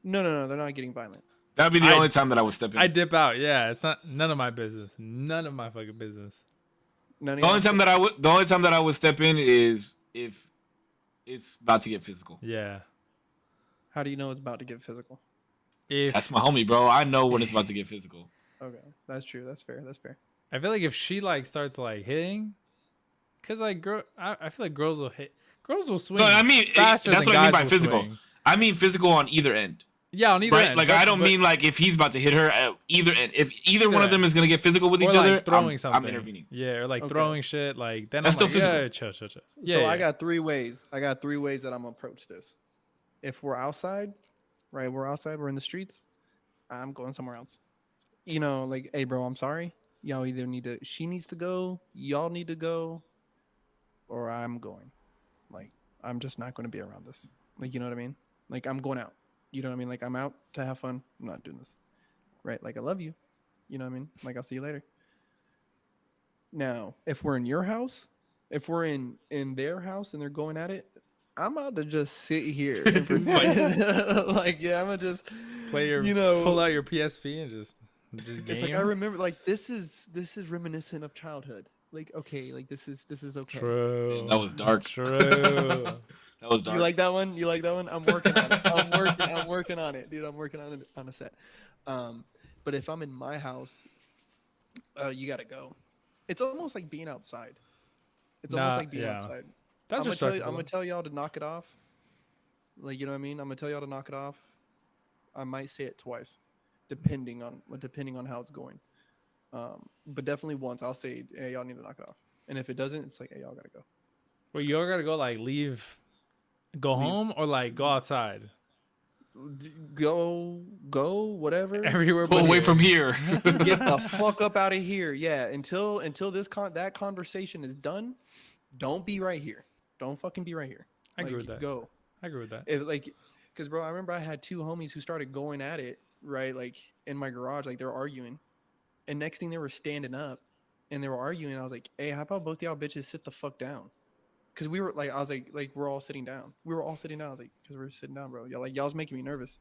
Speaker 2: No, they're not getting violent.
Speaker 3: that'd be the only time that I would step in.
Speaker 1: I dip out. Yeah, it's not none of my business. None of my fucking business.
Speaker 2: None of
Speaker 3: The only
Speaker 2: y'all
Speaker 3: time that I would step in is if it's about to get physical.
Speaker 1: Yeah.
Speaker 2: How do you know it's about to get physical?
Speaker 1: If
Speaker 3: That's my homie, bro. I know when it's about to get physical.
Speaker 2: Okay, that's true. That's fair.
Speaker 1: I feel like if she like starts like hitting, cause like I feel like girls will hit. Girls will swing.
Speaker 3: No, I mean
Speaker 1: faster
Speaker 3: that's
Speaker 1: than
Speaker 3: what I mean
Speaker 1: guys
Speaker 3: by
Speaker 1: will
Speaker 3: physical.
Speaker 1: swing.
Speaker 3: I mean physical on either end.
Speaker 1: Yeah, on either
Speaker 3: Right?
Speaker 1: end.
Speaker 3: Like I don't mean like if he's about to hit her at either end. If either one of them is gonna get physical with
Speaker 1: or
Speaker 3: each
Speaker 1: like
Speaker 3: other,
Speaker 1: throwing something.
Speaker 3: I'm intervening.
Speaker 1: Yeah, or like
Speaker 2: Okay.
Speaker 1: throwing shit. Like then
Speaker 3: That's
Speaker 1: I'm like,
Speaker 3: still physical.
Speaker 1: yeah, chill. Yeah,
Speaker 2: So
Speaker 1: yeah.
Speaker 2: I got 3 ways. that I'm gonna approach this. If we're outside, right? We're in the streets. I'm going somewhere else. You know, like, hey, bro, I'm sorry. Y'all either she needs to go, y'all need to go, or I'm going. Like, I'm just not going to be around this. Like, you know what I mean? Like, I'm going out. You know what I mean? Like, I'm out to have fun. I'm not doing this. Right? Like, I love you. You know what I mean? Like, I'll see you later. Now, if we're in your house, if we're in their house and they're going at it, I'm about to just sit here and pretend. Like, yeah, I'm gonna just
Speaker 1: Play your, pull out your PSP and just game.
Speaker 2: It's like I remember, like this is reminiscent of childhood. Like, okay, like this is okay.
Speaker 1: True.
Speaker 3: Damn, that was dark.
Speaker 1: True.
Speaker 3: That was dark.
Speaker 2: You like that one? I'm working on it. I'm working on it, dude. I'm working on it on a set. But if I'm in my house, you gotta go. It's almost like being outside. It's almost like being outside.
Speaker 1: That's
Speaker 2: I'm gonna tell y'all to knock it off. Like, you know what I mean? I'm gonna tell y'all to knock it off. I might say it twice, depending on how it's going. But definitely once I'll say, hey, y'all need to knock it off. And if it doesn't, it's like, hey, y'all gotta go.
Speaker 1: Well, you all gotta go like leave home or like go outside.
Speaker 2: Go, whatever.
Speaker 1: Everywhere
Speaker 3: Pull
Speaker 1: but
Speaker 3: away
Speaker 1: here.
Speaker 3: from here.
Speaker 2: Get the fuck up out of here. Yeah, until that conversation is done, don't be right here. Don't fucking be right here.
Speaker 1: I agree with that.
Speaker 2: Go.
Speaker 1: I agree with that.
Speaker 2: Because bro, I remember I had 2 homies who started going at it, right? Like in my garage, like they were arguing, and next thing they were standing up, and they were arguing. I was like, hey, how about both y'all bitches sit the fuck down? Because we were like, I was like we're all sitting down. We were all sitting down. I was like, because we're sitting down, bro. Y'all's making me nervous.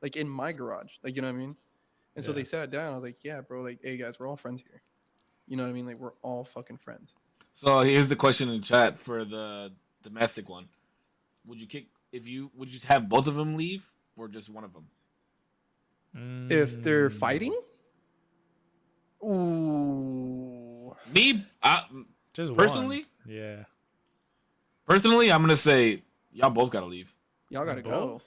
Speaker 2: like in my garage, like you know what I mean. And so
Speaker 1: Yeah.
Speaker 2: they sat down. I was like, yeah, bro, like, hey guys, we're all friends here. You know what I mean? Like we're all fucking friends.
Speaker 3: So here's the question in chat for the domestic one. Would you have both of them leave or just one of them?
Speaker 2: If they're
Speaker 1: Mm,
Speaker 2: fighting, ooh,
Speaker 3: Me,
Speaker 1: just one.
Speaker 3: personally,
Speaker 1: Yeah.
Speaker 3: I'm gonna say y'all both gotta leave.
Speaker 2: y'all gotta go.
Speaker 1: Both?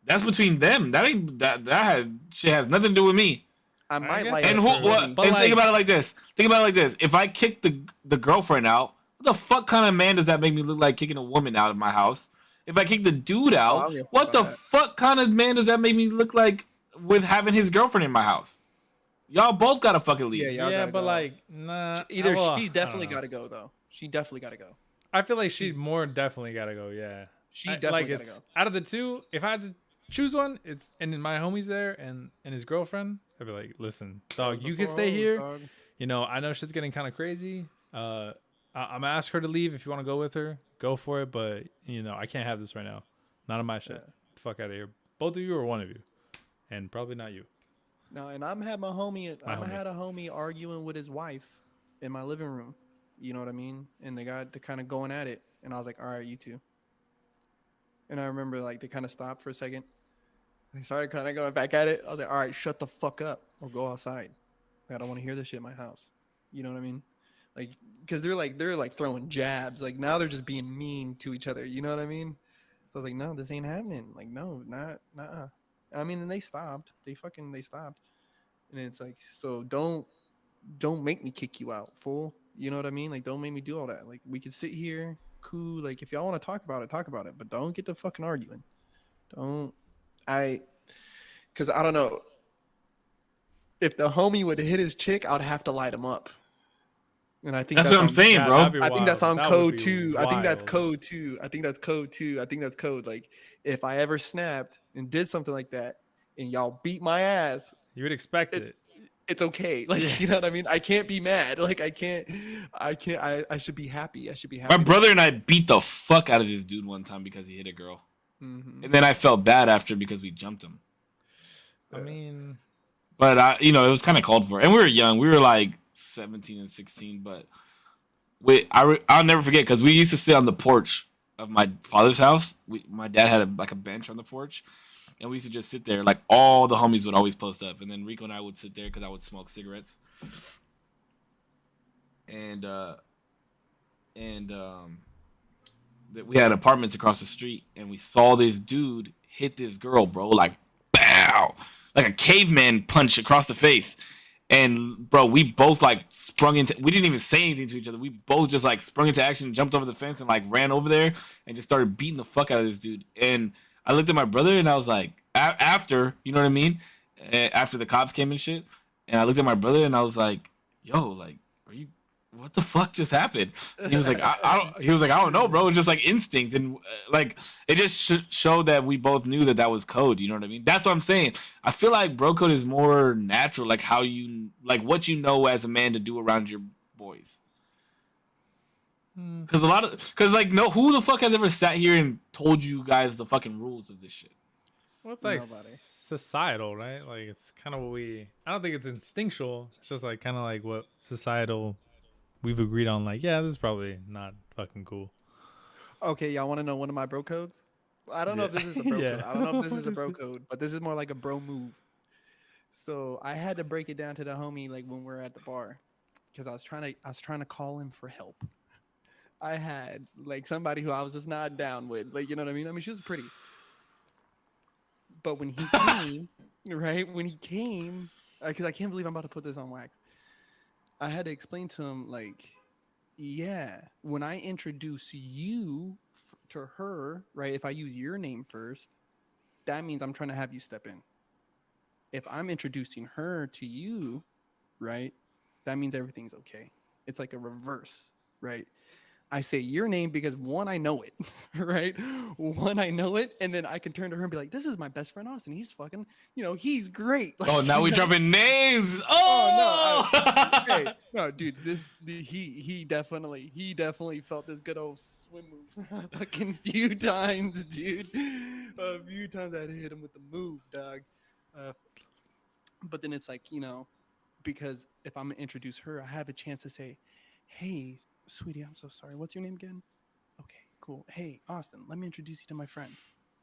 Speaker 3: That's between them. That ain't that had shit has nothing to do with me.
Speaker 2: I
Speaker 1: I
Speaker 2: might
Speaker 1: guess
Speaker 2: like
Speaker 3: And
Speaker 1: that's
Speaker 2: it.
Speaker 3: who
Speaker 1: true.
Speaker 3: what?
Speaker 1: But
Speaker 3: And think
Speaker 1: like,
Speaker 3: about it like this. If I kick the girlfriend out, what the fuck kind of man does that make me look like kicking a woman out of my house? If I kick the dude
Speaker 2: Oh, I
Speaker 3: out,
Speaker 2: don't give a fuck
Speaker 3: what
Speaker 2: about
Speaker 3: the
Speaker 2: that.
Speaker 3: fuck kind of man does that make me look like with having his girlfriend in my house? Y'all both gotta fucking
Speaker 2: Yeah,
Speaker 3: leave.
Speaker 2: y'all
Speaker 1: yeah,
Speaker 2: gotta
Speaker 1: but
Speaker 2: go.
Speaker 1: like, nah.
Speaker 2: Either
Speaker 1: Well,
Speaker 2: she
Speaker 1: I don't
Speaker 2: definitely
Speaker 1: know.
Speaker 2: gotta go though. She definitely gotta go.
Speaker 1: I feel like
Speaker 2: She
Speaker 1: she more definitely gotta go. Yeah.
Speaker 2: she
Speaker 1: Like
Speaker 2: definitely gotta
Speaker 1: it's
Speaker 2: go.
Speaker 1: out of the two. If I had to choose one, it's and then my homie's there and his girlfriend. I'd be like, listen,
Speaker 2: Bros
Speaker 1: dog, you can
Speaker 2: before
Speaker 1: stay
Speaker 2: hoes,
Speaker 1: here.
Speaker 2: dog.
Speaker 1: You know, I know shit's getting kind of crazy. I'm gonna ask her to leave if you want to go with her. Go for it, but you know, I can't have this right now. Not on my
Speaker 2: Yeah.
Speaker 1: shit. The fuck out of here. Both of you or one of you, and probably not you,
Speaker 2: No, and I'm had my homie.
Speaker 1: my
Speaker 2: I'm
Speaker 1: homie.
Speaker 2: had a homie arguing with his wife in my living room. You know what I mean? And they got to kind of going at it, and I was like, all right, you two. And I remember like they kind of stopped for a second. They started kind of going back at it. I was like, all right, shut the fuck up or go outside. Like, I don't want to hear this shit in my house. You know what I mean? Like, because they're like throwing jabs. Like now they're just being mean to each other. You know what I mean? So I was like, no, this ain't happening. Like, no, not, nah. I mean, and they stopped. They stopped. And it's like, so don't make me kick you out, fool. You know what I mean? Like, don't make me do all that. Like, we can sit here, cool. Like, if y'all want to talk about it, talk about it. But don't get to fucking arguing. Don't. I, because I don't know. If the homie would hit his chick, I'd have to light him up. And I think
Speaker 3: That's
Speaker 2: that's
Speaker 3: what I'm
Speaker 2: on.
Speaker 3: saying,
Speaker 1: Yeah,
Speaker 3: bro.
Speaker 1: that'd be
Speaker 2: I think that's
Speaker 1: wild.
Speaker 2: on
Speaker 1: That would
Speaker 2: code
Speaker 1: be
Speaker 2: too. I think that's
Speaker 1: wild.
Speaker 2: code too. I think that's code too. I think that's code. Like, if I ever snapped and did something like that, and y'all beat my ass,
Speaker 1: You would expect
Speaker 2: it,
Speaker 1: it.
Speaker 2: it's okay. Like,
Speaker 1: Yeah.
Speaker 2: you know what I mean? I can't be mad. Like, I can't. I should be happy. I should be happy.
Speaker 3: My brother and I beat the fuck out of this dude one time because he hit a girl,
Speaker 2: Mm-hmm.
Speaker 3: and then I felt bad after because we jumped him.
Speaker 1: I mean,
Speaker 3: But it was kind of called for, and we were young. We were like 17 and 16. But I'll never forget because we used to sit on the porch of my father's house. My dad had a bench on the porch, and we used to just sit there. Like all the homies would always post up, and then Rico and I would sit there because I would smoke cigarettes. And we had apartments across the street, and we saw this dude hit this girl, bro, like bow, like a caveman punch across the face. And bro, we both like sprung into. We didn't even say anything to each other. We both just like sprung into action, jumped over the fence, and like ran over there and just started beating the fuck out of this dude. And I looked at my brother, and I was like, after, you know what I mean? After the cops came and shit, and I looked at my brother, and I was like, yo, like, are you? What the fuck just happened? And he was like, I don't. He was like, I don't know, bro. It was just like instinct, and like it just showed that we both knew that was code. You know what I mean? That's what I'm saying. I feel like bro code is more natural, like how you like what you know as a man to do around your boys. Because like no, who the fuck has ever sat here and told you guys the fucking rules of this shit?
Speaker 1: well, it's like
Speaker 2: Nobody.
Speaker 1: societal, right? Like it's kind of what we. I don't think it's instinctual. It's just like kind of like what societal we've agreed on. Like, yeah, this is probably not fucking cool.
Speaker 2: Okay, y'all want to know one of my bro codes? I don't know if this is a bro
Speaker 1: Yeah.
Speaker 2: code. I don't know if this is a
Speaker 1: What
Speaker 2: bro
Speaker 1: is it?
Speaker 2: code, but this is more like a bro move. So I had to break it down to the homie like when we're at the bar, because I was trying to call him for help. I had like somebody who I was just not down with, like you know what I mean. I mean, she was pretty, but when he came, right when he came, because I can't believe I'm about to put this on wax. I had to explain to him like, yeah, when I introduce you to her, right? If I use your name first, that means I'm trying to have you step in. If I'm introducing her to you, right? That means everything's okay. It's like a reverse, right? I say your name because one, I know it, right? One, I know it, and then I can turn to her and be like, "This is my best friend Austin. He's fucking, he's great." Like,
Speaker 3: Oh, now we dropping names.
Speaker 2: Oh
Speaker 3: Oh,
Speaker 2: no, hey, no, dude, he definitely felt this good old swim move a fucking few times, dude. A few times I had to hit him with the move, dog. But then it's like, because if I'm gonna introduce her, I have a chance to say, "Hey, sweetie, I'm so sorry. What's your name again?" Okay, cool. Hey, Austin, let me introduce you to my friend.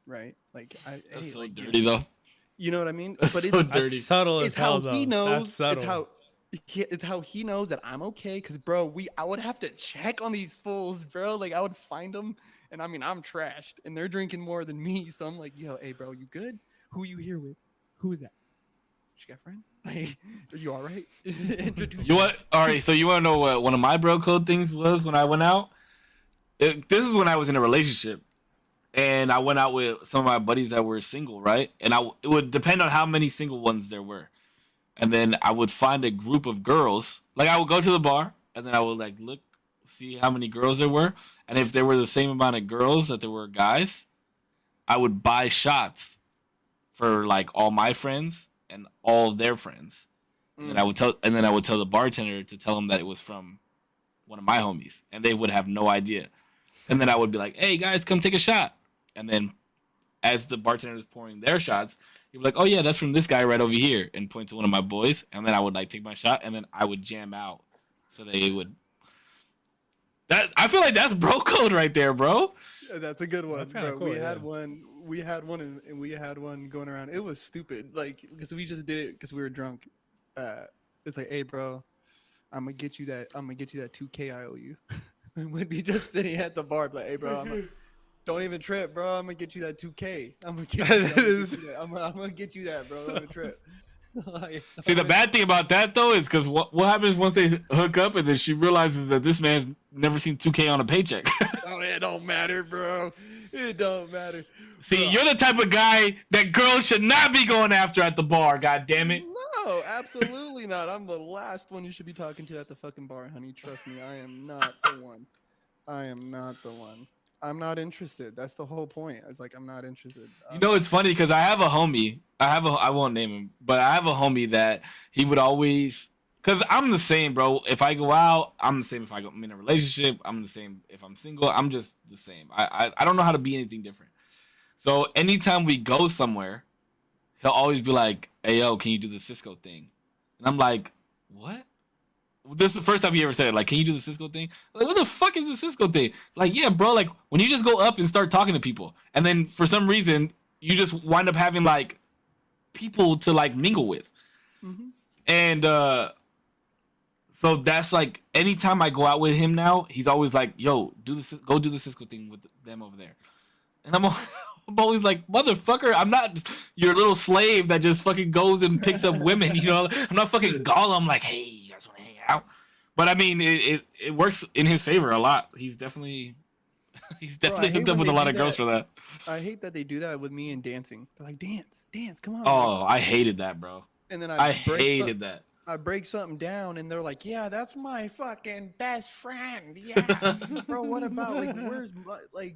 Speaker 2: Right? Like,
Speaker 3: that's
Speaker 2: hey,
Speaker 3: so
Speaker 2: like,
Speaker 3: dirty though.
Speaker 2: you know what I mean?
Speaker 3: That's
Speaker 2: But
Speaker 3: so
Speaker 1: That's
Speaker 3: dirty.
Speaker 1: subtle as
Speaker 2: it's
Speaker 1: hell,
Speaker 2: how he
Speaker 1: though. That's
Speaker 2: knows.
Speaker 1: subtle.
Speaker 2: It's how he knows that I'm okay. Cause bro, I would have to check on these fools, bro. Like I would find them, and I mean I'm trashed, and they're drinking more than me. So I'm like, yo, hey, bro, you good? Who you here with? Who is that? She got friends? Like, are you all right? Introduce
Speaker 3: You want? All right. So you want to know what one of my bro code things was when I went out? This is when I was in a relationship, and I went out with some of my buddies that were single, right? And it would depend on how many single ones there were. And then I would find a group of girls. Like I would go to the bar, and then I would like look, see how many girls there were, and if there were the same amount of girls that there were guys, I would buy shots for like all my friends and all of their friends. And then I would tell the bartender to tell them that it was from one of my homies, and they would have no idea. And then I would be like, "Hey guys, come take a shot." And then as the bartender is pouring their shots, he'd be like, "Oh yeah, that's from this guy right over here," and point to one of my boys. And then I would like take my shot, and then I would jam out, so they would. That I feel like that's bro code right there, bro.
Speaker 2: Yeah, that's a good one,
Speaker 1: That's kinda
Speaker 2: bro.
Speaker 1: cool,
Speaker 2: We had
Speaker 1: yeah.
Speaker 2: one. We had one, and we had one going around. It was stupid, like because we just did it because we were drunk. It's like, hey, bro, I'm gonna get you that 2K I owe you. And we'd be just sitting at the bar, like, hey, bro, don't even trip, bro. I'm gonna get you that 2K. I'm gonna get you that, bro. Don't even trip. Like,
Speaker 3: See, the bad thing about that though is because what happens once they hook up and then she realizes that this man's never seen 2K on a paycheck.
Speaker 2: Oh, it don't matter, bro. It don't matter.
Speaker 3: See,
Speaker 2: Bro,
Speaker 3: you're the type of guy that girls should not be going after at the bar. God damn it.
Speaker 2: No, absolutely not. I'm the last one you should be talking to at the fucking bar, honey. Trust me, I am not the one. I am not the one. I'm not interested. That's the whole point. It's like I'm not interested.
Speaker 3: You know, it's funny because I have a homie. I won't name him, but I have a homie that he would always. Because I'm the same, bro. If I go out, I'm the same. If I'm in a relationship, I'm the same. If I'm single, I'm just the same. I don't know how to be anything different. So anytime we go somewhere, he'll always be like, "Hey, yo, can you do the Cisco thing?" And I'm like, "What?" This is the first time he ever said it. Like, can you do the Cisco thing? Like, what the fuck is the Cisco thing? Like, yeah, bro. Like, when you just go up and start talking to people, and then for some reason you just wind up having like people to like mingle with, and so that's like anytime I go out with him now, he's always like, "Yo, go do the Cisco thing with them over there," and I'm always like, motherfucker, I'm not your little slave that just fucking goes and picks up women, you know? I'm not fucking Gollum like, hey, you guys want to hang out? But I mean, it works in his favor a lot. He's definitely hooked up with a lot of girls for that.
Speaker 2: I hate that they do that with me in dancing. They're like, dance, come on.
Speaker 3: Oh, I hated that, bro.
Speaker 2: And then
Speaker 3: I hated that.
Speaker 2: I break something down, and they're like, yeah, that's my fucking best friend. Yeah, bro, what about, like, where's my, like,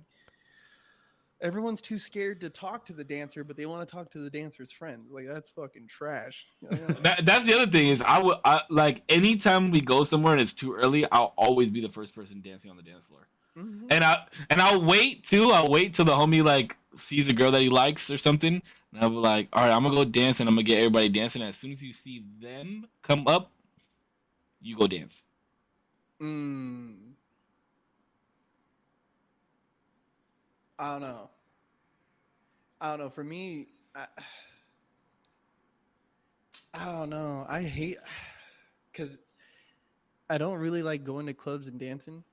Speaker 2: everyone's too scared to talk to the dancer, but they want to talk to the dancer's friends. Like, that's fucking trash.
Speaker 3: That's the other thing is I like anytime we go somewhere and it's too early, I'll always be the first person dancing on the dance floor.
Speaker 2: Mm-hmm.
Speaker 3: And I'll wait till the homie like sees a girl that he likes or something, and I'll be like, all right, I'm gonna go dance and I'm gonna get everybody dancing. As soon as you see them come up, you go dance.
Speaker 2: I don't know. For me, I don't know. I hate because I don't really like going to clubs and dancing.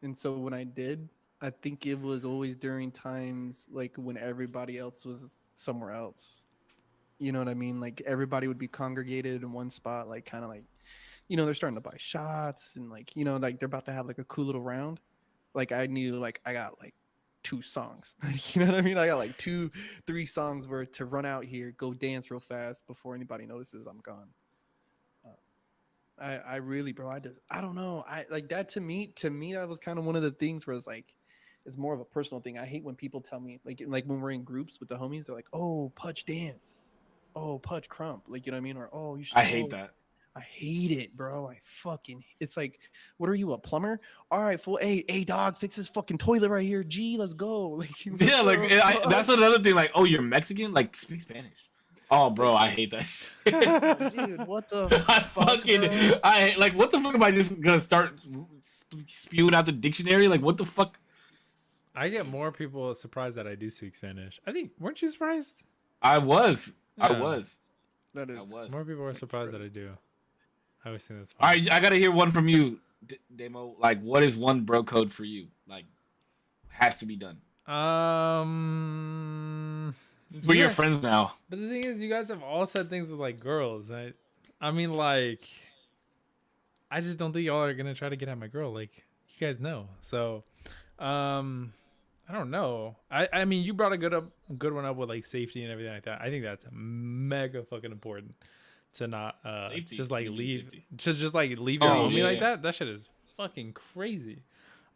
Speaker 2: And so when I did, I think it was always during times like when everybody else was somewhere else. You know what I mean? Like everybody would be congregated in one spot, like kind of like, they're starting to buy shots and like, like they're about to have like a cool little round. Like I knew like I got like 2 songs. You know what I mean? I got like 2-3 songs where to run out here, go dance real fast before anybody notices I'm gone. I really, bro. I don't know. I like that to me, that was kind of one of the things where it's like, it's more of a personal thing. I hate when people tell me, like when we're in groups with the homies, they're like, oh, Pudge dance. Oh, Pudge crump. Like, you know what I mean? Or, oh, you should,
Speaker 3: I hate
Speaker 2: oh,
Speaker 3: that.
Speaker 2: I hate it, bro. I fucking, it's like, what are you, a plumber? All right, fool. Hey, dog, fix this fucking toilet right here. Gee, let's go. Like,
Speaker 3: Yeah, like that's another thing. Like, oh, you're Mexican? Like, speak Spanish. Oh, bro,
Speaker 2: like,
Speaker 3: I hate that shit.
Speaker 2: dude, what the
Speaker 3: I
Speaker 2: fuck, bro?
Speaker 3: like, what the fuck am I just gonna start spewing out the dictionary? Like, what the fuck?
Speaker 1: I get more people surprised that I do speak Spanish. I think, weren't you surprised?
Speaker 3: I was.
Speaker 1: Yeah.
Speaker 3: I was.
Speaker 2: That is.
Speaker 3: I was.
Speaker 1: More people are
Speaker 2: Thanks,
Speaker 1: surprised
Speaker 2: brother.
Speaker 1: that I do. I always think that's
Speaker 3: All
Speaker 1: funny.
Speaker 3: right, I gotta hear one from you, Demo. Like, what is one bro code for you? Like, has to be done. Since we're your friends now.
Speaker 1: But the thing is, you guys have all said things with like girls. I mean, like, I just don't think y'all are gonna try to get at my girl. Like, you guys know. So, I don't know. I mean, you brought a good one up with like safety and everything like that. I think that's mega fucking important to not
Speaker 3: Safety?
Speaker 1: just like
Speaker 3: What do you mean
Speaker 1: leave
Speaker 3: safety?
Speaker 1: to just like leave your
Speaker 3: Oh,
Speaker 1: homie
Speaker 3: yeah,
Speaker 1: like
Speaker 3: yeah.
Speaker 1: that. That shit is fucking crazy.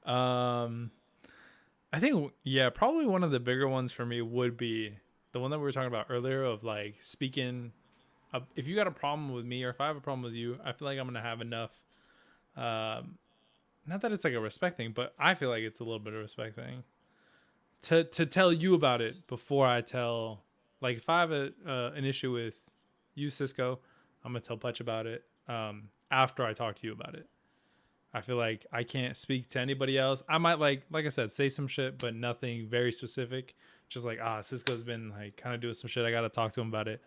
Speaker 1: I think, yeah, probably one of the bigger ones for me would be the one that we were talking about earlier of like speaking. If you got a problem with me or if I have a problem with you, I feel like I'm gonna have enough. Not that it's like a respect thing, but I feel like it's a little bit of a respect thing to tell you about it before I tell. Like if I have an issue with you, Cisco, I'm gonna tell Putch about it after I talk to you about it. I feel like I can't speak to anybody else. I might like I said, say some shit, but nothing very specific. Just like, Cisco's been like kind of doing some shit. I gotta talk to him about it.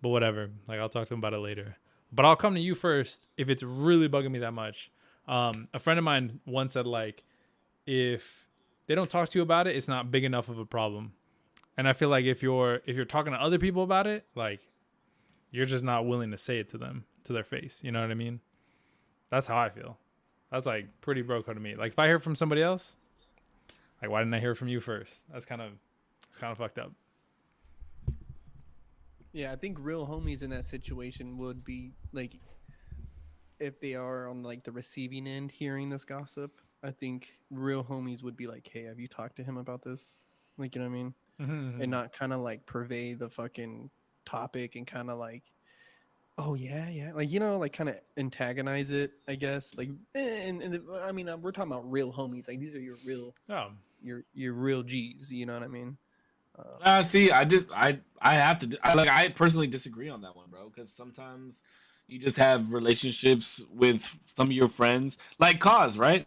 Speaker 1: But whatever. Like I'll talk to him about it later. But I'll come to you first if it's really bugging me that much. A friend of mine once said like, if they don't talk to you about it, it's not big enough of a problem. And I feel like if you're talking to other people about it, like you're just not willing to say it to them to their face. You know what I mean? That's how I feel. That's like pretty broke to me. Like if I hear from somebody else, like why didn't I hear from you first? It's kind of fucked up.
Speaker 2: Yeah, I think real homies in that situation would be like, if they are on like the receiving end hearing this gossip, I think real homies would be like, hey, have you talked to him about this? Like, you know what I mean?
Speaker 1: Mm-hmm.
Speaker 2: And not kind of like purvey the fucking topic and kind of like, oh yeah, like, you know, like kind of antagonize it, I guess. Like, I mean, we're talking about real homies. Like these are your real,
Speaker 1: Oh,
Speaker 2: your real G's. You know what I mean?
Speaker 3: See, I have to. I personally disagree on that one, bro. Because sometimes you just have relationships with some of your friends, like Cause, right?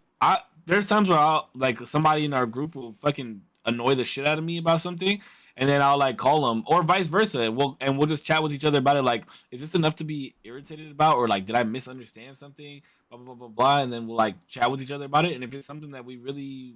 Speaker 3: There's times where I'll like somebody in our group will fucking annoy the shit out of me about something, and then I'll like call them, or vice versa. We'll just chat with each other about it. Like, is this enough to be irritated about, or like, did I misunderstand something? Blah blah blah blah blah. And then we'll like chat with each other about it. And if it's something that we really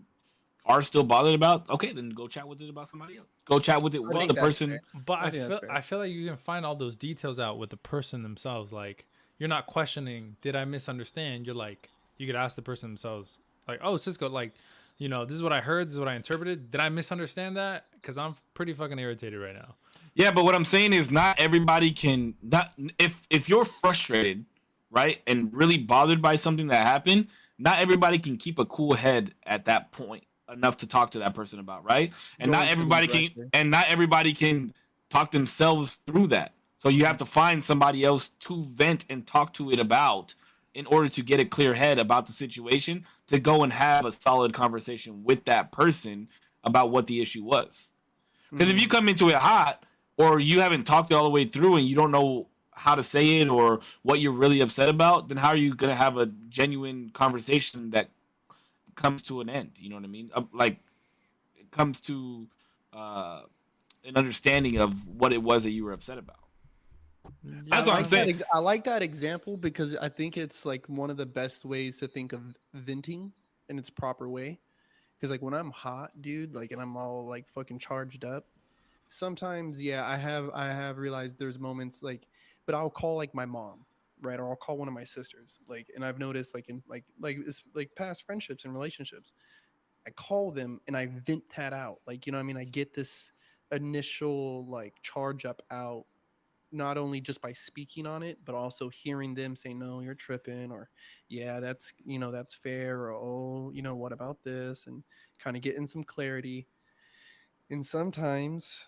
Speaker 3: are still bothered about, okay, then go chat with it about somebody else. Go chat with it
Speaker 2: I
Speaker 3: with
Speaker 2: think
Speaker 3: the
Speaker 2: that's
Speaker 3: person.
Speaker 2: fair.
Speaker 1: but
Speaker 2: I think that's fair.
Speaker 1: I feel like you can find all those details out with the person themselves. Like you're not questioning, did I misunderstand? You're like, you could ask the person themselves, like, oh, Cisco, like, you know, this is what I heard, this is what I interpreted. Did I misunderstand that? Because I'm pretty fucking irritated right now.
Speaker 3: Yeah, but what I'm saying is not everybody can not if you're frustrated, right, and really bothered by something that happened, not everybody can keep a cool head at that point enough to talk to that person about, right? And
Speaker 2: Going to the director.
Speaker 3: not everybody can talk themselves through that. So you have to find somebody else to vent and talk to it about in order to get a clear head about the situation to go and have a solid conversation with that person about what the issue was. Because if you come into it hot or you haven't talked it all the way through and you don't know how to say it or what you're really upset about, then how are you going to have a genuine conversation that comes to an end? You know what I mean? Like, it comes to an understanding of what it was that you were upset about. That's what I'm saying.
Speaker 2: I like that example because I think it's like one of the best ways to think of venting in its proper way. Because like when I'm hot, dude, like, and I'm all like fucking charged up, sometimes, yeah, I have realized there's moments like, but I'll call like my mom, right, or I'll call one of my sisters, like, and I've noticed like in like it's like past friendships and relationships, I call them and I vent that out, like, you know what I mean, I get this initial like charge up out not only just by speaking on it, but also hearing them say, no, you're tripping, or yeah, that's, that's fair, or oh, what about this, and kind of getting some clarity. And sometimes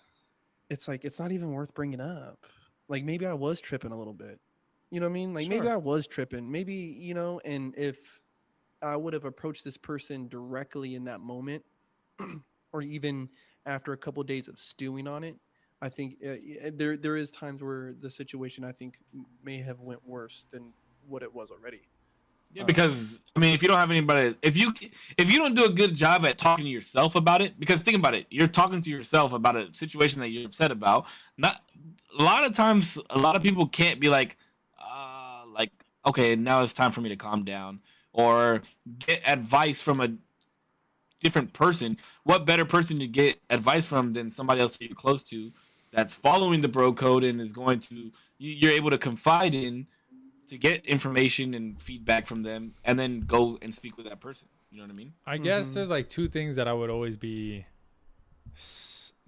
Speaker 2: it's like, it's not even worth bringing up. Like, maybe I was tripping a little bit. You know what I mean? Like, maybe
Speaker 1: Sure.
Speaker 2: I was tripping. Maybe, and if I would have approached this person directly in that moment, or even after a couple of days of stewing on it, I think there is times where the situation, I think, may have went worse than what it was already.
Speaker 3: Yeah, because I mean, if you don't have anybody, if you don't do a good job at talking to yourself about it, because think about it, you're talking to yourself about a situation that you're upset about. Not a lot of times, a lot of people can't be like, okay, now it's time for me to calm down, or get advice from a different person. What better person to get advice from than somebody else that you're close to, that's following the bro code and is going to you're able to confide in, to get information and feedback from them, and then go and speak with that person. You know what I mean?
Speaker 1: I guess there's like two things that I would always be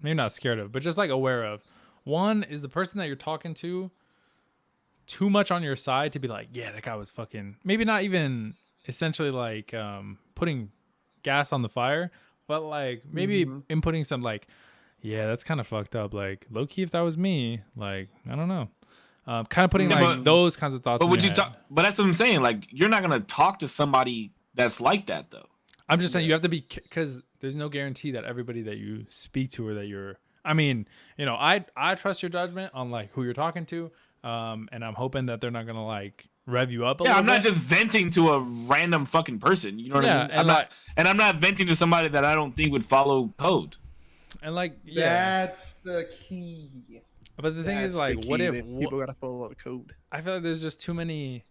Speaker 1: maybe not scared of, but just like aware of. One is the person that you're talking to too much on your side to be like, yeah, that guy was fucking, maybe not even essentially like putting gas on the fire, but like maybe inputting some like, yeah, that's kind of fucked up. Like low key, if that was me, like, I don't know. Kind of putting like those kinds of thoughts.
Speaker 3: But
Speaker 1: in
Speaker 3: would
Speaker 1: your
Speaker 3: you
Speaker 1: head.
Speaker 3: talk? But that's what I'm saying. Like, you're not gonna talk to somebody that's like that, though.
Speaker 1: I'm just saying you have to be, because there's no guarantee that everybody that you speak to, or that you're, I mean, I trust your judgment on like who you're talking to, and I'm hoping that they're not gonna like rev you up a little
Speaker 3: I'm not
Speaker 1: bit.
Speaker 3: just venting to a random fucking person. You know what I mean? I'm not venting to somebody that I don't think would follow code.
Speaker 1: And like,
Speaker 2: that's the key.
Speaker 1: But the thing is, like, what if
Speaker 2: people gotta follow a lot of code?
Speaker 1: I feel like there's just too many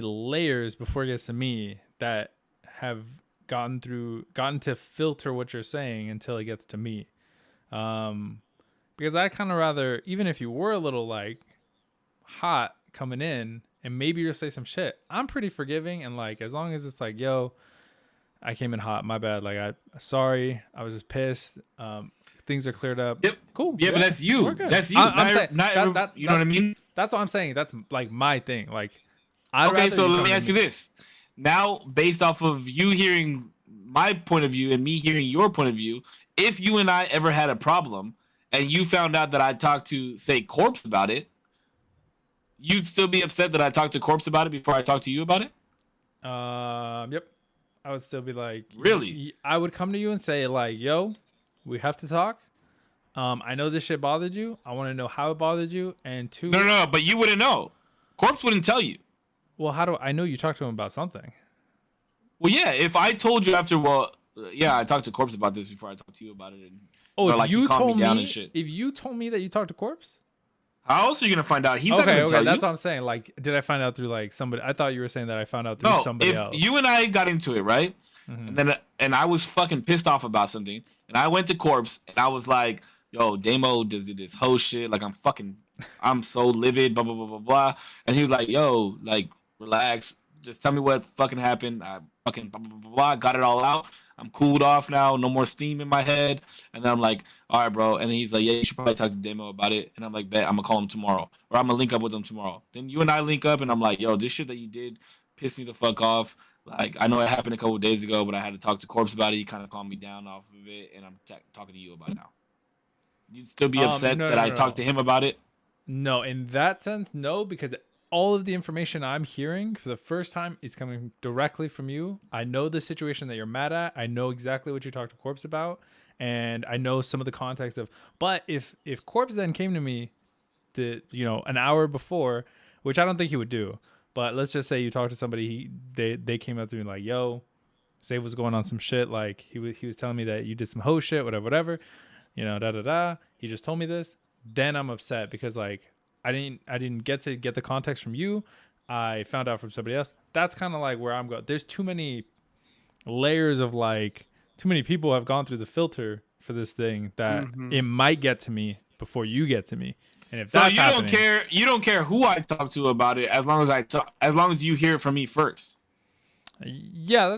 Speaker 1: layers before it gets to me that have gotten to filter what you're saying until it gets to me. Because I kind of rather, even if you were a little like hot coming in and maybe you'll say some shit, I'm pretty forgiving, and like as long as it's like, yo, I came in hot, my bad, like sorry, I was just pissed. Things are cleared up.
Speaker 3: Yep.
Speaker 1: Cool.
Speaker 3: Yeah, but that's you. That's you.
Speaker 1: I'm saying
Speaker 3: you know what I mean?
Speaker 1: That's what I'm saying. That's like my thing. Like,
Speaker 3: okay, so let me ask you this. Now, based off of you hearing my point of view and me hearing your point of view, if you and I ever had a problem and you found out that I talked to, say, Corpse about it, you'd still be upset that I talked to Corpse about it before I talked to you about it?
Speaker 1: Yep. I would still be like,
Speaker 3: really?
Speaker 1: I would come to you and say like, yo, we have to talk. I know this shit bothered you. I want to know how it bothered you. And two,
Speaker 3: no, but you wouldn't know. Corpse wouldn't tell you.
Speaker 1: Well, how do I know you talked to him about something?
Speaker 3: Well, yeah, if I told you after, I talked to Corpse about this before I talked to you about it. And,
Speaker 1: if
Speaker 3: like,
Speaker 1: you told me,
Speaker 3: and shit.
Speaker 1: If you told me that you talked to Corpse,
Speaker 3: how else are you gonna find out? He's not gonna tell you.
Speaker 1: That's what I'm saying. Like, did I find out through like somebody? I thought you were saying that I found out through somebody else.
Speaker 3: You and I got into it, right? Mm-hmm. And I was fucking pissed off about something, and I went to Corpse and I was like, yo, Damo just did this whole shit. Like, I'm so livid, blah, blah, blah, blah, blah. And he was like, yo, like, relax. Just tell me what fucking happened. I fucking blah, blah, blah, blah. Got it all out. I'm cooled off now. No more steam in my head. And then I'm like, all right, bro. And then he's like, yeah, you should probably talk to Damo about it. And I'm like, bet, I'm going to call him tomorrow. Or I'm going to link up with him tomorrow. Then you and I link up, and I'm like, yo, this shit that you did pissed me the fuck off. Like, I know it happened a couple of days ago, but I had to talk to Corpse about it. He kind of calmed me down off of it, and I'm talking to you about it now. You'd still be upset that I talked to him about it?
Speaker 1: No, in that sense, no, because all of the information I'm hearing for the first time is coming directly from you. I know the situation that you're mad at. I know exactly what you talked to Corpse about, and I know some of the context of. But if Corpse then came to me, an hour before, which I don't think he would do, but let's just say you talked to somebody, they came up to me like, yo, Save was going on some shit. Like he was telling me that you did some hoe shit, whatever. He just told me this. Then I'm upset because like I didn't get to get the context from you. I found out from somebody else. That's kind of like where I'm going. There's too many layers of like, too many people have gone through the filter for this thing that it might get to me before you get to me. And if that's happening,
Speaker 3: you don't care who I talk to about it as long as you hear it from me first.
Speaker 1: Yeah,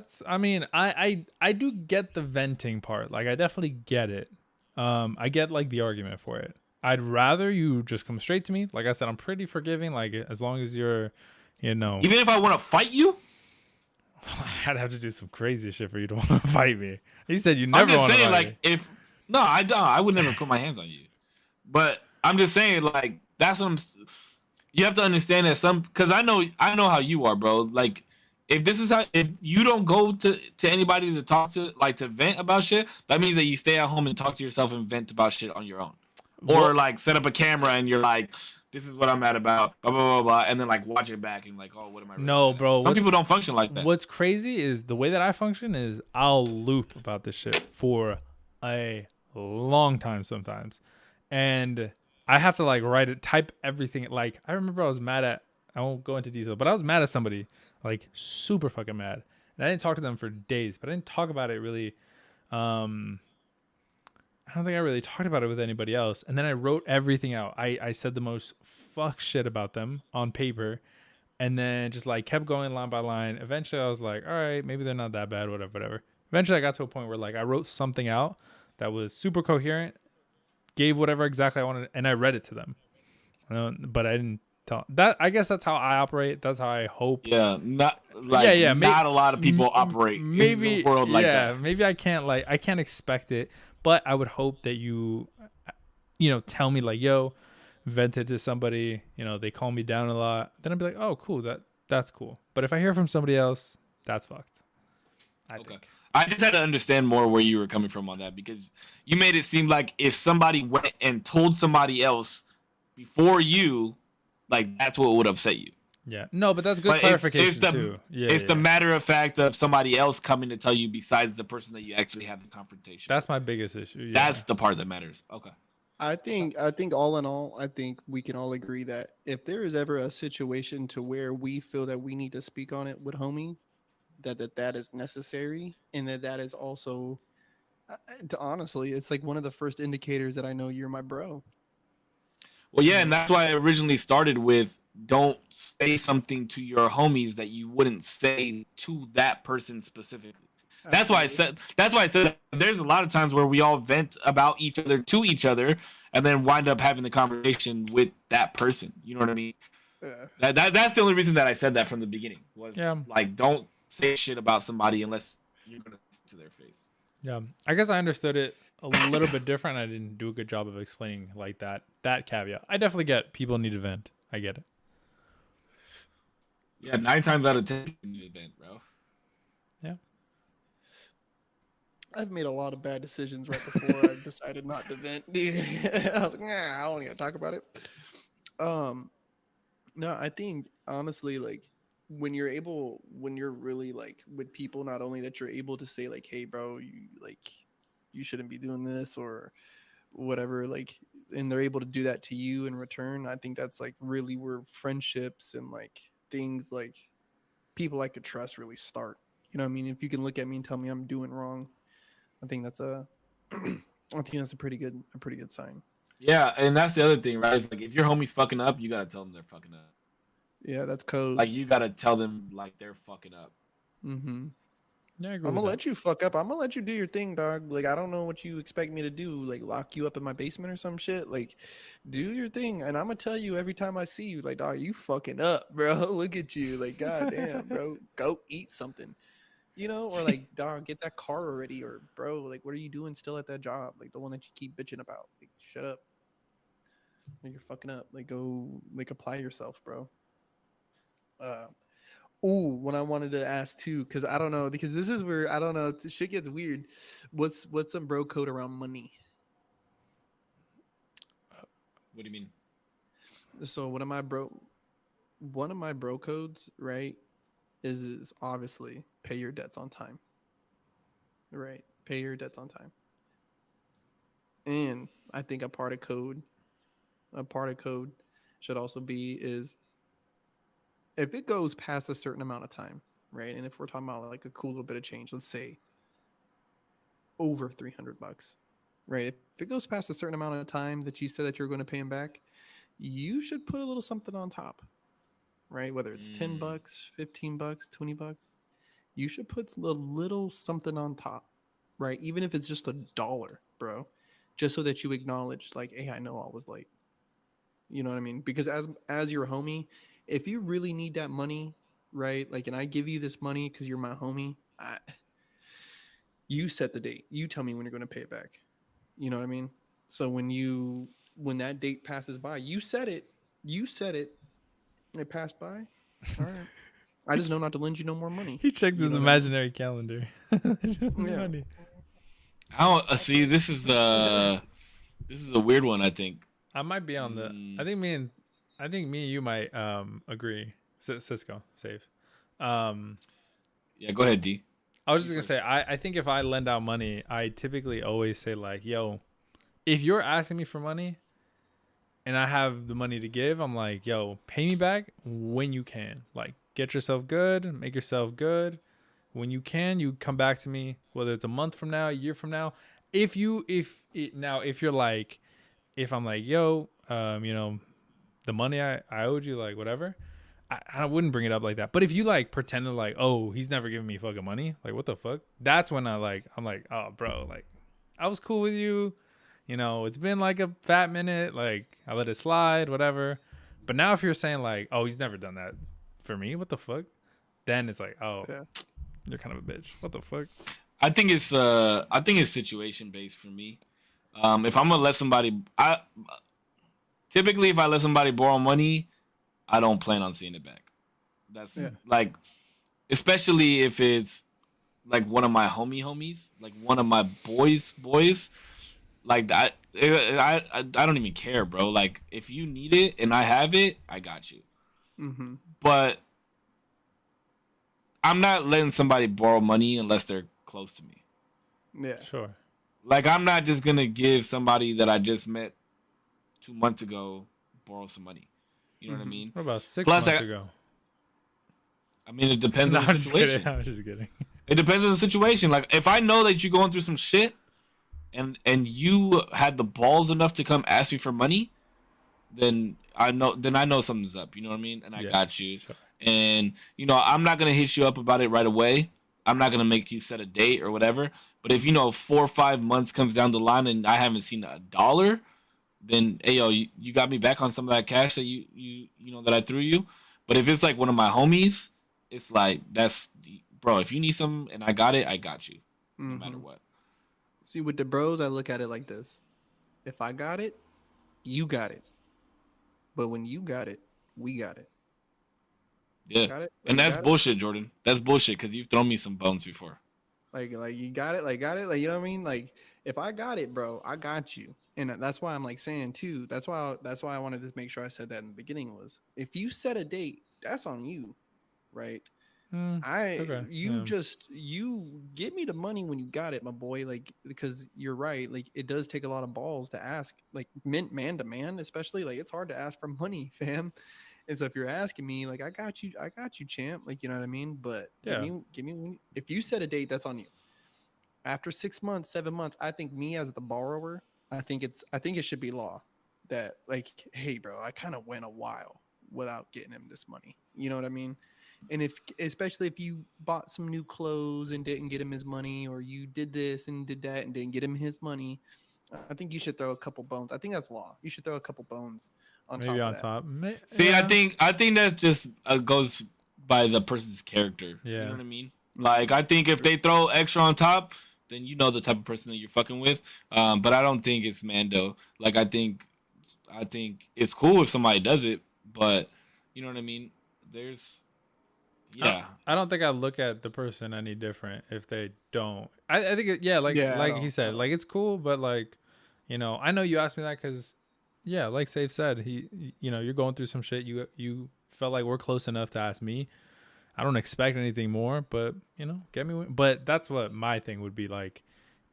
Speaker 1: I do get the venting part. Like I definitely get it. I get like the argument for it. I'd rather you just come straight to me. Like I said, I'm pretty forgiving. Like as long as you're,
Speaker 3: Even if I want to fight you,
Speaker 1: I'd have to do some crazy shit for you to want to fight me. You said you
Speaker 3: I'm
Speaker 1: never
Speaker 3: just
Speaker 1: want to
Speaker 3: saying,
Speaker 1: fight
Speaker 3: like,
Speaker 1: me.
Speaker 3: if no, I don't. I would never put my hands on you. But I'm just saying, like, that's what you have to understand that because I know how you are, bro. Like, if you don't go to anybody to talk to, like, to vent about shit, that means that you stay at home and talk to yourself and vent about shit on your own, or like set up a camera and you're like, this is what I'm mad about, blah blah blah blah, and then like watch it back and like, oh, what am I? Really
Speaker 1: No,
Speaker 3: mad
Speaker 1: bro.
Speaker 3: about? Some people don't function like that.
Speaker 1: What's crazy is the way that I function is I'll loop about this shit for a long time sometimes, and I have to like type everything. Like I remember I was mad at. I won't go into detail, but I was mad at somebody, like super fucking mad, and I didn't talk to them for days. But I didn't talk about it really. I don't think I really talked about it with anybody else. And then I wrote everything out. I said the most fuck shit about them on paper, and then just like kept going line by line. Eventually I was like, all right, maybe they're not that bad, whatever. Eventually I got to a point where like I wrote something out that was super coherent, gave whatever exactly I wanted, and I read it to them. But I didn't tell that. I guess that's how I operate. That's how I hope.
Speaker 3: Yeah, not like not a lot of people operate in the world like that.
Speaker 1: Maybe I can't expect it, but I would hope that you tell me like, yo, vented to somebody, they call me down a lot. Then I'd be like, oh, cool, that's cool. But if I hear from somebody else, that's fucked. I think.
Speaker 3: I just had to understand more where you were coming from on that, because you made it seem like if somebody went and told somebody else before you, like that's what would upset you.
Speaker 1: Yeah. No, but that's good clarification too. Yeah.
Speaker 3: It's the matter of fact of somebody else coming to tell you besides the person that you actually have the confrontation.
Speaker 1: That's my biggest issue. Yeah.
Speaker 3: That's the part that matters. Okay.
Speaker 2: I think all in all, I think we can all agree that if there is ever a situation to where we feel that we need to speak on it with homie, that is necessary, and that is also, honestly, it's like one of the first indicators that I know you're my bro.
Speaker 3: Well, yeah, and that's why I originally started with don't say something to your homies that you wouldn't say to that person specifically. That's why I said there's a lot of times where we all vent about each other to each other and then wind up having the conversation with that person. You know what I mean? Yeah. That's the only reason that I said that from the beginning was like, don't say shit about somebody unless you're going to speak to their face.
Speaker 1: Yeah. I guess I understood it a little bit different. I didn't do a good job of explaining like that caveat. I definitely get people need to vent. I get it.
Speaker 3: Yeah, 9 times out of 10 you need to vent, bro.
Speaker 1: Yeah.
Speaker 2: I've made a lot of bad decisions right before I decided not to vent. Dude. I was like, I don't want to talk about it. No, I think honestly, like when you're really like with people, not only that you're able to say like, hey bro, you shouldn't be doing this or whatever, like, and they're able to do that to you in return. I think that's like really where friendships and like things like people I could trust really start. You know what I mean? If you can look at me and tell me I'm doing wrong, I think that's a pretty good sign.
Speaker 3: Yeah, and that's the other thing, right? It's like if your homie's fucking up, you gotta tell them they're fucking up.
Speaker 2: Yeah, that's code.
Speaker 3: Like you gotta tell them like they're fucking up.
Speaker 2: Mm-hmm.
Speaker 1: Yeah,
Speaker 2: I'm gonna let you fuck up. I'm gonna let you do your thing, dog. Like I don't know what you expect me to do. Like lock you up in my basement or some shit. Like do your thing, and I'm gonna tell you every time I see you. Like dog, you fucking up, bro. Look at you. Like goddamn, bro. Go eat something. You know, or like, dog, get that car already, or bro, like, what are you doing still at that job? Like the one that you keep bitching about. Like, shut up. Like you're fucking up. Like go, like apply yourself, bro. What I wanted to ask too, because I don't know, because this is where I don't know, shit gets weird. What's some bro code around money?
Speaker 3: What do you mean?
Speaker 2: So one of my bro codes, right, is obviously pay your debts on time. Right, pay your debts on time. And I think a part of code should also be is if it goes past a certain amount of time, right? And if we're talking about like a cool little bit of change, let's say over $300, right? If it goes past a certain amount of time that you said that you're going to pay him back, you should put a little something on top, right? Whether it's $10, $15, $20, you should put a little something on top, right? Even if it's just $1, bro. just so that you acknowledge, like, hey, I know I was late. You know what I mean? Because as your homie, if you really need that money, right? Like, and I give you this money because you're my homie, you set the date. You tell me when you're going to pay it back. You know what I mean? So when that date passes by, you said it. It passed by. All right. I just know not to lend you no more money.
Speaker 1: He checked his imaginary calendar.
Speaker 2: Yeah.
Speaker 3: I don't see. This is a weird one. I think
Speaker 1: I might be on the. I think me and you might agree. Cisco, safe.
Speaker 3: Yeah, go ahead, D.
Speaker 1: I was just gonna say, I think if I lend out money, I typically always say like, yo, if you're asking me for money and I have the money to give, I'm like, yo, pay me back when you can. Like, get yourself good, make yourself good. When you can, you come back to me, whether it's a month from now, a year from now. If you're like, if I'm like, yo, the money I owed you, like, whatever, I wouldn't bring it up like that. But if you like pretend to like, oh, he's never giving me fucking money, like, what the fuck? That's when I'm like, oh, bro, like, I was cool with you. It's been like a fat minute. Like, I let it slide, whatever. But now if you're saying like, oh, he's never done that for me, what the fuck? Then it's like, oh, yeah. You're kind of a bitch. What the fuck?
Speaker 3: I think it's situation based for me. If I'm gonna let somebody, typically if I let somebody borrow money, I don't plan on seeing it back. That's like, especially if it's like one of my homies, like one of my boys. Like that, I don't even care, bro. Like, if you need it and I have it, I got you.
Speaker 2: Mm-hmm.
Speaker 3: But I'm not letting somebody borrow money unless they're close to me.
Speaker 2: Yeah,
Speaker 1: sure.
Speaker 3: Like, I'm not just gonna give somebody that I just met 2 months ago borrow some money. You know what I mean?
Speaker 1: What about 6 months ago?
Speaker 3: I mean, it depends on the situation.
Speaker 1: I'm just kidding.
Speaker 3: It depends on the situation. Like, if I know that you're going through some shit, and you had the balls enough to come ask me for money, then I know something's up. You know what I mean? And I got you. Sure. And I'm not gonna hit you up about it right away. I'm not gonna make you set a date or whatever. But if 4 or 5 months comes down the line and I haven't seen $1, then hey, yo, you got me back on some of that cash that you that I threw you. But if it's like one of my homies, it's like, that's, bro, if you need something and I got it, I got you, no matter what.
Speaker 2: See, with the bros, I look at it like this: if I got it, you got it. But when you got it, we got it.
Speaker 3: Yeah,
Speaker 2: got it?
Speaker 3: And that's bullshit, Jordan. That's bullshit, because you've thrown me some bones before.
Speaker 2: Like you got it, like you know what I mean? Like, if I got it, bro, I got you. And that's why I'm like saying too. That's why I wanted to make sure I said that in the beginning, was if you set a date, that's on you, right? You give me the money when you got it, my boy. Like, because you're right. Like, it does take a lot of balls to ask, like, man to man, especially. Like, it's hard to ask for money, fam. And so if you're asking me, like, I got you, champ. Like, you know what I mean? But give me if you set a date, that's on you. After 6 months, 7 months, I think me as the borrower, I think it should be law that, like, hey, bro, I kind of went a while without getting him this money. You know what I mean? And especially if you bought some new clothes and didn't get him his money, or you did this and did that and didn't get him his money, I think you should throw a couple bones. I think that's law. You should throw a couple bones on
Speaker 1: maybe
Speaker 2: top.
Speaker 1: On top.
Speaker 3: See, yeah. I think that just goes by the person's character. Yeah. You know what I mean? Like, I think if they throw extra on top, then you know the type of person that you're fucking with. But I don't think it's Mando. Like, I think it's cool if somebody does it, but you know what I mean? Yeah.
Speaker 1: I don't think I look at the person any different if they don't. I think like he said, like, it's cool, but like, I know you asked me that because, yeah, like Safe said, you're going through some shit. You felt like we're close enough to ask me. I don't expect anything more, but get me. But that's what my thing would be like.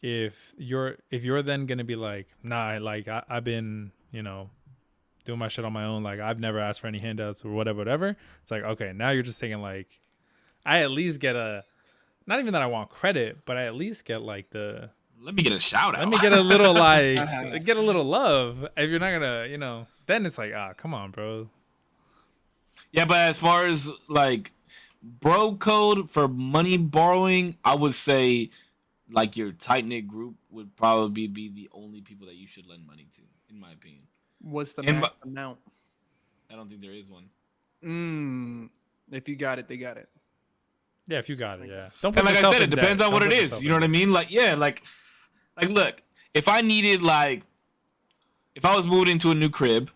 Speaker 1: If you're then gonna be like, nah, like I've been, doing my shit on my own. Like, I've never asked for any handouts or whatever. It's like, okay, now you're just thinking like, I at least get not even that I want credit, but I at least get like
Speaker 3: let me get a shout out.
Speaker 1: Let me get a little like, get a little love. If you're not gonna, then it's like, come on, bro.
Speaker 3: Yeah, but as far as like bro code for money borrowing, I would say like your tight knit group, would probably be the only people that you should lend money to, in my opinion.
Speaker 2: What's the max amount?
Speaker 3: I don't think there is one.
Speaker 2: If you got it, they got it.
Speaker 1: Yeah, if you got it, yeah. Don't
Speaker 3: put and like I said, it depends on what it is. You know what I mean? Like, yeah, like look, if I needed if I was moving into a new crib,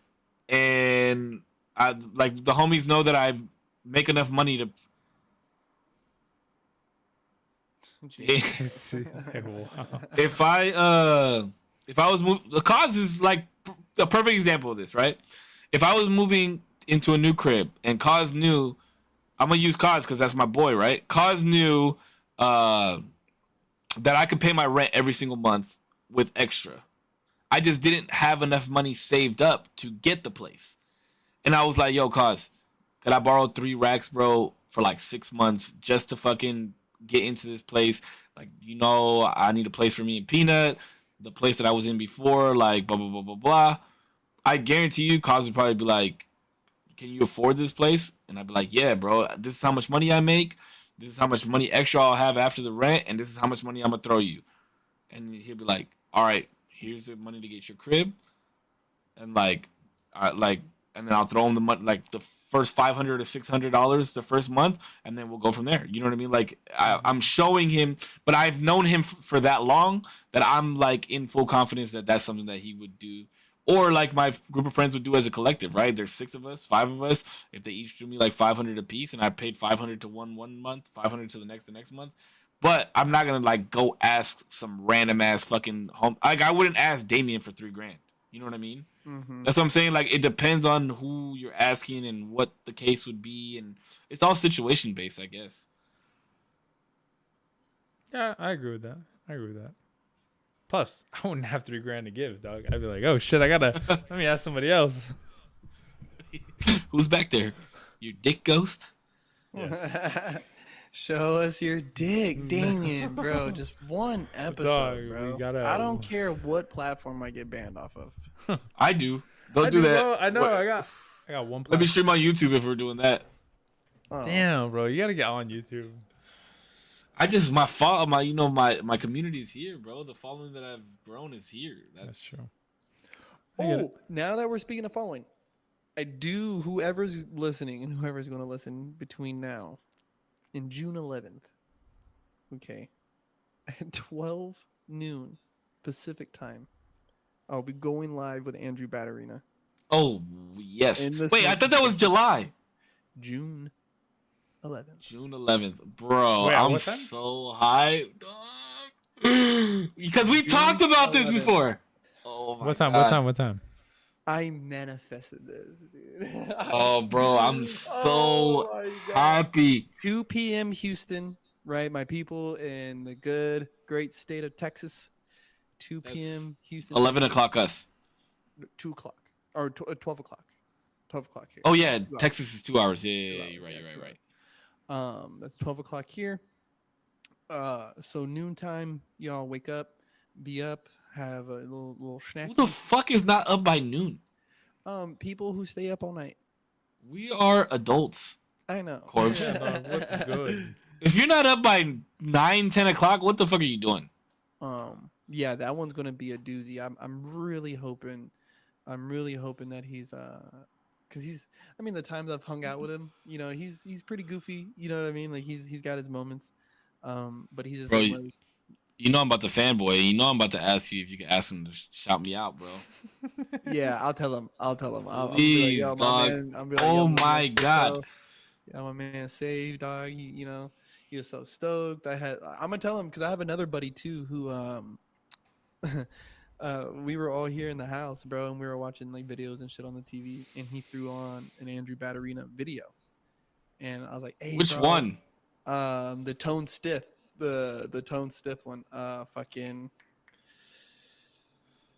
Speaker 3: and I like the homies know that I make enough money to. If I was moving, the cause is like a perfect example of this, right? If I was moving into a new crib and cause knew, I'm gonna use cause because that's my boy, right? Cause knew that I could pay my rent every single month with extra. I just didn't have enough money saved up to get the place, and I was like, "Yo, cause, could I borrow 3 racks, bro, for like 6 months just to fucking get into this place? Like, I need a place for me and Peanut, the place that I was in before, like blah blah blah blah blah." I guarantee you, cause would probably be like, "Can you afford this place?" And I'd be like, "Yeah, bro. This is how much money I make. This is how much money extra I'll have after the rent, and this is how much money I'm gonna throw you." And he'll be like, "All right, here's the money to get your crib," and and then I'll throw him the money, like the first $500 or $600 the first month, and then we'll go from there. You know what I mean? Like I'm showing him, but I've known him for that long that I'm like in full confidence that that's something that he would do. Or like my group of friends would do as a collective, right? There's 6 of us, 5 of us. If they each threw me like $500 a piece, and I paid $500 to one month, $500 to the next month. But I'm not gonna like go ask some random ass fucking home. Like I wouldn't ask Damien for $3,000. You know what I mean?
Speaker 2: Mm-hmm.
Speaker 3: That's what I'm saying. Like it depends on who you're asking and what the case would be, and it's all situation based, I guess.
Speaker 1: Yeah, I agree with that. Plus, I wouldn't have $3,000 to give, dog. I'd be like, "Oh shit, I gotta let me ask somebody else."
Speaker 3: Who's back there? Your dick ghost?
Speaker 2: Yes. Show us your dick, Damien, bro. Just one episode, bro. I don't care what platform I get banned off of.
Speaker 3: I do. Don't do that.
Speaker 1: Bro. I know. I got one.
Speaker 3: Let me stream on YouTube if we're doing that.
Speaker 2: Oh.
Speaker 1: Damn, bro, you gotta get on YouTube.
Speaker 3: My community is here, bro. The following that I've grown is here. That's
Speaker 1: true.
Speaker 2: Oh, now that we're speaking of following, whoever's listening and whoever's going to listen between now and June 11th, okay, at 12 noon Pacific time, I'll be going live with Andrew Batterina.
Speaker 3: Oh, yes. Wait, I thought that was July.
Speaker 2: June 11th.
Speaker 3: June 11th. Bro, I'm so hyped, dog. Because we talked about this before. Oh, my God.
Speaker 1: What time?
Speaker 2: I manifested this, dude.
Speaker 3: Oh, bro, I'm so happy.
Speaker 2: 2 p.m. Houston, right? My people in the great state of Texas. 2 p.m. Houston.
Speaker 3: 11 o'clock us.
Speaker 2: 2 o'clock. Or 12 o'clock. 12 o'clock here.
Speaker 3: Oh, yeah. Texas is 2 hours. Yeah, you're right.
Speaker 2: That's 12 o'clock here. So noontime, y'all wake up, be up, have a little snack.
Speaker 3: Who the fuck is not up by noon?
Speaker 2: People who stay up all night.
Speaker 3: We are adults.
Speaker 2: I know.
Speaker 3: Corpse.
Speaker 1: What's good?
Speaker 3: If you're not up by 9, 10 o'clock, what the fuck are you doing?
Speaker 2: Yeah, that one's gonna be a doozy. I'm really hoping that he's because the times I've hung out with him, he's pretty goofy. You know what I mean? Like he's got his moments. But he's just.
Speaker 3: Bro, I'm about to fanboy. I'm about to ask you if you can ask him to shout me out, bro.
Speaker 2: Yeah, I'll tell him.
Speaker 3: Please, dog. Oh my God.
Speaker 2: Yeah, my man saved, dog. He was so stoked. I'm gonna tell him because I have another buddy too who we were all here in the house, bro, and we were watching like videos and shit on the TV, and he threw on an Andrew Batterina video, and I was like, "Hey,
Speaker 3: which
Speaker 2: bro,
Speaker 3: one?
Speaker 2: The Tone Stiff, the Tone Stiff one, fucking."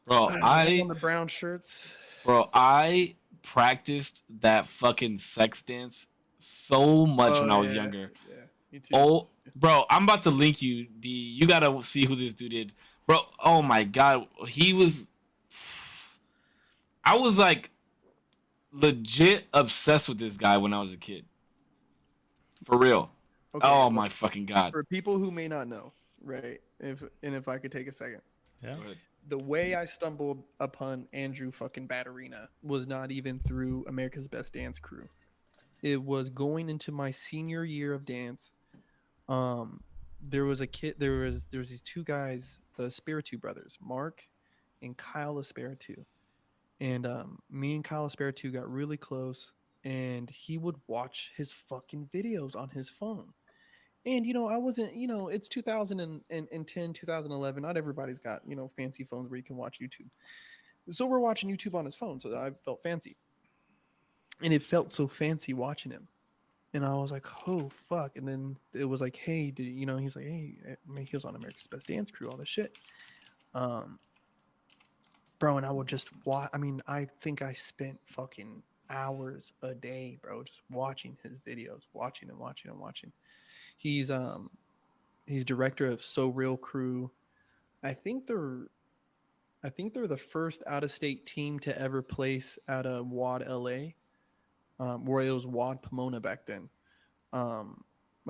Speaker 3: Bro,
Speaker 2: on the brown shirts.
Speaker 3: Bro, I practiced that fucking sex dance so much when I was younger.
Speaker 2: Yeah, me too.
Speaker 3: Oh, bro, I'm about to link you. You gotta see who this dude did. Bro, oh my God. I was like legit obsessed with this guy when I was a kid. For real. Okay, oh my fucking God.
Speaker 2: For people who may not know, right? If I could take a second.
Speaker 1: Yeah.
Speaker 3: Go ahead.
Speaker 2: The way I stumbled upon Andrew fucking Batterina was not even through America's Best Dance Crew. It was going into my senior year of dance. Um, there was a kid. There was these two guys, the Spiritu brothers, Mark and Kyle Espiritu, and me and Kyle Espiritu got really close. And he would watch his fucking videos on his phone. And I wasn't, it's 2010, 2011. Not everybody's got, fancy phones where you can watch YouTube. So we're watching YouTube on his phone. So I felt fancy. And it felt so fancy watching him. And I was like, oh, fuck. And then it was like, hey, he's like, hey, he was on America's Best Dance Crew, all this shit. Bro, and I would just watch. I mean, I think I spent fucking hours a day, bro, just watching his videos, watching and watching and watching. He's director of So Real Crew. I think they're the first out of state team to ever place at a WAD LA, where it was WAD Pomona back then. I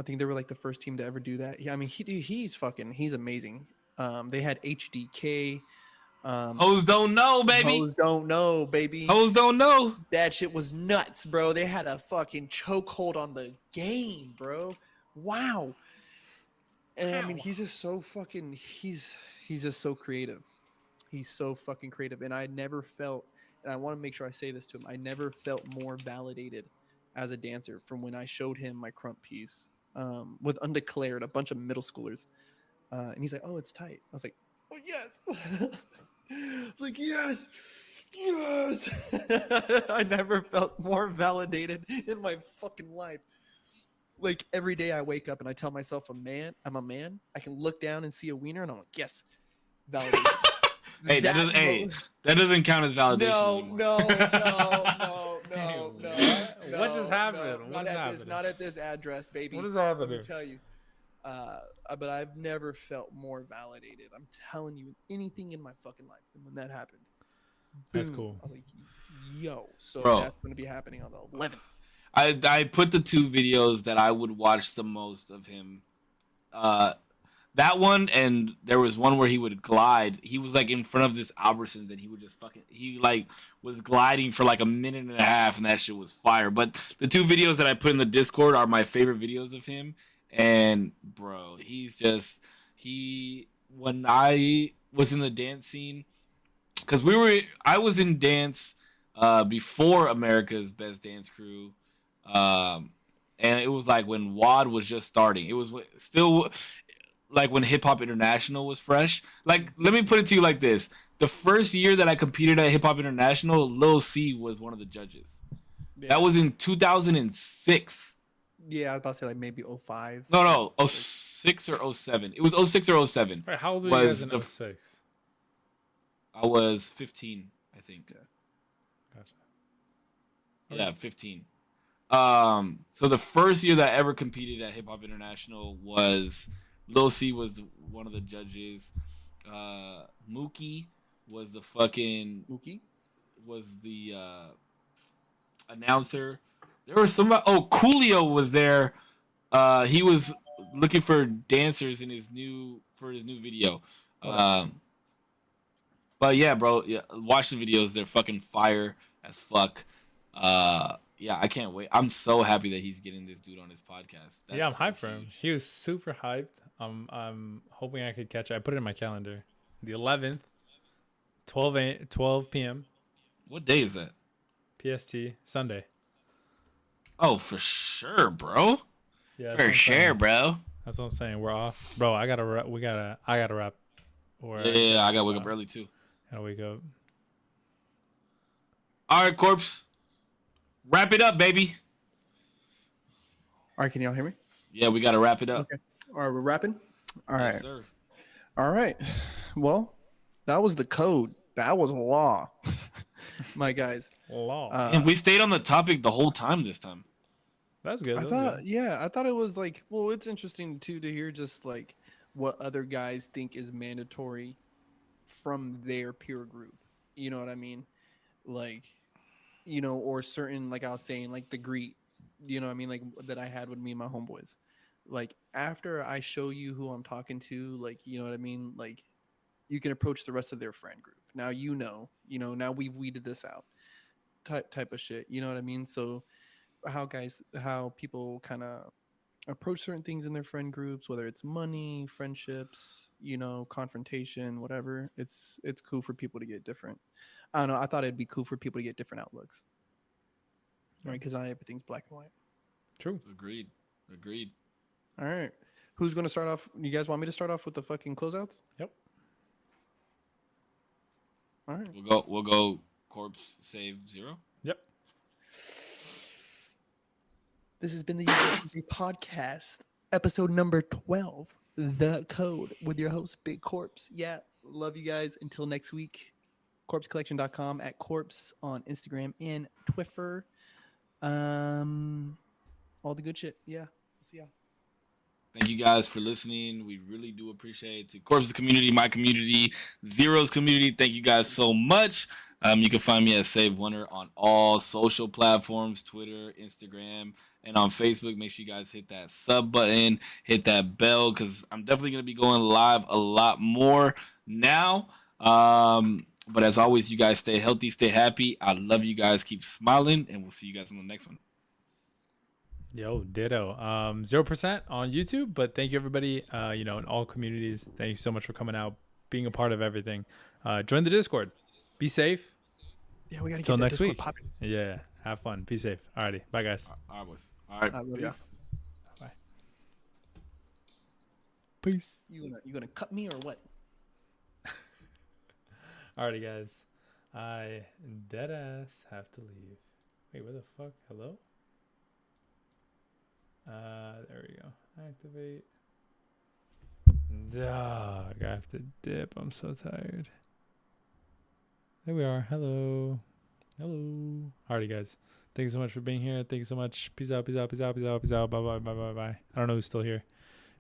Speaker 2: think they were like the first team to ever do that. Yeah, I mean he's amazing. They had HDK.
Speaker 3: Hoes don't know, baby.
Speaker 2: Hoes don't know, baby.
Speaker 3: Hoes don't know.
Speaker 2: That shit was nuts, bro. They had a fucking chokehold on the game, bro. Wow. And I mean, he's just so fucking. He's just so creative. He's so fucking creative, and I never felt. And I want to make sure I say this to him. I never felt more validated as a dancer from when I showed him my crump piece with Undeclared, a bunch of middle schoolers, and he's like, "Oh, it's tight." I was like, "Oh yes." I was like, "Yes, yes." I never felt more validated in my fucking life. Like every day I wake up and I tell myself I'm a man. I can look down and see a wiener and I'm like, yes, validation.
Speaker 3: Hey, that doesn't count as validation.
Speaker 2: No.
Speaker 1: What just happened?
Speaker 2: Not at this address, baby.
Speaker 1: What is happening?
Speaker 2: Let me tell you. But I've never felt more validated. I'm telling you, anything in my fucking life. And when that happened,
Speaker 1: That's
Speaker 2: boom,
Speaker 1: cool.
Speaker 2: I was like, yo, so
Speaker 3: Bro.
Speaker 2: that's going to be happening on the 11th.
Speaker 3: I put the two videos that I would watch the most of him. That one, and there was one where he would glide. He was like in front of this Albertsons, and he would just he like was gliding for like a minute and a half, and that shit was fire. But the two videos that I put in the Discord are my favorite videos of him. And bro, when I was in the dance scene, because I was in dance before America's Best Dance Crew. And it was like when WAD was just starting. It was still like when Hip Hop International was fresh. Like, let me put it to you like this: the first year that I competed at Hip Hop International, Lil C was one of the judges. Yeah. That was in 2006.
Speaker 2: Yeah, I was about to say like maybe 05.
Speaker 3: No, 06 or 07. It was 06 or 07.
Speaker 1: Right, how old were you guys in 06?
Speaker 3: I was 15, I think.
Speaker 2: Yeah.
Speaker 1: Gotcha.
Speaker 3: Okay. Yeah, 15. So the first year that I ever competed at Hip Hop International was Lil C was one of the judges. Mookie was the announcer. There was somebody. Oh, Coolio was there. He was looking for dancers in his new video. But yeah, bro, yeah, watch the videos. They're fucking fire as fuck. Yeah, I can't wait. I'm so happy that he's getting this dude on his podcast.
Speaker 1: Yeah, I'm hyped for him. He was super hyped. I'm hoping I could catch it. I put it in my calendar. The 11th, 12 p.m.
Speaker 3: What day is that?
Speaker 1: PST, Sunday.
Speaker 3: Oh, for sure, bro.
Speaker 1: Yeah,
Speaker 3: for sure, bro.
Speaker 1: That's what I'm saying. We're off, bro. I gotta wrap. Or
Speaker 3: yeah, I gotta wake up early too.
Speaker 1: Gotta wake up.
Speaker 3: All right, Corpse. Wrap it up, baby.
Speaker 2: All right, can y'all hear me?
Speaker 3: Yeah, we gotta wrap it up.
Speaker 2: Okay. All right, we're wrapping. All right.
Speaker 3: Yes, sir.
Speaker 2: All right. Well, that was the code. That was law, my guys.
Speaker 1: Law.
Speaker 3: And we stayed on the topic the whole time this time.
Speaker 1: That's good.
Speaker 2: I thought it was like, well, it's interesting too to hear just like what other guys think is mandatory from their peer group. You know what I mean? Like, or certain, like I was saying, like the greet, you know what I mean? Like that I had with me and my homeboys. Like after I show you who I'm talking to, like, you know what I mean? Like you can approach the rest of their friend group. Now now we've weeded this out, type of shit. You know what I mean? So how people kind of approach certain things in their friend groups, whether it's money, friendships, confrontation, whatever. It's cool for people to get different. I don't know. I thought it'd be cool for people to get different outlooks, right? Because not everything's black and white.
Speaker 1: True.
Speaker 3: Agreed.
Speaker 2: All right. Who's going to start off? You guys want me to start off with the fucking closeouts?
Speaker 1: Yep.
Speaker 2: All right.
Speaker 3: We'll go corpse save 0.
Speaker 1: Yep.
Speaker 2: This has been the Tuesdays podcast, episode number 12, The Code, with your host, Big Corpse. Yeah, love you guys. Until next week, corpsecollection.com, at corpse on Instagram and Twitter. All the good shit. Yeah. See ya.
Speaker 3: Thank you guys for listening. We really do appreciate it. To Corpse's community, my community, Zero's community, thank you guys so much. You can find me at Save Wonder on all social platforms, Twitter, Instagram, and on Facebook. Make sure you guys hit that sub button, hit that bell, because I'm definitely going to be going live a lot more now. But as always, you guys stay healthy, stay happy. I love you guys. Keep smiling, and we'll see you guys on the next one.
Speaker 1: Yo, ditto. 0% on YouTube, but thank you everybody. In all communities. Thank you so much for coming out, being a part of everything. Join the Discord. Be safe.
Speaker 2: Yeah, we gotta
Speaker 1: Till
Speaker 2: get
Speaker 1: next
Speaker 2: Discord
Speaker 1: week.
Speaker 2: popping.
Speaker 1: Yeah, have fun. Be safe. Alrighty, bye guys.
Speaker 3: All right, boys. All right,
Speaker 2: I love ya.
Speaker 1: Bye. Peace.
Speaker 2: You gonna cut me or what?
Speaker 1: Alrighty, guys. I deadass have to leave. Wait, where the fuck? Hello? There we go. Activate. Dog, I have to dip. I'm so tired. There we are. Hello. Alrighty, guys. Thank you so much for being here. Thank you so much. Peace out. Bye, bye, bye. I don't know who's still here.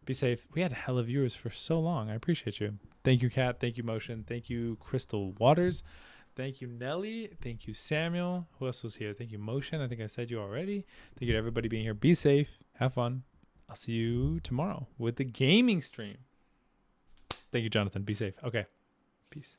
Speaker 1: Be safe. We had hella viewers for so long. I appreciate you. Thank you, Kat. Thank you, Motion. Thank you, Crystal Waters. Thank you, Nelly. Thank you, Samuel. Who else was here? Thank you, Motion. I think I said you already. Thank you to everybody being here. Be safe. Have fun. I'll see you tomorrow with the gaming stream. Thank you, Jonathan. Be safe. Okay. Peace.